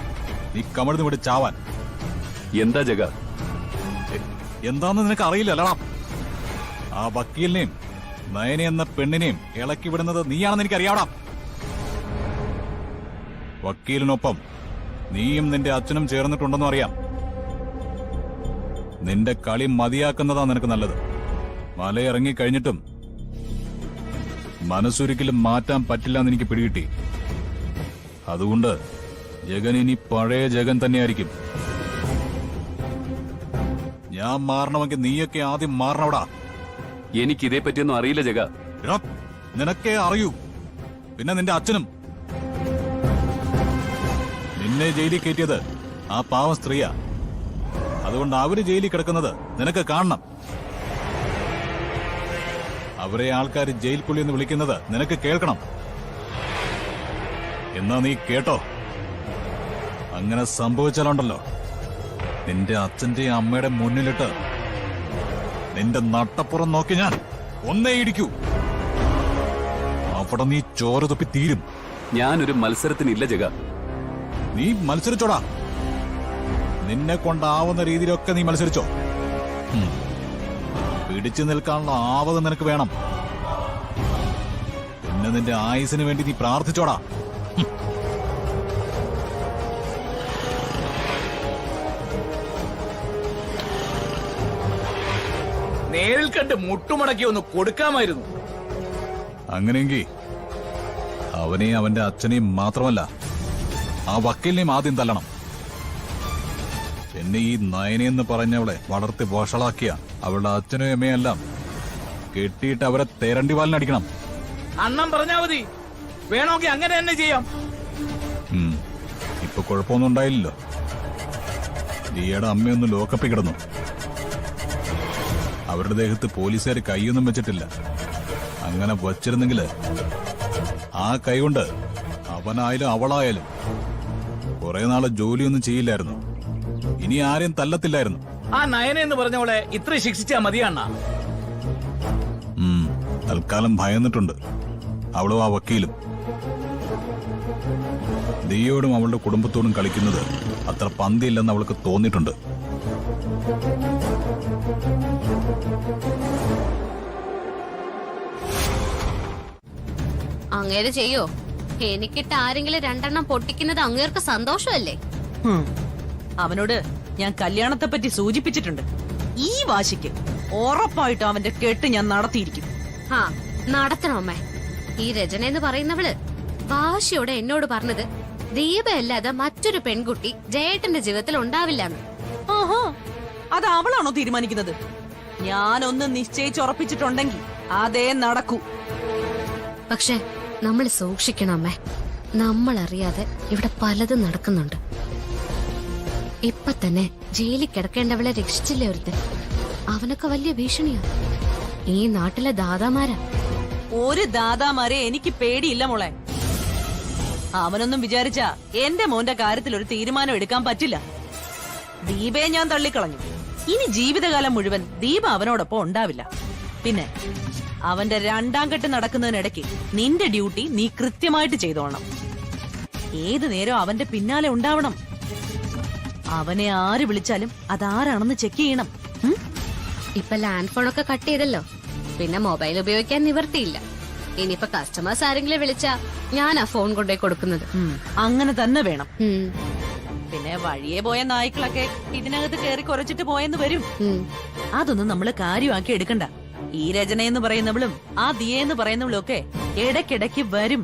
[SPEAKER 12] നീ കമഴ്ന്ന് വിട്ട് ചാവാൻ.
[SPEAKER 3] എന്താ ജഗ?
[SPEAKER 12] എന്താന്ന് നിനക്ക് അറിയില്ലല്ലടാ. ആ വക്കീലിനെയും നയനെ എന്ന പെണ്ണിനെയും ഇളക്കി വിടുന്നത് നീയാണെന്ന് എനിക്കറിയാടാ. വക്കീലിനൊപ്പം നീയും നിന്റെ അച്ഛനും ചേർന്നിട്ടുണ്ടെന്നും അറിയാം. നിന്റെ കളി മതിയാക്കുന്നതാ നിനക്ക് നല്ലത്. മലയിറങ്ങിക്കഴിഞ്ഞിട്ടും മനസ്സൊരിക്കലും മാറ്റാൻ പറ്റില്ല എന്ന് എനിക്ക് പിടികിട്ടി. അതുകൊണ്ട് ജഗൻ ഇനി പഴയ ജഗൻ തന്നെയായിരിക്കും. ഞാൻ മാറണമെങ്കിൽ നീയൊക്കെ ആദ്യം മാറണവടാ.
[SPEAKER 3] എനിക്ക് ഇതേ പറ്റിയൊന്നും അറിയില്ല ജഗ.
[SPEAKER 12] നിനക്കേ അറിയൂ. പിന്നെ നിന്റെ അച്ഛനും. നിന്നെ ജയിലിൽ കയറ്റിയത് ആ പാവം സ്ത്രീയാ. അതുകൊണ്ട് അവര് ജയിലിൽ കിടക്കുന്നത് നിനക്ക് കാണണം. അവരെ ആൾക്കാർ ജയിൽ പുള്ളി എന്ന് വിളിക്കുന്നത് നിനക്ക് കേൾക്കണം. എന്നാ നീ കേട്ടോ. അങ്ങനെ സംഭവിച്ചാലുണ്ടല്ലോ, നിന്റെ അച്ഛന്റെ അമ്മയുടെ മുന്നിലിട്ട് നിന്റെ നട്ടപ്പുറം നോക്കി ഞാൻ ഒന്നേ ഇടിക്കൂ. അവിടെ നീ ചോര തുപ്പി തീരും.
[SPEAKER 3] ഞാനൊരു മത്സരത്തിനില്ല ജഗ.
[SPEAKER 12] നീ മത്സരിച്ചോടാ. നിന്നെ കൊണ്ടാവുന്ന രീതിയിലൊക്കെ നീ മത്സരിച്ചോ. പിടിച്ചു നിൽക്കാനുള്ള ആവത് നിനക്ക് വേണം. പിന്നെ നിന്റെ ആയുസിന് വേണ്ടി നീ പ്രാർത്ഥിച്ചോടാ.
[SPEAKER 7] നേരിൽ കണ്ട് മുട്ടുമടക്കി ഒന്ന് കൊടുക്കാമായിരുന്നു.
[SPEAKER 12] അങ്ങനെയെങ്കിൽ അവനെയും അവന്റെ അച്ഛനെയും മാത്രമല്ല, ആ വക്കീലിനെയും ആദ്യം തല്ലണം. എന്നെ ഈ നയനെന്ന് പറഞ്ഞവളെ വളർത്തി വഷളാക്കിയ അവളുടെ അച്ഛനും അമ്മയെല്ലാം കെട്ടിയിട്ട് അവരെ തേരണ്ടി വാലിനടിക്കണം.
[SPEAKER 7] അണ്ണം പറഞ്ഞാ മതി. വേണമെങ്കിൽ അങ്ങനെ തന്നെ ചെയ്യാം.
[SPEAKER 12] ഇപ്പൊ കുഴപ്പമൊന്നും ഉണ്ടായില്ലല്ലോ. ദിയയുടെ അമ്മയൊന്ന് ലോക്കപ്പിൽ കിടന്നു. അവരുടെ ദേഹത്ത് പോലീസുകാർ കൈയൊന്നും വെച്ചിട്ടില്ല. അങ്ങനെ വച്ചിരുന്നെങ്കിൽ ആ കൈ കൊണ്ട് അവനായാലും അവളായാലും കുറെ നാളെ ജോലിയൊന്നും ചെയ്യില്ലായിരുന്നു. ഇനി ആരെയും തല്ലത്തില്ലായിരുന്നു.
[SPEAKER 7] ആ നയന എന്ന് പറഞ്ഞവളെ ഇത്ര ശിക്ഷിച്ചാ മതിയണ്ണ.
[SPEAKER 12] തൽക്കാലം ഭയന്നിട്ടുണ്ട് അവളും ആ വക്കീലും. ദിയയോടും അവളുടെ കുടുംബത്തോടും കളിക്കുന്നത് അത്ര പന്തിയില്ലെന്ന് അവൾക്ക് തോന്നിയിട്ടുണ്ട്.
[SPEAKER 11] അങ്ങേര് ചെയ്യോ? എനിക്കിട്ട് ആരെങ്കിലും 2 പൊട്ടിക്കുന്നത് അങ്ങേർക്ക് സന്തോഷമല്ലേ?
[SPEAKER 10] അവനോട് ഞാൻ കല്യാണത്തെ പറ്റി സൂചിപ്പിച്ചിട്ടുണ്ട്. ഈ വാശിക്ക് ഉറപ്പായിട്ട് അവന്റെ കെട്ട് ഞാൻ നടത്തിയിരിക്കും.
[SPEAKER 11] ആ, നടത്തണം അമ്മേ. ഈ രചന എന്ന് പറയുന്നവള് വാശിയോടെ എന്നോട് പറഞ്ഞത് ദീപയല്ലാതെ മറ്റൊരു പെൺകുട്ടി ജയേട്ടന്റെ ജീവിതത്തിൽ ഉണ്ടാവില്ലെന്ന്.
[SPEAKER 10] ആഹാ, അത് അവളാണോ തീരുമാനിക്കുന്നത്? ഞാനൊന്ന് നിശ്ചയിച്ചുറപ്പിച്ചിട്ടുണ്ടെങ്കിൽ അതേ നടക്കൂ.
[SPEAKER 11] പക്ഷെ നമ്മൾ സൂക്ഷിക്കണം അമ്മേ. നമ്മൾ അറിയാതെ ഇവിടെ പലതും നടക്കുന്നുണ്ട്. ഇപ്പൊ തന്നെ ജയിലിൽ കിടക്കേണ്ടവളെ രക്ഷിച്ചില്ലേ ഒരുത്തൻ? അവനൊക്കെ വലിയ ഭീഷണിയാ. ഈ നാട്ടിലെ ദാദാമാരാ.
[SPEAKER 10] ഒരു ദാദാമാരെ എനിക്ക് പേടിയില്ല മോളെ. അവനൊന്നും വിചാരിച്ച എന്റെ മോന്റെ കാര്യത്തിൽ ഒരു തീരുമാനം എടുക്കാൻ പറ്റില്ല. ദീപയെ ഞാൻ തള്ളിക്കളഞ്ഞു. ഇനി ജീവിതകാലം മുഴുവൻ ദീപ അവനോടൊപ്പം ഉണ്ടാവില്ല. പിന്നെ അവന്റെ 2ാം കെട്ട് നടക്കുന്നതിനിടയ്ക്ക് നിന്റെ ഡ്യൂട്ടി നീ കൃത്യമായിട്ട് ചെയ്തോളണം. ഏതു നേരം അവന്റെ പിന്നാലെ ഉണ്ടാവണം. അവനെ ആര് വിളിച്ചാലും അതാരാണെന്ന് ചെക്ക് ചെയ്യണം.
[SPEAKER 11] ഇപ്പൊ ലാൻഡ് ഫോണൊക്കെ കട്ട് ചെയ്തല്ലോ, പിന്നെ മൊബൈൽ ഉപയോഗിക്കാൻ നിവർത്തിയില്ല. ഇനിയിപ്പൊ കസ്റ്റമേഴ്സ് ആരെങ്കിലും വിളിച്ചാ ഞാൻ ആ ഫോൺ കൊണ്ടുപോയി കൊടുക്കുന്നത്.
[SPEAKER 10] അങ്ങനെ തന്നെ വേണം. പിന്നെ വഴിയെ പോയ നായ്ക്കളൊക്കെ ഇതിനകത്ത് കയറി കുറച്ചിട്ട് പോയെന്ന് വരും. അതൊന്നും നമ്മള് കാര്യമാക്കി എടുക്കണ്ട. ഈ രചന എന്ന് പറയുന്നവളും ആ ദിയ എന്ന് പറയുന്നവളും ഒക്കെ ഇടയ്ക്കിടയ്ക്ക് വരും.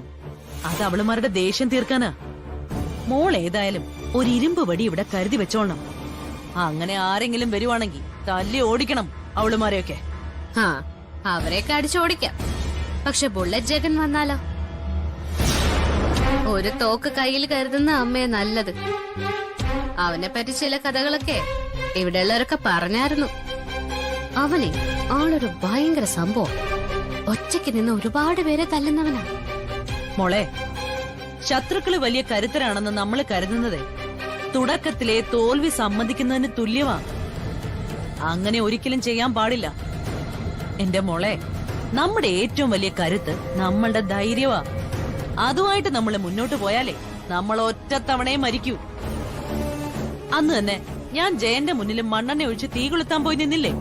[SPEAKER 10] അത് അവളുമാരുടെ ദേഷ്യം തീർക്കാനാ. മോൾ ഏതായാലും ഒരു ഇരുമ്പ് വടി ഇവിടെ കരുതി വെച്ചോളണം. അങ്ങനെ ആരെങ്കിലും വരുവാണെങ്കിൽ തല്ലി ഓടിക്കണം അവളുമാരെയൊക്കെ.
[SPEAKER 11] ആ, അവരെയൊക്കെ അടിച്ചോടിക്കാം. പക്ഷെ ബുള്ളറ്റ് ജഗൻ വന്നാലോ? ഒരു തോക്ക് കയ്യിൽ കരുതുന്ന അമ്മയെ നല്ലത്. അവനെ പറ്റി ചില കഥകളൊക്കെ ഇവിടെയുള്ളവരൊക്കെ പറഞ്ഞായിരുന്നു. അവനെ ആളൊരു ഭയങ്കര സംഭവം. ഒറ്റയ്ക്ക് നിന്ന് ഒരുപാട് പേരെ തല്ലുന്നവനാ.
[SPEAKER 10] മോളെ, ശത്രുക്കള് വലിയ കരുത്തരാണെന്ന് നമ്മൾ കരുതുന്നത് തുടക്കത്തിലെ തോൽവി സമ്മതിക്കുന്നതിന് തുല്യമാ. അങ്ങനെ ഒരിക്കലും ചെയ്യാൻ പാടില്ല എന്റെ മോളെ. നമ്മുടെ ഏറ്റവും വലിയ കരുത്ത് നമ്മളുടെ ധൈര്യമാ. അതുമായിട്ട് നമ്മൾ മുന്നോട്ട് പോയാലേ നമ്മൾ ഒറ്റത്തവണയെ മരിക്കൂ. അന്ന് തന്നെ ഞാൻ ജയന്റെ മുന്നിൽ മണ്ണെണ്ണ ഒഴിച്ച് തീ കൊളുത്താൻ പോയി നിന്നില്ലേ?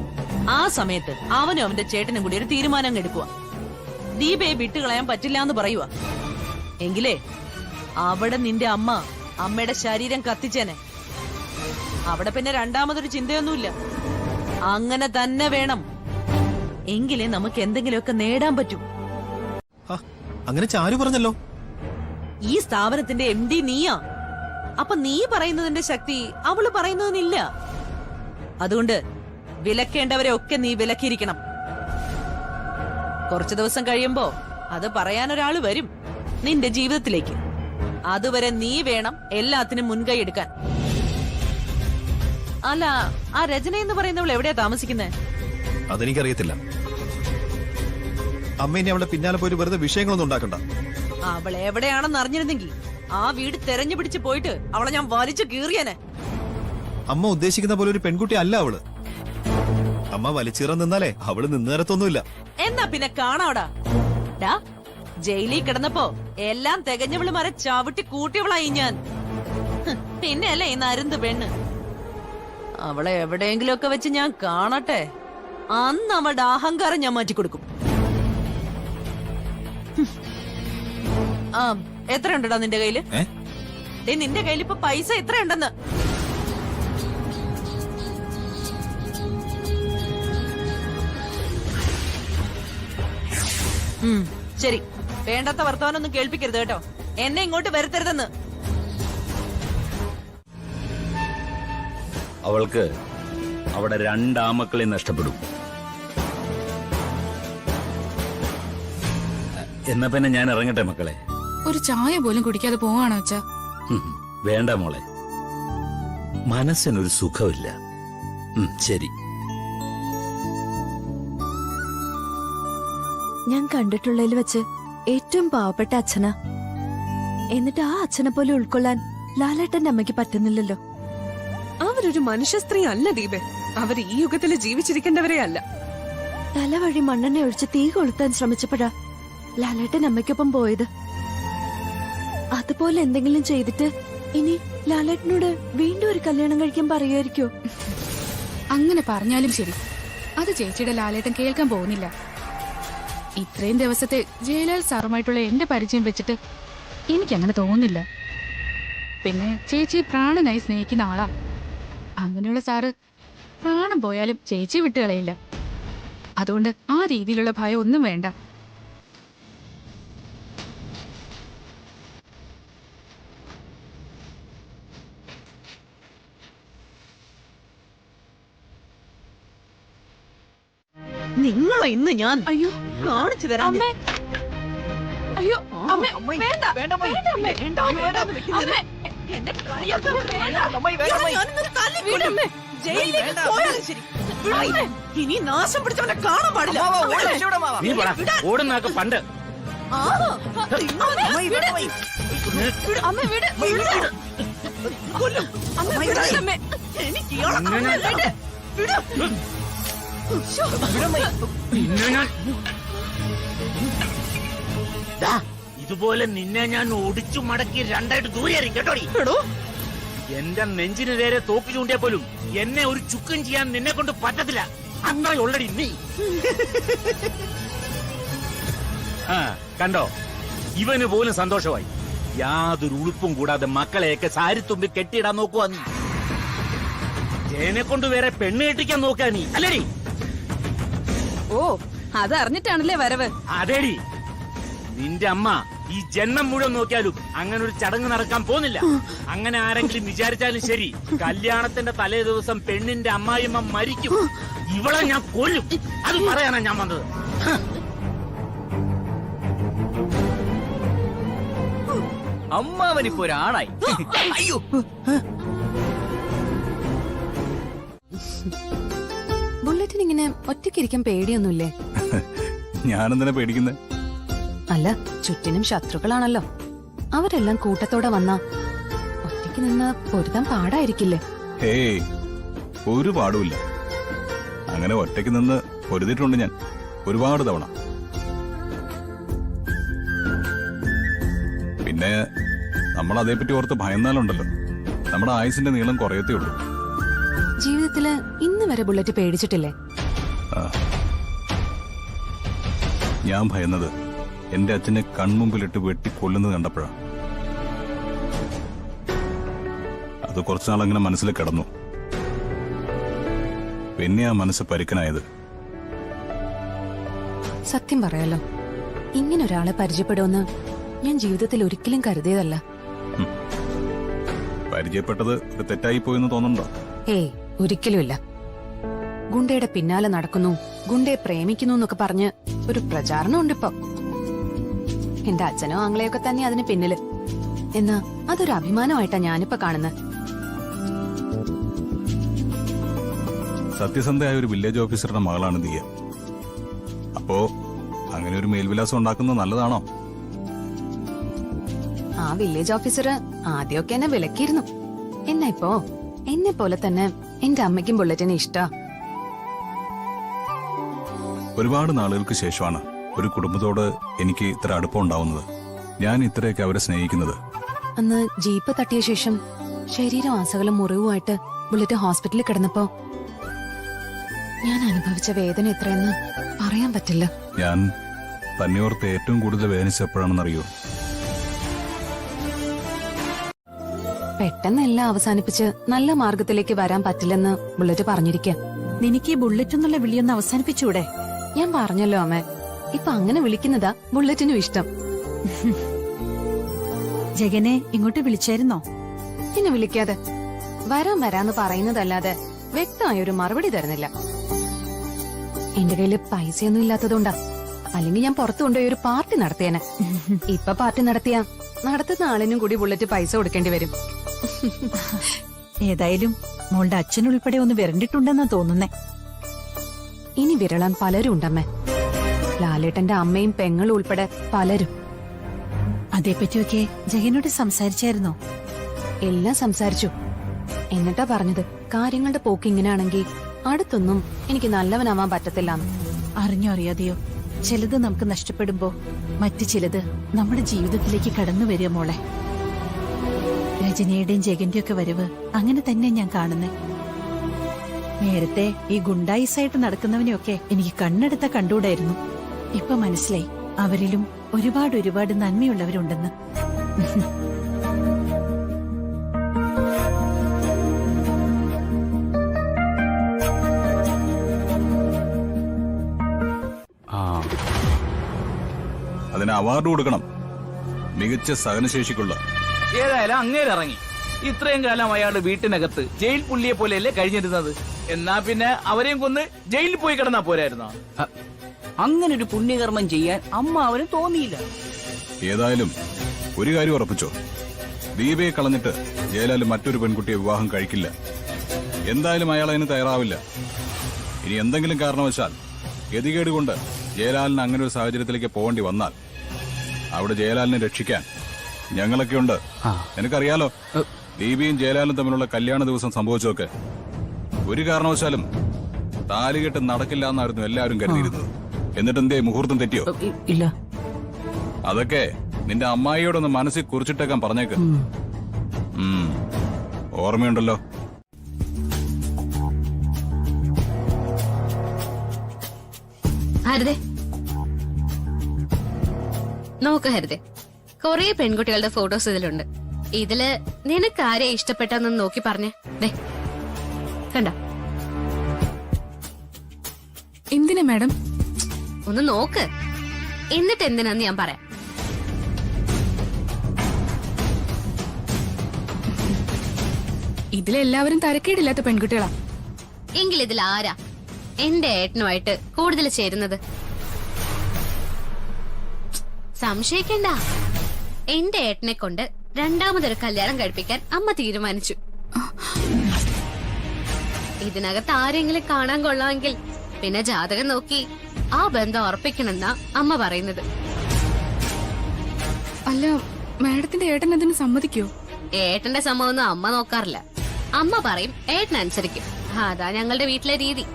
[SPEAKER 10] ആ സമയത്ത് അവനും അവന്റെ ചേട്ടനും കൂടി ഒരു തീരുമാനം എടുക്കുക. ദീപയെ വിട്ടുകളയാൻ പറ്റില്ല എന്ന് പറയുക. എങ്കിലേ അവിടെ നിന്റെ അമ്മയുടെ ശരീരം കത്തിച്ചേനെ. അവിടെ പിന്നെ 2ാമതൊരു ചിന്തയൊന്നുമില്ല. അങ്ങനെ തന്നെ വേണം. എങ്കിലേ നമുക്ക് എന്തെങ്കിലുമൊക്കെ നേടാൻ പറ്റൂ.
[SPEAKER 4] അങ്ങനെ ചാരു പറഞ്ഞല്ലോ.
[SPEAKER 10] ഈ സ്ഥാപനത്തിന്റെ MD നീയാ. അപ്പൊ നീ പറയുന്നതിന്റെ ശക്തി അവള് പറയുന്നതിനില്ല. അതുകൊണ്ട് വിലക്കേണ്ടവരെ ഒക്കെ നീ വിലക്കിയിരിക്കണം. കുറച്ചു ദിവസം കഴിയുമ്പോ അത് പറയാനൊരാള് വരും നിന്റെ ജീവിതത്തിലേക്ക്. അതുവരെ നീ വേണം എല്ലാത്തിനും മുൻകൈ എടുക്കാൻ. അല്ല, ആ രചന എന്ന് പറയുന്നവൾ എവിടെയാ താമസിക്കുന്നത്?
[SPEAKER 4] അതെനിക്കറിയത്തില്ല. അമ്മ ഇനി അവളുടെ പിന്നാലെ പോയിട്ട് വെറുതെ വിഷയങ്ങളൊന്നും ഉണ്ടാക്കണ്ട.
[SPEAKER 10] അവൾ എവിടെയാണെന്ന് അറിഞ്ഞിരുന്നെങ്കിൽ ആ വീട് തെരഞ്ഞു പിടിച്ച് പോയിട്ട് അവളെ ഞാൻ വലിച്ചു കീറിയനെ.
[SPEAKER 4] അമ്മ ഉദ്ദേശിക്കുന്ന പോലെ ഒരു പെൺകുട്ടി അല്ല അവള്. അമ്മ വലിച്ചീറാൻ നിന്നാലേ അവള് നിന്ന് തരത്തൊന്നുമില്ല.
[SPEAKER 10] എന്നാ പിന്നെ കാണാവടാ. ജയിലിൽ കിടന്നപ്പോ എല്ലാം തികഞ്ഞവളുമാരെ ചവിട്ടി കൂട്ടിയവളായി ഞാൻ. പിന്നെ അല്ലേ ഈ നരുന്ത് പെണ്ണ്. അവളെ എവിടെയെങ്കിലും ഒക്കെ വെച്ച് ഞാൻ കാണട്ടെ. അന്ന് അവളുടെ അഹങ്കാരം ഞാൻ മാറ്റിക്കൊടുക്കും. ആ, എത്രയുണ്ടടാ നിന്റെ കയ്യില്? നിന്റെ കയ്യിൽ ഇപ്പൊ പൈസ എത്രയുണ്ടെന്ന്? ശരി, വേണ്ടാത്ത വർത്തമാനൊന്നും കേൾപ്പിക്കരുത് കേട്ടോ. എന്നെ ഇങ്ങോട്ട് വരുത്തരുതെന്ന്.
[SPEAKER 7] അവൾക്ക് അവിടെ 2 ആമക്കളെ നഷ്ടപ്പെടും. എന്നാ പിന്നെ ഞാൻ ഇറങ്ങട്ടെ മക്കളെ.
[SPEAKER 8] ഒരു ചായ പോലും കുടിക്കാതെ പോവാണോ അച്ഛാ?
[SPEAKER 7] വേണ്ട മോളെ, മനസ്സിനൊരു സുഖമില്ല. ശരി.
[SPEAKER 5] ഞാൻ കണ്ടിട്ടുള്ളതിൽ വെച്ച് ഏറ്റവും പാവപ്പെട്ട അച്ഛനാ. എന്നിട്ട് ആ അച്ഛനെ പോലെ ഉൾക്കൊള്ളാൻ ലാലേട്ടന്റെ അമ്മയ്ക്ക് പറ്റുന്നില്ലല്ലോ.
[SPEAKER 6] അവരൊരു മനുഷ്യ സ്ത്രീ അല്ല ദീപേ. അവർ ഈ യുഗത്തിൽ ജീവിച്ചിരിക്കേണ്ടവരെ അല്ല.
[SPEAKER 5] തലവഴി മണ്ണെണ്ണ ഒഴിച്ച് തീ കൊളുത്താൻ ശ്രമിച്ചപ്പോഴാ ലാലേട്ടൻ അമ്മയ്ക്കൊപ്പം പോയത്. അതുപോലെ എന്തെങ്കിലും ചെയ്തിട്ട് ഇനി ലാലേട്ടനോട് വീണ്ടും ഒരു കല്യാണം കഴിക്കാൻ പറയുമായിരിക്കോ?
[SPEAKER 8] അങ്ങനെ പറഞ്ഞാലും ശരി, അത് ചേച്ചിയുടെ ലാലേട്ടൻ കേൾക്കാൻ പോകുന്നില്ല. ഇത്രയും ദിവസത്തെ ജയലാൽ സാറുമായിട്ടുള്ള എന്റെ പരിചയം വെച്ചിട്ട് എനിക്കങ്ങനെ തോന്നുന്നില്ല. പിന്നെ ചേച്ചി പ്രാണനായി സ്നേഹിക്കുന്ന ആളാ. അങ്ങനെയുള്ള സാറ് പ്രാണം പോയാലും ചേച്ചി വിട്ടുകളയില്ല. അതുകൊണ്ട് ആ രീതിയിലുള്ള ഭയം ഒന്നും വേണ്ട.
[SPEAKER 10] നിങ്ങളെ ഇന്ന് ഞാൻ
[SPEAKER 8] അയ്യോ
[SPEAKER 10] കാണിച്ചു തരാം.
[SPEAKER 8] അമ്മേ, അയ്യോ അമ്മേ, വേണ്ട
[SPEAKER 10] വേണ്ട അമ്മേ.
[SPEAKER 8] അമ്മേ,
[SPEAKER 10] വേണ്ട അമ്മേ.
[SPEAKER 8] അമ്മേ,
[SPEAKER 10] എന്നെ കളിയാക്കാൻ വേണ്ട. ഞാനിന്നൊരു കാലിൽ വീഴും. ജയിലിലേക്ക് പോയാലും ശരി. വിടൂ. ഇനി നാശം പിടിച്ചവനെ കാണാൻ പാടില്ല.
[SPEAKER 7] നീ ഓടുന്നൊക്കെ പണ്ട്.
[SPEAKER 10] ആ, അമ്മേ, വിട്. വിട്.
[SPEAKER 8] അമ്മേ, വിട്.
[SPEAKER 10] കൊല്ലും.
[SPEAKER 8] അമ്മേ, വിട് അമ്മേ.
[SPEAKER 10] എനിക്ക് ഇയാളെ കാണാൻ വേണ്ട. വിട്. ശ്ശോ.
[SPEAKER 7] ഇതുപോലെ നിന്നെ ഞാൻ ഒടിച്ചു മടക്കി രണ്ടായിട്ട് ദൂരെയായിരിക്കും കേട്ടോടി.
[SPEAKER 10] എടോ,
[SPEAKER 7] എന്റെ നെഞ്ചിന് നേരെ തോക്ക് ചൂണ്ടിയാ പോലും എന്നെ ഒരു ചുക്കും ചെയ്യാൻ നിന്നെ കൊണ്ട് പറ്റത്തില്ല. അന്നാ ഓൾറെഡി നീ കണ്ടോ, ഇവന് പോലും സന്തോഷമായി. യാതൊരു ഉളുപ്പും കൂടാതെ മക്കളെയൊക്കെ സാരിത്തുമ്പി കെട്ടിയിടാൻ നോക്കുവാ നീ. ജയനെ കൊണ്ട് വേറെ പെണ്ണ് കെട്ടിക്കാൻ നോക്കാ നീ അല്ലേടി?
[SPEAKER 15] ഓ, അതറിഞ്ഞിട്ടാണല്ലേ വരവ്.
[SPEAKER 7] അതേടി, നിന്റെ അമ്മ ഈ ജന്മം മുഴുവൻ നോക്കിയാലും അങ്ങനെ ഒരു ചടങ്ങ് നടക്കാൻ പോകുന്നില്ല. അങ്ങനെ ആരെങ്കിലും വിചാരിച്ചാലും ശരി, കല്യാണത്തിന്റെ തലേ ദിവസം പെണ്ണിന്റെ അമ്മായിയമ്മ മരിക്കും. ഇവളെ ഞാൻ കൊല്ലും. അത് പറയാനാ ഞാൻ വന്നത്.
[SPEAKER 14] അമ്മാവനിപ്പോ ഒരാണായി. അയ്യോ,
[SPEAKER 15] ബുള്ളറ്റിന് ഇങ്ങനെ ഒറ്റയ്ക്കിരിക്കാൻ പേടിയൊന്നുമില്ലേ?
[SPEAKER 12] ഞാനെന്തിനാ പേടിക്കുന്നത്?
[SPEAKER 15] അല്ല, ചുറ്റിനും ശത്രുക്കളാണല്ലോ. അവരെല്ലാം കൂട്ടത്തോടെ വന്നാ ഒറ്റയ്ക്ക് നിന്ന് പൊരുതാൻ പാടായിരിക്കില്ലേ?
[SPEAKER 12] ഹേയ്, ഒരു പാടുമില്ല. അങ്ങനെ ഒറ്റയ്ക്ക് നിന്ന് പൊരുതിട്ടുണ്ട് ഞാൻ ഒരുപാട് തവണ. പിന്നെ നമ്മൾ അതേപ്പറ്റി ഓർത്ത് ഭയന്നാലുണ്ടല്ലോ, നമ്മുടെ ആയുസിന്റെ നീളം കുറയത്തേ ഉള്ളൂ.
[SPEAKER 15] ജീവിതത്തില് ഇന്ന് വരെ ബുള്ളറ്റ് പേടിച്ചിട്ടില്ലേ?
[SPEAKER 12] ആ. ഞാൻ ഭയന്നത് എന്റെ അച്ഛനെ കൺമുമ്പിലിട്ട് വെട്ടിക്കൊല്ലുന്നത് കണ്ടപ്പോഴാ. അത് കുറച്ചുനാളങ്ങനെ മനസ്സിൽ കിടന്നു. പിന്നെ ആ മനസ്സ് പരുക്കനായത്.
[SPEAKER 15] സത്യം പറയാലോ, ഇങ്ങനെ ഒരാളെ പരിചയപ്പെടുമെന്ന് ഞാൻ ജീവിതത്തിൽ ഒരിക്കലും കരുതിയതല്ല.
[SPEAKER 12] പരിചയപ്പെട്ടത് ഒരു തെറ്റായി പോയെന്ന് തോന്നുന്നുണ്ടോ?
[SPEAKER 15] ഏയ്, ഒരിക്കലുമില്ല. ഗുണ്ടയുടെ പിന്നാലെ നടക്കുന്നു, ഗുണ്ടയെ പ്രേമിക്കുന്നു എന്നൊക്കെ പറഞ്ഞ് ഒരു പ്രചാരണം ഉണ്ടിപ്പോ. എന്റെ അച്ഛനോ ആങ്ങളെയൊക്കെ തന്നെ അതിന് പിന്നില്. എന്നാ അതൊരു അഭിമാനമായിട്ടാ ഞാനിപ്പോ കാണുന്നത്.
[SPEAKER 12] സത്യസന്ധയായ ഒരു വില്ലേജ് ഓഫീസറുടെ മകളാണ് ദിയ. അപ്പോ അങ്ങനെ ഒരു മേൽവിലാസം ഉണ്ടാക്കുന്നത് നല്ലതാണോ?
[SPEAKER 15] ആ വില്ലേജ് ഓഫീസർ ആദ്യമൊക്കെ എന്നെ വിലക്കിയിരുന്നു. എന്നാ ഇപ്പോ എന്നെ പോലെ തന്നെ എന്റെ അമ്മയ്ക്കും ബുള്ളറ്റിനെ ഇഷ്ടാ.
[SPEAKER 12] ഒരുപാട് നാളുകൾക്ക് ശേഷമാണ് ഒരു കുടുംബത്തോട് എനിക്ക് ഇത്ര അടുപ്പം ഉണ്ടാവുന്നത്. ഞാൻ ഇത്രയൊക്കെ അവരെ സ്നേഹിക്കുന്നത്.
[SPEAKER 15] അന്ന് ജീപ്പ് തട്ടിയ ശേഷം ശരീരം ആസകലം മുറിവുമായിട്ട് ബുള്ളറ്റ് ഹോസ്പിറ്റലിൽ കിടന്നപ്പോ ഞാൻ അനുഭവിച്ച വേദന എത്രയെന്ന് പറയാൻ പറ്റില്ല.
[SPEAKER 12] ഞാൻ തന്നെ ഓർത്ത് ഏറ്റവും കൂടുതൽ വേദനിച്ചപ്പോഴാണെന്നറിയോ?
[SPEAKER 15] പെട്ടെന്ന് എല്ലാം അവസാനിപ്പിച്ച് നല്ല മാർഗത്തിലേക്ക് വരാൻ പറ്റില്ലെന്ന് ബുള്ളറ്റ് പറഞ്ഞിരിക്കുക.
[SPEAKER 1] നിനക്ക് ഈ ബുള്ളറ്റ് എന്നുള്ള വിളിയൊന്ന് അവസാനിപ്പിച്ചൂടെ?
[SPEAKER 15] ഞാൻ പറഞ്ഞല്ലോ അമ്മേ, ഇപ്പൊ അങ്ങനെ വിളിക്കുന്നതാ ബുള്ളറ്റിനും ഇഷ്ടം.
[SPEAKER 1] ജഗനെ ഇങ്ങോട്ട് വിളിച്ചായിരുന്നോ?
[SPEAKER 15] പിന്നെ വിളിക്കാതെ വരാന്ന് പറയുന്നതല്ലാതെ വ്യക്തമായ ഒരു മറുപടി തരുന്നില്ല. എന്റെ കയ്യില് പൈസയൊന്നും ഇല്ലാത്തതുകൊണ്ടാ. അല്ലെങ്കിൽ ഞാൻ പുറത്തു കൊണ്ടുപോയി ഒരു പാർട്ടി നടത്തിയേനെ. ഇപ്പൊ പാർട്ടി നടത്തുന്ന ആളിനും കൂടി ബുള്ളറ്റ് പൈസ കൊടുക്കേണ്ടി വരും.
[SPEAKER 1] ഏതായാലും മോളുടെ അച്ഛനുൾപ്പെടെ ഒന്ന് വിരണ്ടിട്ടുണ്ടെന്നാ തോന്നുന്നേ.
[SPEAKER 15] ഇനി വിരളാൻ പലരും ഉണ്ടമ്മേ. ലാലേട്ടന്റെ അമ്മയും പെങ്ങളും ഉൾപ്പെടെ പലരും.
[SPEAKER 1] അതേപ്പറ്റിയൊക്കെ ജഗനോട് സംസാരിച്ചായിരുന്നോ?
[SPEAKER 15] എല്ലാം സംസാരിച്ചു. എന്നിട്ടാ പറഞ്ഞത്, കാര്യങ്ങളുടെ പോക്ക് ഇങ്ങനെയാണെങ്കിൽ അടുത്തൊന്നും എനിക്ക് നല്ലവനാവാൻ പറ്റത്തില്ലാന്ന്.
[SPEAKER 1] അറിഞ്ഞോ അറിയാതെയോ ചിലത് നമുക്ക് നഷ്ടപ്പെടുമ്പോ മറ്റു ചിലത് നമ്മുടെ ജീവിതത്തിലേക്ക് കടന്നു വരിക മോളെ. രജനിയുടെയും ജഗന്റെയും ഒക്കെ വരവ് അങ്ങനെ തന്നെ ഞാൻ കാണുന്നത്. നേരത്തെ ഈ ഗുണ്ടായിസായിട്ട് നടക്കുന്നവനെയൊക്കെ എനിക്ക് കണ്ണെടുത്ത കണ്ടുകൂടായിരുന്നു. ഇപ്പൊ മനസ്സിലായി അവരിലും ഒരുപാട് നന്മയുള്ളവരുണ്ടെന്ന്.
[SPEAKER 12] അതിന് അവാർഡ് കൊടുക്കണം, മികച്ച സഹനശേഷിക്കുള്ള.
[SPEAKER 14] ഏതായാലും അങ്ങേര് ഇറങ്ങി. ഇത്രയും കാലം അയാളുടെ വീട്ടിനകത്ത് ജയിൽ പുള്ളിയെ പോലെയല്ലേ കഴിഞ്ഞിരുന്നത്. എന്നാ പിന്നെ അവരെയും കൊന്ന് ജയിലിൽ പോയി കിടന്നാ പോരായിരുന്നോ? അങ്ങനെ ഒരു പുണ്യകർമ്മം ചെയ്യാൻ അമ്മ അവന് തോന്നിയില്ല.
[SPEAKER 12] ഏതായാലും ഒരു കാര്യം ഉറപ്പിച്ചോ, ദീപയെ കളഞ്ഞിട്ട് ജയലാൽ മറ്റൊരു പെൺകുട്ടിയെ വിവാഹം കഴിക്കില്ല. എന്തായാലും അയാൾ അതിന് തയ്യാറാവില്ല. ഇനി എന്തെങ്കിലും കാരണവശാൽ ഗതികേട് കൊണ്ട് ജയലാലിന് അങ്ങനെ ഒരു സാഹചര്യത്തിലേക്ക് പോകേണ്ടി വന്നാൽ അവിടെ ജയലാലിനെ രക്ഷിക്കാൻ ഞങ്ങളൊക്കെ ഉണ്ട്. നിനക്കറിയാലോ ദീപയും ജയലാലും തമ്മിലുള്ള കല്യാണ ദിവസം സംഭവിച്ചതൊക്കെ. ഒരു കാരണവശാലും താലികെട്ട് നടക്കില്ല എന്നായിരുന്നു എല്ലാവരും കരുതിയിരുന്നത്. എന്നിട്ട് എന്തേ മുഹൂർത്തം തെറ്റിയോ?
[SPEAKER 10] ഇല്ല.
[SPEAKER 12] അതൊക്കെ നിന്റെ അമ്മായിയോടൊന്ന് മനസ്സിൽ കുറിച്ചിട്ടേക്കാൻ പറഞ്ഞേക്ക്. ഓർമ്മയുണ്ടല്ലോ.
[SPEAKER 11] ഹരിതേ, നോക്ക് ഹരിതേ, കൊറേ പെൺകുട്ടികളുടെ ഫോട്ടോസ് ഇതിലുണ്ട്. ഇതില് നിനക്ക് ആരെ ഇഷ്ടപ്പെട്ടെന്ന് നോക്കി പറഞ്ഞേ. ദേ കണ്ട.
[SPEAKER 8] എന്തിനാ മാഡം?
[SPEAKER 11] ഒന്ന് നോക്ക്, എന്നിട്ട് എന്തിനാന്ന് ഞാൻ പറയാം.
[SPEAKER 8] ഇതിലെല്ലാവരും തരക്കേടില്ലാത്ത പെൺകുട്ടികളാ.
[SPEAKER 11] എങ്കിൽ ഇതിൽ ആരാ എന്റെ ഏട്ടനുമായിട്ട് കൂടുതൽ ചേരുന്നത്? സംശയിക്കണ്ട, എന്റെ ഏട്ടനെ കൊണ്ട് രണ്ടാമതൊരു കല്യാണം കഴിപ്പിക്കാൻ അമ്മ തീരുമാനിച്ചു. ഇതിനകത്ത് ആരെങ്കിലും കാണാൻ കൊള്ളാമെങ്കിൽ പിന്നെ ജാതകം നോക്കി ആ ബന്ധം ഉറപ്പിക്കണമെന്നാ അമ്മ പറയുന്നത്.
[SPEAKER 8] അല്ല, മാഡത്തിന്റെ ഏട്ടൻ അതിന് സമ്മതിക്കോ?
[SPEAKER 11] ഏട്ടന്റെ സമ്മതമൊന്നും അമ്മ നോക്കാറില്ല. അമ്മ പറയും, ഏട്ടനനുസരിക്കും. അതാ ഞങ്ങളുടെ വീട്ടിലെ രീതി.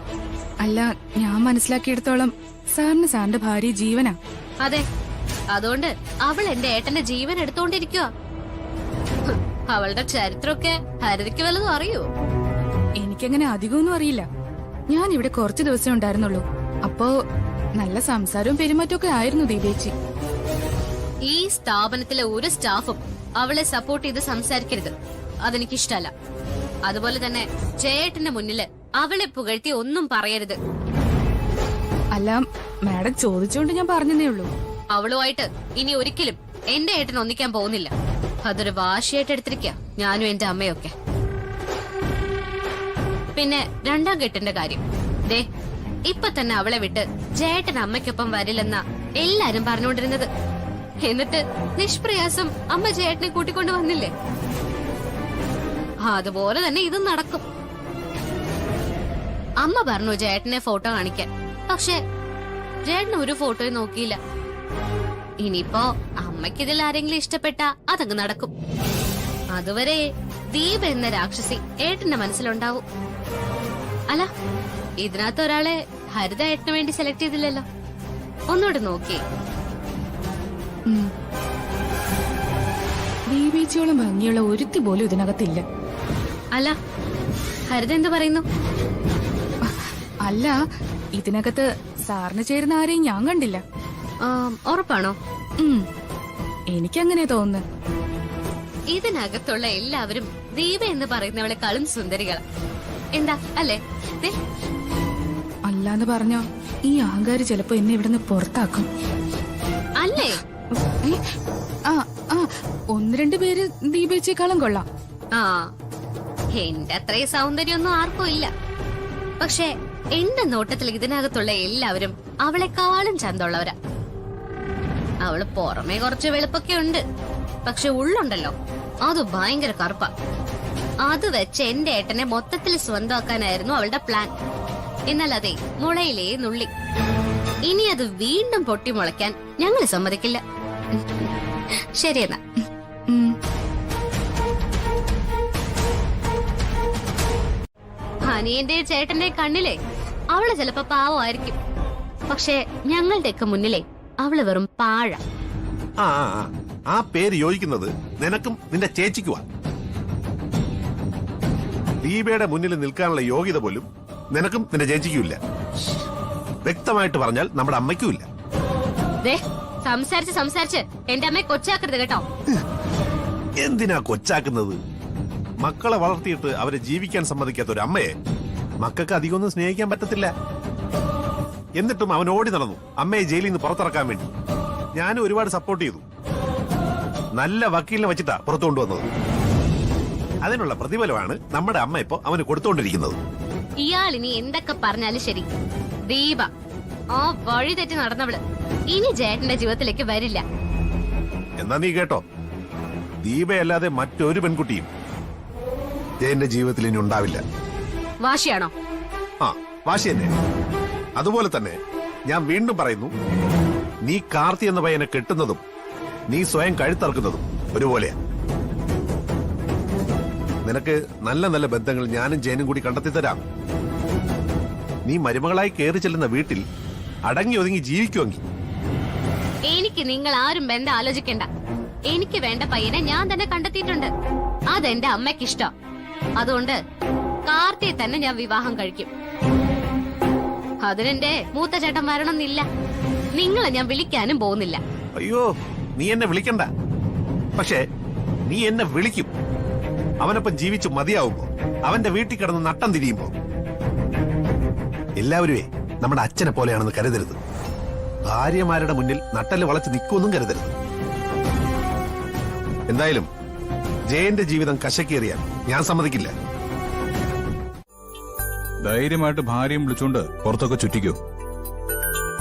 [SPEAKER 8] അല്ല, ഞാൻ മനസ്സിലാക്കിയെടുത്തോളം സാറിന് സാറിന്റെ ഭാര്യ ജീവനാ.
[SPEAKER 11] അതെ, അതുകൊണ്ട് അവൾ എന്റെ ഏട്ടന്റെ ജീവൻ എടുത്തോണ്ടിരിക്കുക. അവളുടെ ചരിത്രമൊക്കെ ഹരിതയ്ക്ക് വല്ലതും അറിയോ?
[SPEAKER 8] എനിക്കങ്ങനെ അധികമൊന്നും അറിയില്ല. ഞാൻ ഇവിടെ കുറച്ചു ദിവസം ഉണ്ടായിരുന്നുള്ളൂ. അപ്പോ നല്ല സംസാരവും പെരുമാറ്റമൊക്കെ ആയിരുന്നു ദീപേച്ചി.
[SPEAKER 11] ഈ സ്ഥാപനത്തിലെ ഒരു സ്റ്റാഫും അവളെ സപ്പോർട്ട് ചെയ്ത് സംസാരിക്കരുത്. അതെനിക്കിഷ്ടല്ല. അതുപോലെ തന്നെ ചേട്ടന്റെ മുന്നില് അവളെ പുകഴ്ത്തി ഒന്നും പറയരുത്.
[SPEAKER 8] അല്ല, മാഡം ചോദിച്ചോണ്ട് ഞാൻ പറഞ്ഞതേ ഉള്ളൂ.
[SPEAKER 11] അവളുമായിട്ട് ഇനി ഒരിക്കലും എന്റെ ഏട്ടൻ ഒന്നിക്കാൻ പോകുന്നില്ല. അതൊരു വാശിയായിട്ട് എടുത്തിരിക്കുക ഞാനും എന്റെ അമ്മയൊക്കെ. പിന്നെ രണ്ടാം കെട്ടിന്റെ കാര്യം, ദേ ഇപ്പൊ തന്നെ അവളെ വിട്ട് ചേട്ടൻ അമ്മയ്ക്കൊപ്പം വരില്ലെന്നാ എല്ലാരും പറഞ്ഞുകൊണ്ടിരുന്നത്. എന്നിട്ട് നിഷ്പ്രയാസം അമ്മ ചേട്ടനെ കൂട്ടിക്കൊണ്ട് വന്നില്ലേ? അതുപോലെ തന്നെ ഇതും നടക്കും. അമ്മ പറഞ്ഞു ചേട്ടനെ ഫോട്ടോ കാണിക്കാൻ. പക്ഷെ ചേട്ടന് ഒരു ഫോട്ടോയും നോക്കിയില്ല. ഇനിയിപ്പോ അമ്മയ്ക്കിതിൽ ആരെങ്കിലും ഇഷ്ടപ്പെട്ട അതങ്ങ് നടക്കും. അതുവരെ ദീപ എന്ന രാക്ഷസി ഏട്ടന്റെ മനസ്സിലുണ്ടാവും. അല്ല, ഇതിനകത്ത് ഒരാളെ ഹരിത ഏട്ടന് വേണ്ടി സെലക്ട് ചെയ്തില്ലല്ലോ. ഒന്നുകൂടെ നോക്കിയേ.
[SPEAKER 8] ദീപേച്ചിയോളം ഭംഗിയുള്ള ഒരുത്തി പോലും ഇതിനകത്തില്ല.
[SPEAKER 11] അല്ല, ഹരിത എന്ത് പറയുന്നു?
[SPEAKER 8] അല്ല, ഇതിനകത്ത് സാറിന് ചേരുന്ന ആരെയും ഞാൻ കണ്ടില്ല.
[SPEAKER 11] ഉറപ്പാണോ?
[SPEAKER 8] എനിക്കങ്ങനെ തോന്നുന്നു.
[SPEAKER 11] ഇതിനകത്തുള്ള എല്ലാവരും ദീപ എന്ന് പറയുന്നവളെക്കാളും സുന്ദരികളാ. എന്താ അല്ലേ?
[SPEAKER 8] അല്ലാന്ന് പറഞ്ഞോ ഈ അഹങ്കാരി ചിലപ്പോ എന്നെ ഇവിടുന്ന് പുറത്താക്കും.
[SPEAKER 11] അല്ലേ?
[SPEAKER 8] ഒന്ന് രണ്ട് പേര് ദീപേച്ചേക്കാളും കൊള്ളാം.
[SPEAKER 11] എന്റെ അത്രയും സൗന്ദര്യമൊന്നും ആർക്കും ഇല്ല. പക്ഷെ എന്റെ നോട്ടത്തിൽ ഇതിനകത്തുള്ള എല്ലാവരും അവളെക്കാളും ചന്തമുള്ളവരാ. അവള് പുറമെ കുറച്ച് വെളുപ്പൊക്കെ ഉണ്ട്, പക്ഷെ ഉള്ളുണ്ടല്ലോ അത് ഭയങ്കര കറുപ്പാ. അത് വെച്ച് എന്റെ ഏട്ടനെ മൊത്തത്തിൽ സ്വന്തമാക്കാനായിരുന്നു അവളുടെ പ്ലാൻ. എന്നാൽ അതെ, മുളയിലേ നുള്ളി. ഇനി അത് വീണ്ടും പൊട്ടി മുളയ്ക്കാൻ ഞങ്ങൾ സമ്മതിക്കില്ല. ശരിയെന്നാ. അനിയന്റെ ചേട്ടന്റെ കണ്ണിലെ അവള് ചിലപ്പോ പാവമായിരിക്കും. പക്ഷെ ഞങ്ങളുടെയൊക്കെ മുന്നിലെ അവള് വെറും പാഴ.
[SPEAKER 9] ആ പേര് യോജിക്കുന്നത് നിനക്കും നിന്റെ ചേച്ചിക്കുവാ. ദീപയുടെ മുന്നിൽ നിൽക്കാനുള്ള യോഗ്യത പോലും നിനക്കും നിന്റെ ചേച്ചിക്കുമില്ല. വ്യക്തമായിട്ട് പറഞ്ഞാൽ നമ്മുടെ അമ്മയ്ക്കുമില്ല.
[SPEAKER 11] സംസാരിച്ച് സംസാരിച്ച് എന്റെ അമ്മയെ കൊച്ചാക്കരുത് കേട്ടോ.
[SPEAKER 9] എന്തിനാ കൊച്ചാക്കുന്നത്? മക്കളെ വളർത്തിയിട്ട് അവരെ ജീവിക്കാൻ സമ്മതിക്കാത്ത ഒരു അമ്മയെ മക്കൾക്ക് അധികമൊന്നും സ്നേഹിക്കാൻ പറ്റത്തില്ല. എന്നിട്ടും അവൻ ഓടി നടന്നു അമ്മയെ ജയിലിൽ നിന്ന് പുറത്തിറക്കാൻ വേണ്ടി. ഞാനും ഒരുപാട് സപ്പോർട്ട് ചെയ്തു. നല്ല വക്കീലിനെ വെച്ചിട്ടാ പുറത്തു കൊണ്ടുവന്നത്. അതിനുള്ള പ്രതിഫലമാണ് നമ്മുടെ അമ്മ ഇപ്പൊ അവന് കൊടുത്തുകൊണ്ടിരിക്കുന്നത്.
[SPEAKER 11] ഇയാൾ ഇനി എന്തൊക്കെ പറഞ്ഞാലും ശരി, ദീപ ആ വഴി തെറ്റി നടന്നവള് ഇനി ജേട്ടന്റെ ജീവിതത്തിലേക്ക് വരില്ല.
[SPEAKER 9] എന്നാ നീ കേട്ടോ, ദീപയല്ലാതെ മറ്റൊരു പെൺകുട്ടിയും ജയന്റെ ജീവിതത്തിൽ ഇനി ഉണ്ടാവില്ല.
[SPEAKER 11] വാശിയാണോ?
[SPEAKER 9] ആ, വാശി തന്നെ. അതുപോലെ തന്നെ ഞാൻ വീണ്ടും പറയുന്നു, നീ കാർത്തി എന്ന പയ്യനെ കെട്ടുന്നതും നീ സ്വയം കഴുത്തറക്കുന്നതും ഒരുപോലെയാ. നിനക്ക് നല്ല നല്ല ബന്ധങ്ങൾ ഞാനും ജയനും കൂടി കണ്ടെത്തി തരാം. നീ മരുമകളായി കയറി ചെല്ലുന്ന വീട്ടിൽ അടങ്ങി ഒതുങ്ങി ജീവിക്കുമെങ്കിൽ.
[SPEAKER 11] എനിക്ക് നിങ്ങൾ ആരും ബന്ധം ആലോചിക്കണ്ട. എനിക്ക് വേണ്ട പയ്യനെ ഞാൻ തന്നെ കണ്ടെത്തിയിട്ടുണ്ട്. അതെന്റെ അമ്മയ്ക്ക് ഇഷ്ടം. അതുകൊണ്ട് കാർത്തിയെ തന്നെ ഞാൻ വിവാഹം കഴിക്കും. അതിനെന്റെ മൂത്ത ചേട്ടൻ വരണമെന്നില്ല. നിങ്ങളെ ഞാൻ വിളിക്കാനും പോകുന്നില്ല.
[SPEAKER 9] അയ്യോ, നീ എന്നെ വിളിക്കണ്ട. പക്ഷേ നീ എന്നെ വിളിക്കും. അവനൊപ്പം ജീവിച്ചു മതിയാവുമ്പോ, അവന്റെ വീട്ടിൽ കിടന്ന് നട്ടം തിരിയുമ്പോ. എല്ലാവരുമേ നമ്മുടെ അച്ഛനെ പോലെയാണെന്ന് കരുതരുത്. ഭാര്യമാരുടെ മുന്നിൽ നട്ടല് വളച്ച് നിൽക്കുമെന്നും കരുതരുത്. എന്തായാലും ജയന്റെ ജീവിതം കശക്കേറിയാൽ ഞാൻ സമ്മതിക്കില്ല.
[SPEAKER 12] ധൈര്യമായിട്ട് ഭാര്യയും വിളിച്ചോണ്ട് പുറത്തൊക്കെ ചുറ്റിക്കോ.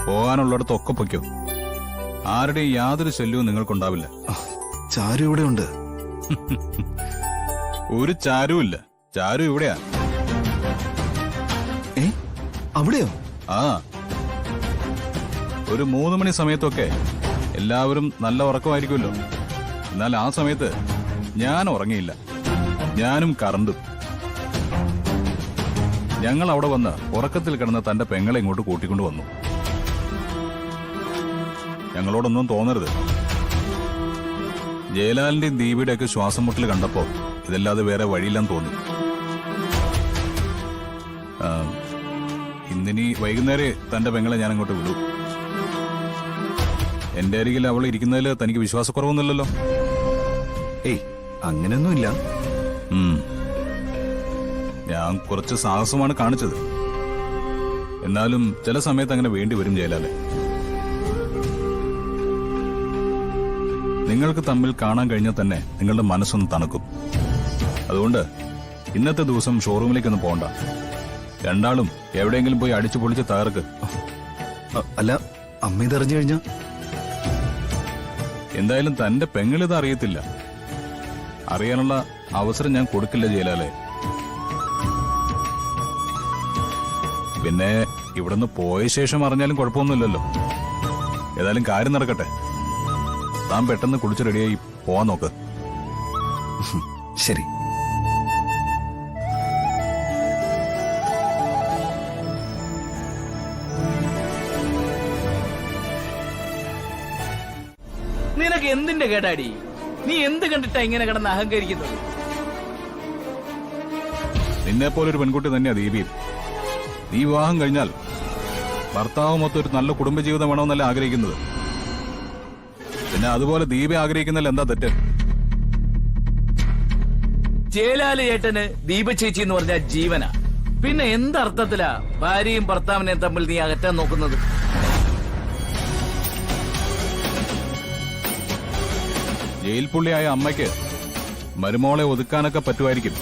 [SPEAKER 12] പോകാനുള്ളിടത്തൊക്കെ പൊയ്ക്കോ. ആരുടെയും യാതൊരു ശല്യവും നിങ്ങൾക്കുണ്ടാവില്ല.
[SPEAKER 4] ചാരു ഇവിടെ ഉണ്ട്.
[SPEAKER 12] ഒരു ചാരുവില്ല. ചാരു ഇവിടെയാ.
[SPEAKER 4] അവിടെയോ?
[SPEAKER 12] ആ, ഒരു 3 മണി സമയത്തൊക്കെ എല്ലാവരും നല്ല ഉറക്കമായിരിക്കുമല്ലോ. എന്നാൽ ആ സമയത്ത് ഞാൻ ഉറങ്ങിയില്ല. ഞാനും കറണ്ടും. ഞങ്ങൾ അവിടെ വന്ന് ഉറക്കത്തിൽ കിടന്ന തന്റെ പെങ്ങളെ ഇങ്ങോട്ട് കൂട്ടിക്കൊണ്ടു വന്നു. ഞങ്ങളോടൊന്നും തോന്നരുത്. ജയലാലിന്റെയും ദീപയുടെയൊക്കെ ശ്വാസം മുട്ടൽ കണ്ടപ്പോ ഇതല്ലാതെ വേറെ വഴിയില്ലെന്ന് തോന്നി. ഇന്നിനി വൈകുന്നേരം തന്റെ പെങ്ങളെ ഞാൻ അങ്ങോട്ട് വിടൂ. എന്റെ അരികിൽ അവൾ ഇരിക്കുന്നതിൽ തനിക്ക് വിശ്വാസക്കുറവൊന്നുമില്ലല്ലോ?
[SPEAKER 4] ഏയ്, അങ്ങനെയൊന്നുമില്ല.
[SPEAKER 12] ഞാൻ കുറച്ച് സാഹസമാണ് കാണിച്ചത്. എന്നാലും ചില സമയത്ത് അങ്ങനെ വേണ്ടി വരും ജയലാലെ. നിങ്ങൾക്ക് തമ്മിൽ കാണാൻ കഴിഞ്ഞാൽ തന്നെ നിങ്ങളുടെ മനസ്സൊന്ന് തണുക്കും. അതുകൊണ്ട് ഇന്നത്തെ ദിവസം ഷോറൂമിലേക്കൊന്നും പോകണ്ട. രണ്ടാളും എവിടെയെങ്കിലും പോയി അടിച്ചു പൊളിച്ച് തകർക്ക്.
[SPEAKER 4] അല്ല, അമ്മ ഇതറിഞ്ഞു കഴിഞ്ഞാ?
[SPEAKER 12] എന്തായാലും തന്റെ പെങ്ങളിത് അറിയത്തില്ല. അറിയാനുള്ള അവസരം ഞാൻ കൊടുക്കില്ല ജയലാലെ. പിന്നെ ഇവിടുന്ന് പോയ ശേഷം അറിഞ്ഞാലും കുഴപ്പമൊന്നുമില്ലല്ലോ. ഏതായാലും കാര്യം നടക്കട്ടെ. താൻ പെട്ടെന്ന് കുളിച്ച് റെഡിയായി പോവാൻ നോക്ക്.
[SPEAKER 4] ശരി.
[SPEAKER 14] നിനക്ക് എന്തിന്റെ കേടാടി? നീ എന്ത് കണ്ടിട്ടാ ഇങ്ങനെ കിടന്ന് അഹങ്കരിക്കുന്നത്?
[SPEAKER 12] നിന്നെ പോലൊരു പെൺകുട്ടി തന്നെയാ ദീപിയും. നീ വിവാഹം കഴിഞ്ഞാൽ ഭർത്താവ് മൊത്തം ഒരു നല്ല കുടുംബജീവിതം വേണമെന്നല്ല ആഗ്രഹിക്കുന്നത്. പിന്നെ അതുപോലെ ദീപ ആഗ്രഹിക്കുന്നതിൽ എന്താ തെറ്റ്?
[SPEAKER 14] ജയലാല് ചേട്ടന് ദീപ ചേച്ചി എന്ന് പറഞ്ഞാൽ ജീവനാ. പിന്നെ എന്തർത്ഥത്തിലാ ഭാര്യയും ഭർത്താവിനെയും തമ്മിൽ നീ അകറ്റാൻ നോക്കുന്നത്?
[SPEAKER 12] ജയിൽ പുള്ളിയായ അമ്മയ്ക്ക് മരുമോളെ ഒതുക്കാനൊക്കെ പറ്റുമായിരിക്കും.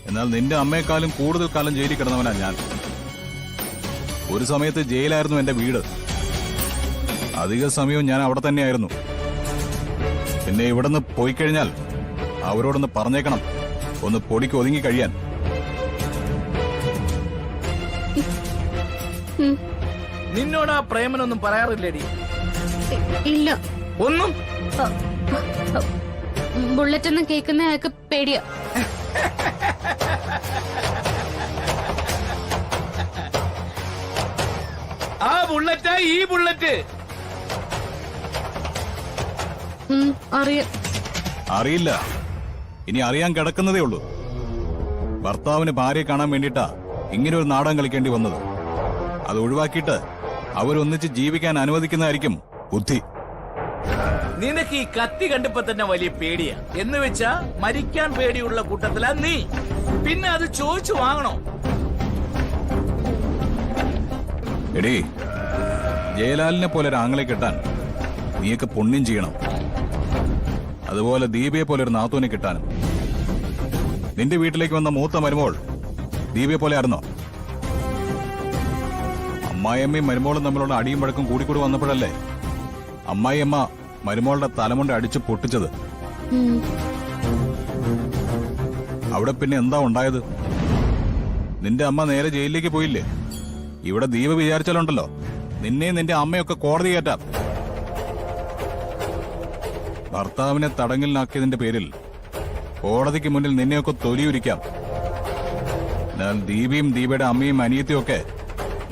[SPEAKER 12] എന്നാൽ നിന്റെ അമ്മയെക്കാളും കൂടുതൽ കാലം ജയിലിൽ കിടന്നവനാ ഞാൻ. ഒരു സമയത്ത് ജയിലായിരുന്നു എന്റെ വീട്. അധിക സമയവും ഞാൻ അവിടെ തന്നെയായിരുന്നു. പിന്നെ ഇവിടുന്ന് പോയി കഴിഞ്ഞാൽ അവരോടൊന്ന് പറഞ്ഞേക്കണം, ഒന്ന് പൊടിക്ക് ഒതുങ്ങി കഴിയാൻ.
[SPEAKER 14] നിന്നോട് ആ പ്രേമനൊന്നും പറയാറില്ലേടി?
[SPEAKER 11] ഇല്ല.
[SPEAKER 14] ഒന്നും?
[SPEAKER 11] ബുള്ളറ്റ് ഒന്നും കേൾക്കുന്ന അയാൾക്ക് പേടിയാ.
[SPEAKER 14] ആ ബുള്ളറ്റാ ഈ ബുള്ളറ്റ്?
[SPEAKER 11] അറിയാം.
[SPEAKER 12] അറിയില്ല, ഇനി അറിയാൻ കിടക്കുന്നതേ ഉള്ളൂ. ഭർത്താവിന് ഭാര്യയെ കാണാൻ വേണ്ടിയിട്ടാ ഇങ്ങനെ ഒരു നാടകം കളിക്കേണ്ടി വന്നത്. അത് ഒഴിവാക്കിയിട്ട് അവരൊന്നിച്ച് ജീവിക്കാൻ അനുവദിക്കുന്നതായിരിക്കും ബുദ്ധി.
[SPEAKER 14] നിനക്ക് ഈ കത്തി കണ്ടപ്പോ തന്നെ വലിയ പേടിയാ. എന്ന് വെച്ചാ മരിക്കാൻ പേടിയുള്ള കൂട്ടത്തിലാ നീ. പിന്നെ അത് ചോദിച്ചു വാങ്ങണോ?
[SPEAKER 12] എടീ, ജയലാലിനെ പോലെ ഒരു ആങ്ങളെ കിട്ടാൻ നീയൊക്കെ പുണ്യം ചെയ്യണം. അതുപോലെ ദീപയെ പോലെ ഒരു നാത്തൂനെ കിട്ടാനും. നിന്റെ വീട്ടിലേക്ക് വന്ന മൂത്ത മരുമോൾ ദീപയെ പോലെ ആയിരുന്നോ? അമ്മായിയമ്മയും മരുമോളും തമ്മിലുള്ള അടിയും വഴക്കും കൂടിക്കൂടി വന്നപ്പോഴല്ലേ അമ്മായിയമ്മ മരുമോളുടെ തലമുണ്ട അടിച്ചു പൊട്ടിച്ചത്. അവിടെ പിന്നെ എന്താ ഉണ്ടായത്? നിന്റെ അമ്മ നേരെ ജയിലിലേക്ക് പോയില്ലേ? ഇവിടെ ദീപ വിചാരിച്ചാലുണ്ടല്ലോ നിന്നെയും നിന്റെ അമ്മയൊക്കെ കോടതി കയറ്റാം. ഭർത്താവിനെ തടങ്കലിലാക്കിയതിന്റെ പേരിൽ കോടതിക്ക് മുന്നിൽ നിന്നെയൊക്കെ തൊലിയുരിക്കാം. എന്നാൽ ദീപയും ദീപയുടെ അമ്മയും അനിയത്തിയും ഒക്കെ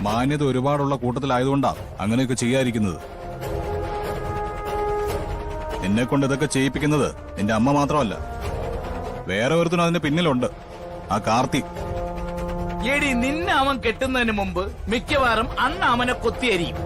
[SPEAKER 12] മാന്യത ഒരുപാടുള്ള കൂട്ടത്തിലായതുകൊണ്ടാ അങ്ങനെയൊക്കെ ചെയ്യാതിരിക്കുന്നത്. നിന്നെ കൊണ്ട് ഇതൊക്കെ ചെയ്യിപ്പിക്കുന്നത് നിന്റെ അമ്മ മാത്രമല്ല, വേറെ ഒരുത്തനും അതിന്റെ പിന്നിലുണ്ട്, ആ കാർത്തി.
[SPEAKER 14] എടി, നിന്നെ അവൻ കെട്ടുന്നതിന് മുമ്പ് മിക്കവാറും അന്ന് അവനെ കൊത്തിയരിയും.